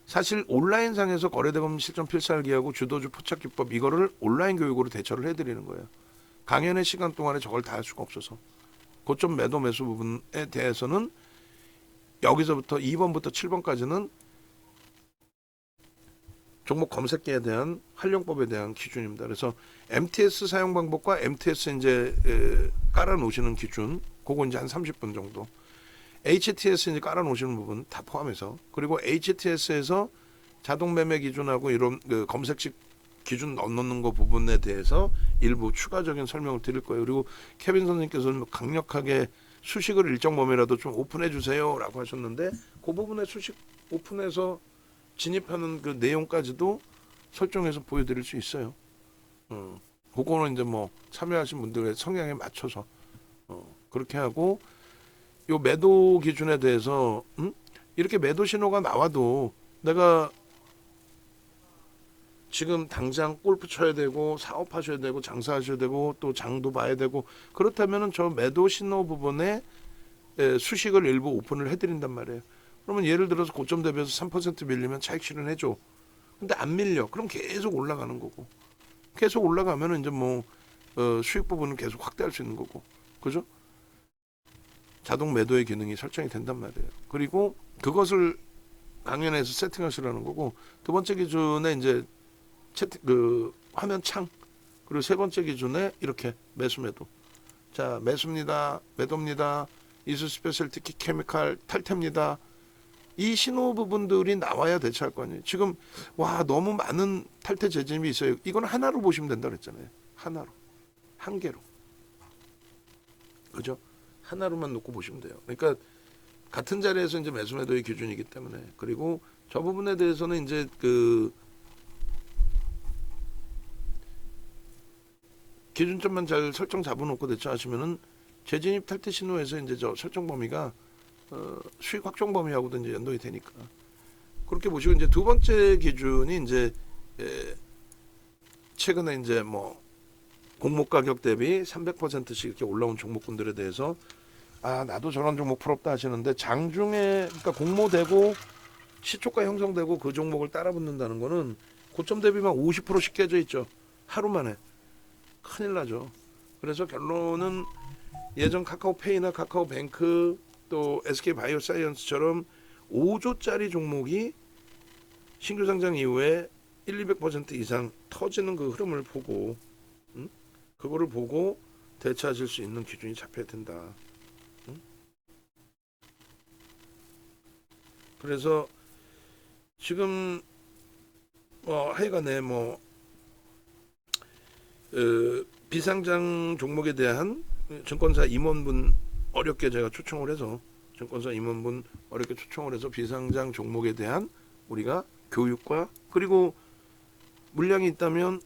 사실 온라인상에서 거래대금 실전 필살기하고 주도주 포착기법 이거를 온라인 교육으로 대처를 해드리는 거예요. 강연의 시간 동안에 저걸 다 할 수가 없어서 고점 매도 매수 부분에 대해서는 여기서부터 2번부터 7번까지는 종목 검색기에 대한 활용법에 대한 기준입니다. 그래서 MTS 사용 방법과 MTS 이제 깔아 놓으시는 기준, 그거 이제 한 30분 정도. HTS 이제 깔아 놓으시는 부분 다 포함해서 그리고 HTS에서 자동 매매 기준하고 이런 그 검색식 기준 넣는 거 부분에 대해서 일부 추가적인 설명을 드릴 거예요. 그리고 케빈 선생님께서는 강력하게 수식을 일정 범위라도 좀 오픈해 주세요라고 하셨는데 그 부분에 수식 오픈해서 진입하는 그 내용까지도 설정해서 보여드릴 수 있어요. 그거는 이제 뭐 참여하신 분들의 성향에 맞춰서 그렇게 하고 요 매도 기준에 대해서 이렇게 매도 신호가 나와도 내가 지금 당장 골프 쳐야 되고 사업하셔야 되고 장사하셔야 되고 또 장도 봐야 되고 그렇다면은 저 매도 신호 부분에 수식을 일부 오픈을 해드린단 말이에요. 그러면 예를 들어서 고점 대비해서 3% 밀리면 차익 실현해줘. 근데 안 밀려. 그럼 계속 올라가는 거고. 계속 올라가면은 이제 뭐 수익 부분은 계속 확대할 수 있는 거고. 그죠? 자동 매도의 기능이 설정이 된단 말이에요. 그리고 그것을 강연에서 세팅하시라는 거고 두 번째 기준에 이제 그 화면 창 그리고 세 번째 기준에 이렇게 매수 매도. 자 매수입니다. 매도입니다. 이수 스페셜티 케미칼 탈퇴입니다. 이 신호 부분들이 나와야 대처할 거 아니에요. 지금 와 너무 많은 탈퇴 재짐이 있어요. 이건 하나로 보시면 된다 그랬잖아요. 하나로. 한 개로. 그죠? 하나로만 놓고 보시면 돼요. 그러니까 같은 자리에서 이제 매수 매도의 기준이기 때문에 그리고 저 부분에 대해서는 이제 그 기준점만 잘 설정 잡아놓고 대처하시면은 재진입 탈퇴 신호에서 이제 저 설정 범위가 수익 확정 범위하고도 이제 연동이 되니까 그렇게 보시고 이제 두 번째 기준이 이제 최근에 이제 뭐 공모 가격 대비 300%씩 이렇게 올라온 종목군들에 대해서 나도 저런 종목 부럽다 하시는데 장중에 그러니까 공모되고 시초가 형성되고 그 종목을 따라붙는다는 거는 고점 대비만 50%씩 깨져 있죠. 하루 만에 큰일 나죠. 그래서 결론은 예전 카카오페이나 카카오뱅크 또 SK바이오사이언스처럼 5조짜리 종목이 신규 상장 이후에 1,200% 이상 터지는 그 흐름을 보고 그거를 보고 대처하실 수 있는 기준이 잡혀야 된다. 그래서 지금 하여간에 비상장 종목에 대한 증권사 임원분 어렵게 제가 초청을 해서 증권사 임원분 어렵게 초청을 해서 비상장 종목에 대한 우리가 교육과 그리고 물량이 있다면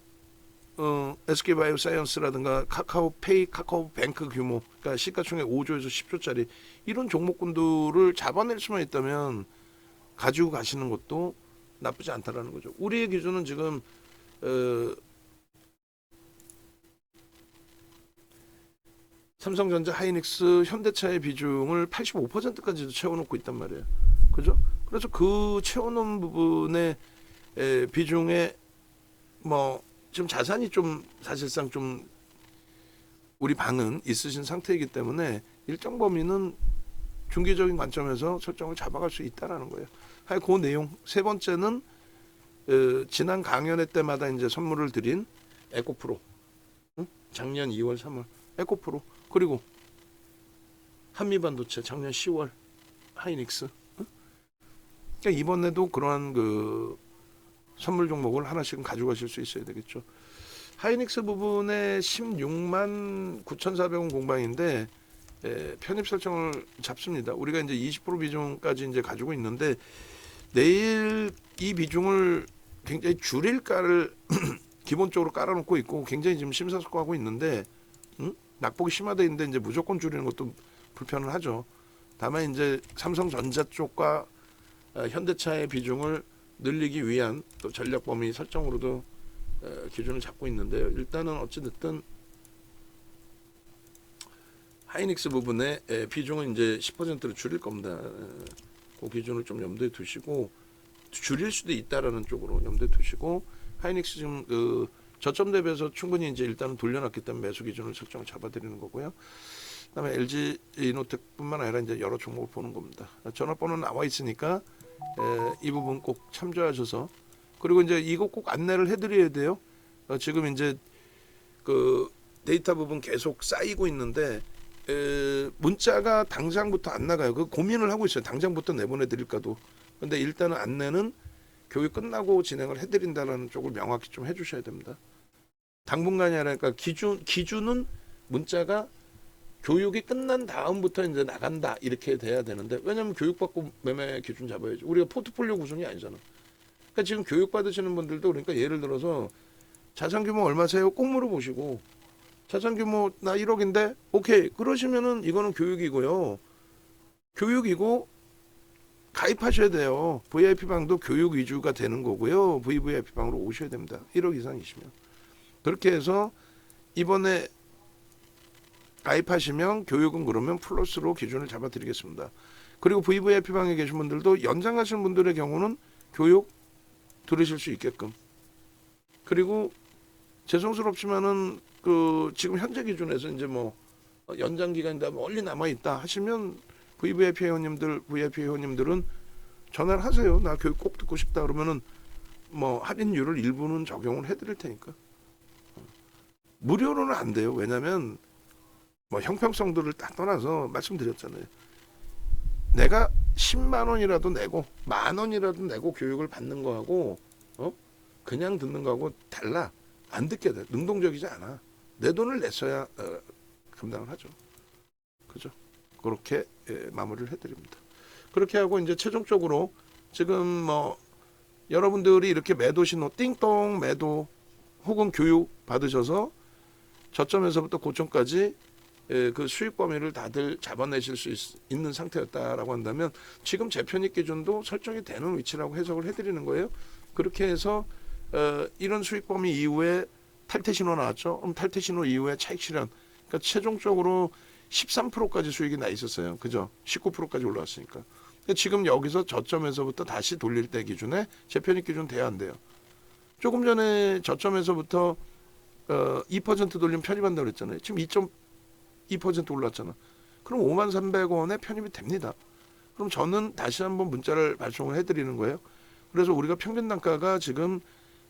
SK바이오사이언스라든가 카카오페이, 카카오뱅크 규모 그러니까 시가총액 5조에서 10조짜리 이런 종목군들을 잡아낼 수만 있다면 가지고 가시는 것도 나쁘지 않다라는 거죠. 우리의 기준은 지금 삼성전자, 하이닉스, 현대차의 비중을 85%까지도 채워놓고 있단 말이에요. 그죠? 그래서 그 채워놓은 부분의 비중에 뭐 지금 자산이 좀 사실상 좀 우리 방은 있으신 상태이기 때문에 일정 범위는 중기적인 관점에서 설정을 잡아갈 수 있다라는 거예요. 하여 그 내용. 세 번째는 지난 강연회 때마다 이제 선물을 드린 에코프로. 응? 작년 2월, 3월 에코프로. 그리고 한미반도체 작년 10월 하이닉스. 응? 그러니까 이번에도 그러한 그 선물 종목을 하나씩은 가져가실 수 있어야 되겠죠. 하이닉스 부분에 16만 9,400원 공방인데 편입 설정을 잡습니다. 우리가 이제 20% 비중까지 이제 가지고 있는데 내일 이 비중을 굉장히 줄일까를 기본적으로 깔아놓고 있고 굉장히 지금 심사숙고하고 있는데 낙폭이 심화되어 있는데 이제 무조건 줄이는 것도 불편은 하죠. 다만 이제 삼성전자 쪽과 현대차의 비중을 늘리기 위한 또 전략 범위 설정으로도 기준을 잡고 있는데요. 일단은 어찌됐든 하이닉스 부분의 비중은 이제 10%로 줄일 겁니다. 그 기준을 좀 염두에 두시고 줄일 수도 있다라는 쪽으로 염두에 두시고 하이닉스 지금 그 저점 대비해서 충분히 이제 일단은 돌려놨기 때문에 매수 기준을 설정을 잡아드리는 거고요. 그다음에 LG 이노텍뿐만 아니라 이제 여러 종목을 보는 겁니다. 전화번호는 나와 있으니까 이 부분 꼭 참조하셔서 그리고 이제 이거 꼭 안내를 해드려야 돼요. 지금 이제 그 데이터 부분 계속 쌓이고 있는데 문자가 당장부터 안 나가요. 그 고민을 하고 있어요. 당장부터 내보내드릴까도. 근데 일단은 안내는 교육 끝나고 진행을 해드린다는 쪽을 명확히 좀 해주셔야 됩니다. 당분간이 아니라 그러니까 기준은 문자가 교육이 끝난 다음부터 이제 나간다 이렇게 돼야 되는데 왜냐하면 교육받고 매매 기준 잡아야죠. 우리가 포트폴리오 구성이 아니잖아. 그러니까 지금 교육 받으시는 분들도 그러니까 예를 들어서 자산 규모 얼마세요? 꼭 물어보시고 자산 규모 나 1억인데 오케이 그러시면은 이거는 교육이고요. 교육이고 가입하셔야 돼요. VIP 방도 교육 위주가 되는 거고요. VVIP 방으로 오셔야 됩니다. 1억 이상이시면 그렇게 해서 이번에 가입하시면 교육은 그러면 플러스로 기준을 잡아드리겠습니다. 그리고 VVIP 방에 계신 분들도 연장하시는 분들의 경우는 교육 들으실 수 있게끔. 그리고 죄송스럽지만은 그 지금 현재 기준에서 이제 뭐 연장 기간이다 멀리 남아 있다 하시면 VVIP 회원님들, VIP 회원님들은 전화를 하세요. 나 교육 꼭 듣고 싶다 그러면은 뭐 할인율을 일부는 적용을 해드릴 테니까. 무료로는 안 돼요. 왜냐면 뭐 형평성들을 딱 떠나서 말씀드렸잖아요. 내가 10만 원이라도 내고 만 원이라도 내고 교육을 받는 거하고 그냥 듣는 거하고 달라. 안 듣게 돼. 능동적이지 않아. 내 돈을 냈어야 감당을 하죠. 그죠? 그렇게 마무리를 해드립니다. 그렇게 하고 이제 최종적으로 지금 뭐 여러분들이 이렇게 매도 신호 띵동 매도 혹은 교육 받으셔서 저점에서부터 고점까지 그 수익 범위를 다들 잡아내실 수 있는 상태였다라고 한다면 지금 재편입 기준도 설정이 되는 위치라고 해석을 해드리는 거예요. 그렇게 해서 이런 수익 범위 이후에 탈퇴 신호 나왔죠. 그럼 탈퇴 신호 이후에 차익 실현. 그러니까 최종적으로 13%까지 수익이 나 있었어요. 그죠? 19%까지 올라왔으니까. 지금 여기서 저점에서부터 다시 돌릴 때 기준에 재편입 기준 돼야 안 돼요. 조금 전에 저점에서부터 2% 돌리면 편입한다고 그랬잖아요. 지금 2.2% 올랐잖아. 그럼 53,300원에 편입이 됩니다. 그럼 저는 다시 한번 문자를 발송을 해드리는 거예요. 그래서 우리가 평균 단가가 지금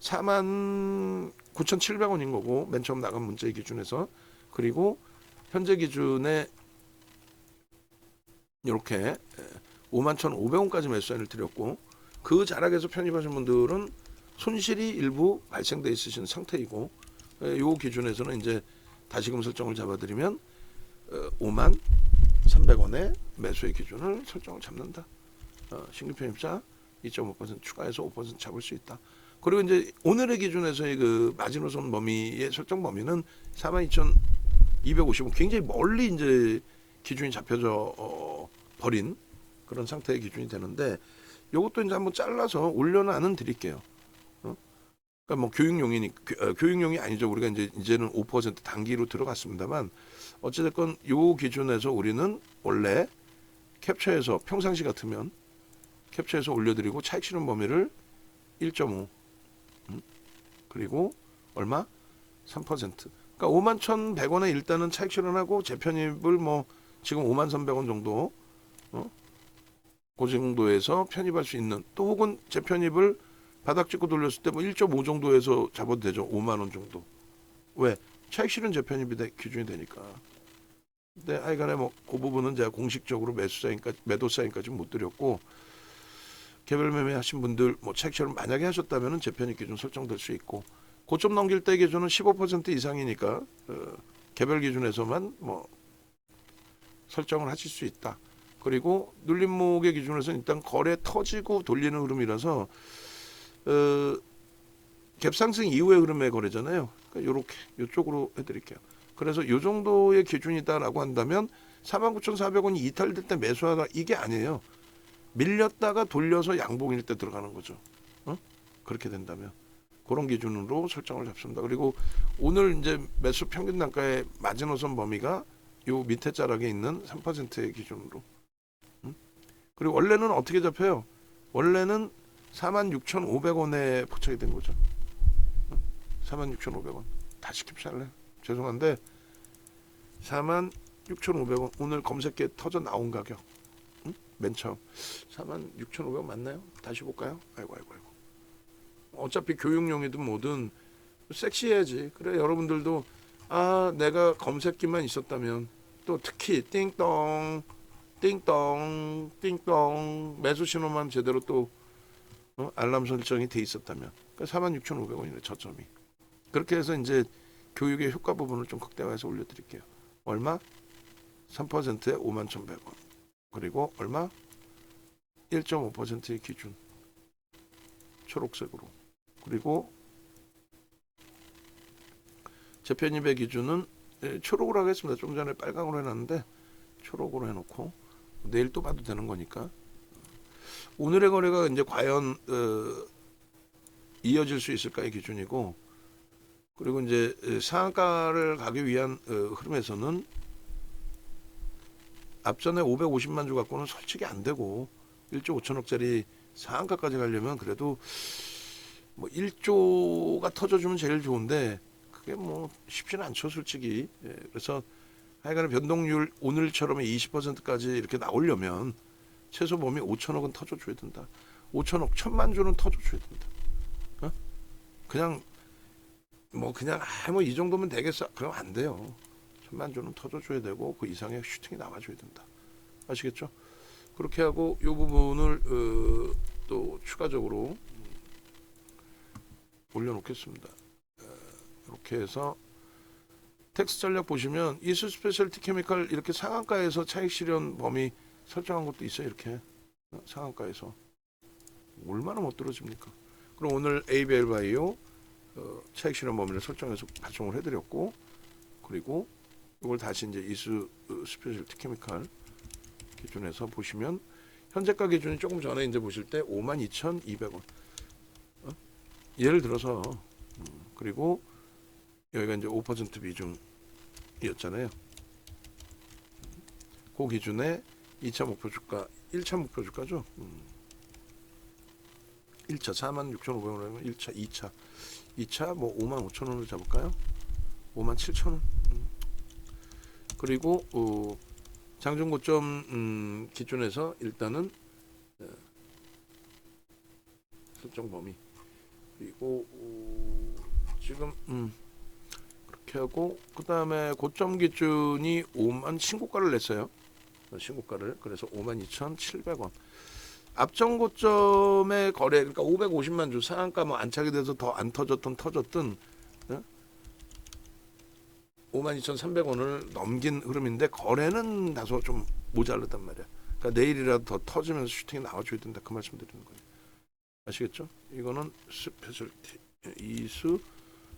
49,700원인 거고 맨 처음 나간 문자의 기준에서 그리고 현재 기준에 이렇게 51,500원까지 매수한을 드렸고 그 자락에서 편입하신 분들은 손실이 일부 발생돼 있으신 상태이고 요 기준에서는 이제 다시금 설정을 잡아드리면 53,300원의 매수의 기준을 설정을 잡는다. 신규 편입자 2.5% 추가해서 5% 잡을 수 있다. 그리고 이제 오늘의 기준에서의 그 마지노선 범위의 설정 범위는 42,250원 굉장히 멀리 이제 기준이 잡혀져 버린 그런 상태의 기준이 되는데 요것도 이제 한번 잘라서 올려놔는 드릴게요. 그러니까 뭐 교육용이 아니죠. 우리가 이제는 5% 단기로 들어갔습니다만 어찌됐건 요 기준에서 우리는 원래 캡처해서 평상시 같으면 캡처해서 올려드리고 차익 실현 범위를 1.5 그리고 얼마? 3%. 그러니까 51,100원에 일단은 차익 실현하고 재편입을 뭐 지금 51,100원 정도 그 정도에서 편입할 수 있는 또 혹은 재편입을 바닥 찍고 돌렸을 때 뭐 1.5 정도에서 잡아도 되죠. 5만 원 정도. 왜? 차익 실현 재편입이 기준이 되니까. 근데 하여간에 뭐 그 부분은 제가 공식적으로 매도 사인까지 못 드렸고 개별 매매 하신 분들 뭐 차익 실현 만약에 하셨다면은 재편입 기준 설정될 수 있고 고점 넘길 때 기준은 15% 이상이니까 개별 기준에서만 뭐 설정을 하실 수 있다. 그리고 눌림목의 기준에서는 일단 거래 터지고 돌리는 흐름이라서 갭상승 이후의 흐름의 거래잖아요. 그러니까 요렇게 이쪽으로 해드릴게요. 그래서 요 정도의 기준이다라고 한다면 49,400원이 이탈될 때 매수하다 이게 아니에요. 밀렸다가 돌려서 양봉일 때 들어가는 거죠. 그렇게 된다면 그런 기준으로 설정을 잡습니다. 그리고 오늘 이제 매수 평균 단가의 마지노선 범위가 요 밑에 자락에 있는 3%의 기준으로. 그리고 원래는 어떻게 잡혀요? 원래는 46,500원에 포착이 된 거죠. 46,500원. 다시 캡처할래? 죄송한데 46,500원 오늘 검색기에 터져 나온 가격. 맨 처음 46,500원 맞나요? 다시 볼까요? 아이고. 어차피 교육용이든 뭐든 섹시해야지. 그래 여러분들도 내가 검색기만 있었다면 또 특히 띵동 매수 신호만 제대로 또 알람 설정이 돼 있었다면 46,500원이네 저점이. 그렇게 해서 이제 교육의 효과 부분을 좀 극대화해서 올려드릴게요. 얼마? 3%에 51,100원. 그리고 얼마? 1.5%의 기준. 초록색으로. 그리고 재편입의 기준은 초록으로 하겠습니다. 좀 전에 빨강으로 해놨는데 초록으로 해놓고 내일 또 봐도 되는 거니까. 오늘의 거래가 이제 과연 이어질 수 있을까의 기준이고, 그리고 이제 상한가를 가기 위한 흐름에서는 앞전에 550만 주 갖고는 솔직히 안 되고 1조 5천억짜리 상한가까지 가려면 그래도 뭐 1조가 터져주면 제일 좋은데 그게 뭐 쉽지는 않죠 솔직히. 그래서 하여간에 변동률 오늘처럼 20%까지 이렇게 나오려면 최소 범위 5천억은 터져줘야 된다. 5천억 1,000만 주는 터져줘야 된다. 그냥 뭐 이 정도면 되겠어. 그럼 안 돼요. 1,000만 주는 터져줘야 되고 그 이상의 슈팅이 나와줘야 된다. 아시겠죠? 그렇게 하고 이 부분을 또 추가적으로 올려놓겠습니다. 이렇게 해서 텍스 전략 보시면 이수 스페셜티 케미칼 이렇게 상한가에서 차익 실현 범위 설정한 것도 있어요. 이렇게 상한가에서 얼마나 못 떨어집니까? 그럼 오늘 ABL 바이오 차익 실현 범위를 설정해서 발송을 해드렸고, 그리고 이걸 다시 이제 이수 스페셜티 케미칼 기준에서 보시면 현재가 기준이 조금 전에 이제 보실 때 52,200원. 예를 들어서 그리고 여기가 이제 5% 비중이었잖아요. 그 기준에 2차 목표 주가, 1차 목표 주가죠. 1차 46,500원이면 1차, 2차 뭐 55,000원을 잡을까요? 57,000원. 그리고 장중 고점 기준에서 일단은 설정 범위. 그리고 지금 그렇게 하고 그 다음에 고점 기준이 5만 신고가를 냈어요. 신고가를. 그래서 52,700원. 앞전 고점의 거래, 그러니까 550만 주 상한가 뭐 안착이 돼서 더 안 터졌든 52,300원을 넘긴 흐름인데 거래는 다소 좀 모자르단 말이야. 그러니까 내일이라도 더 터지면서 슈팅이 나와줘야 된다. 그 말씀 드리는 거예요. 아시겠죠? 이거는 스페셜티 이수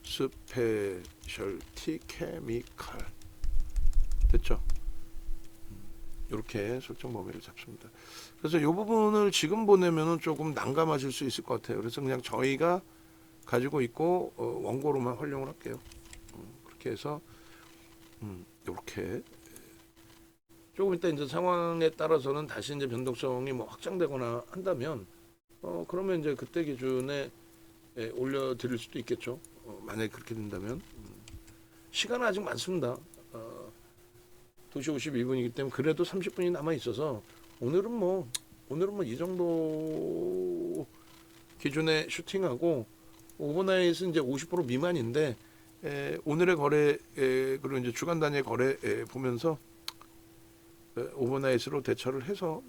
스페셜티 케미칼 됐죠? 이렇게 설정 범위를 잡습니다. 그래서 이 부분을 지금 보내면은 조금 난감하실 수 있을 것 같아요. 그래서 그냥 저희가 가지고 있고 원고로만 활용을 할게요. 그렇게 해서 이렇게 조금 이따 이제 상황에 따라서는 다시 이제 변동성이 뭐 확장되거나 한다면 그러면 이제 그때 기준에 올려드릴 수도 있겠죠. 만약에 그렇게 된다면 시간은 아직 많습니다. 2시 52분이기 때문에 그래도 30분이 남아 있어서 오늘은 뭐 이 정도 기준에 슈팅하고 오버나잇은 이제 50% 미만인데 오늘의 거래 그리고 이제 주간 단위 거래 보면서 오버나잇으로 대처를 해서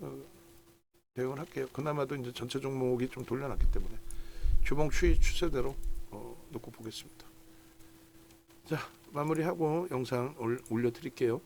대응을 할게요. 그나마도 이제 전체 종목이 좀 돌려놨기 때문에 주봉 추세대로 놓고 보겠습니다. 자, 마무리하고 영상 올려드릴게요.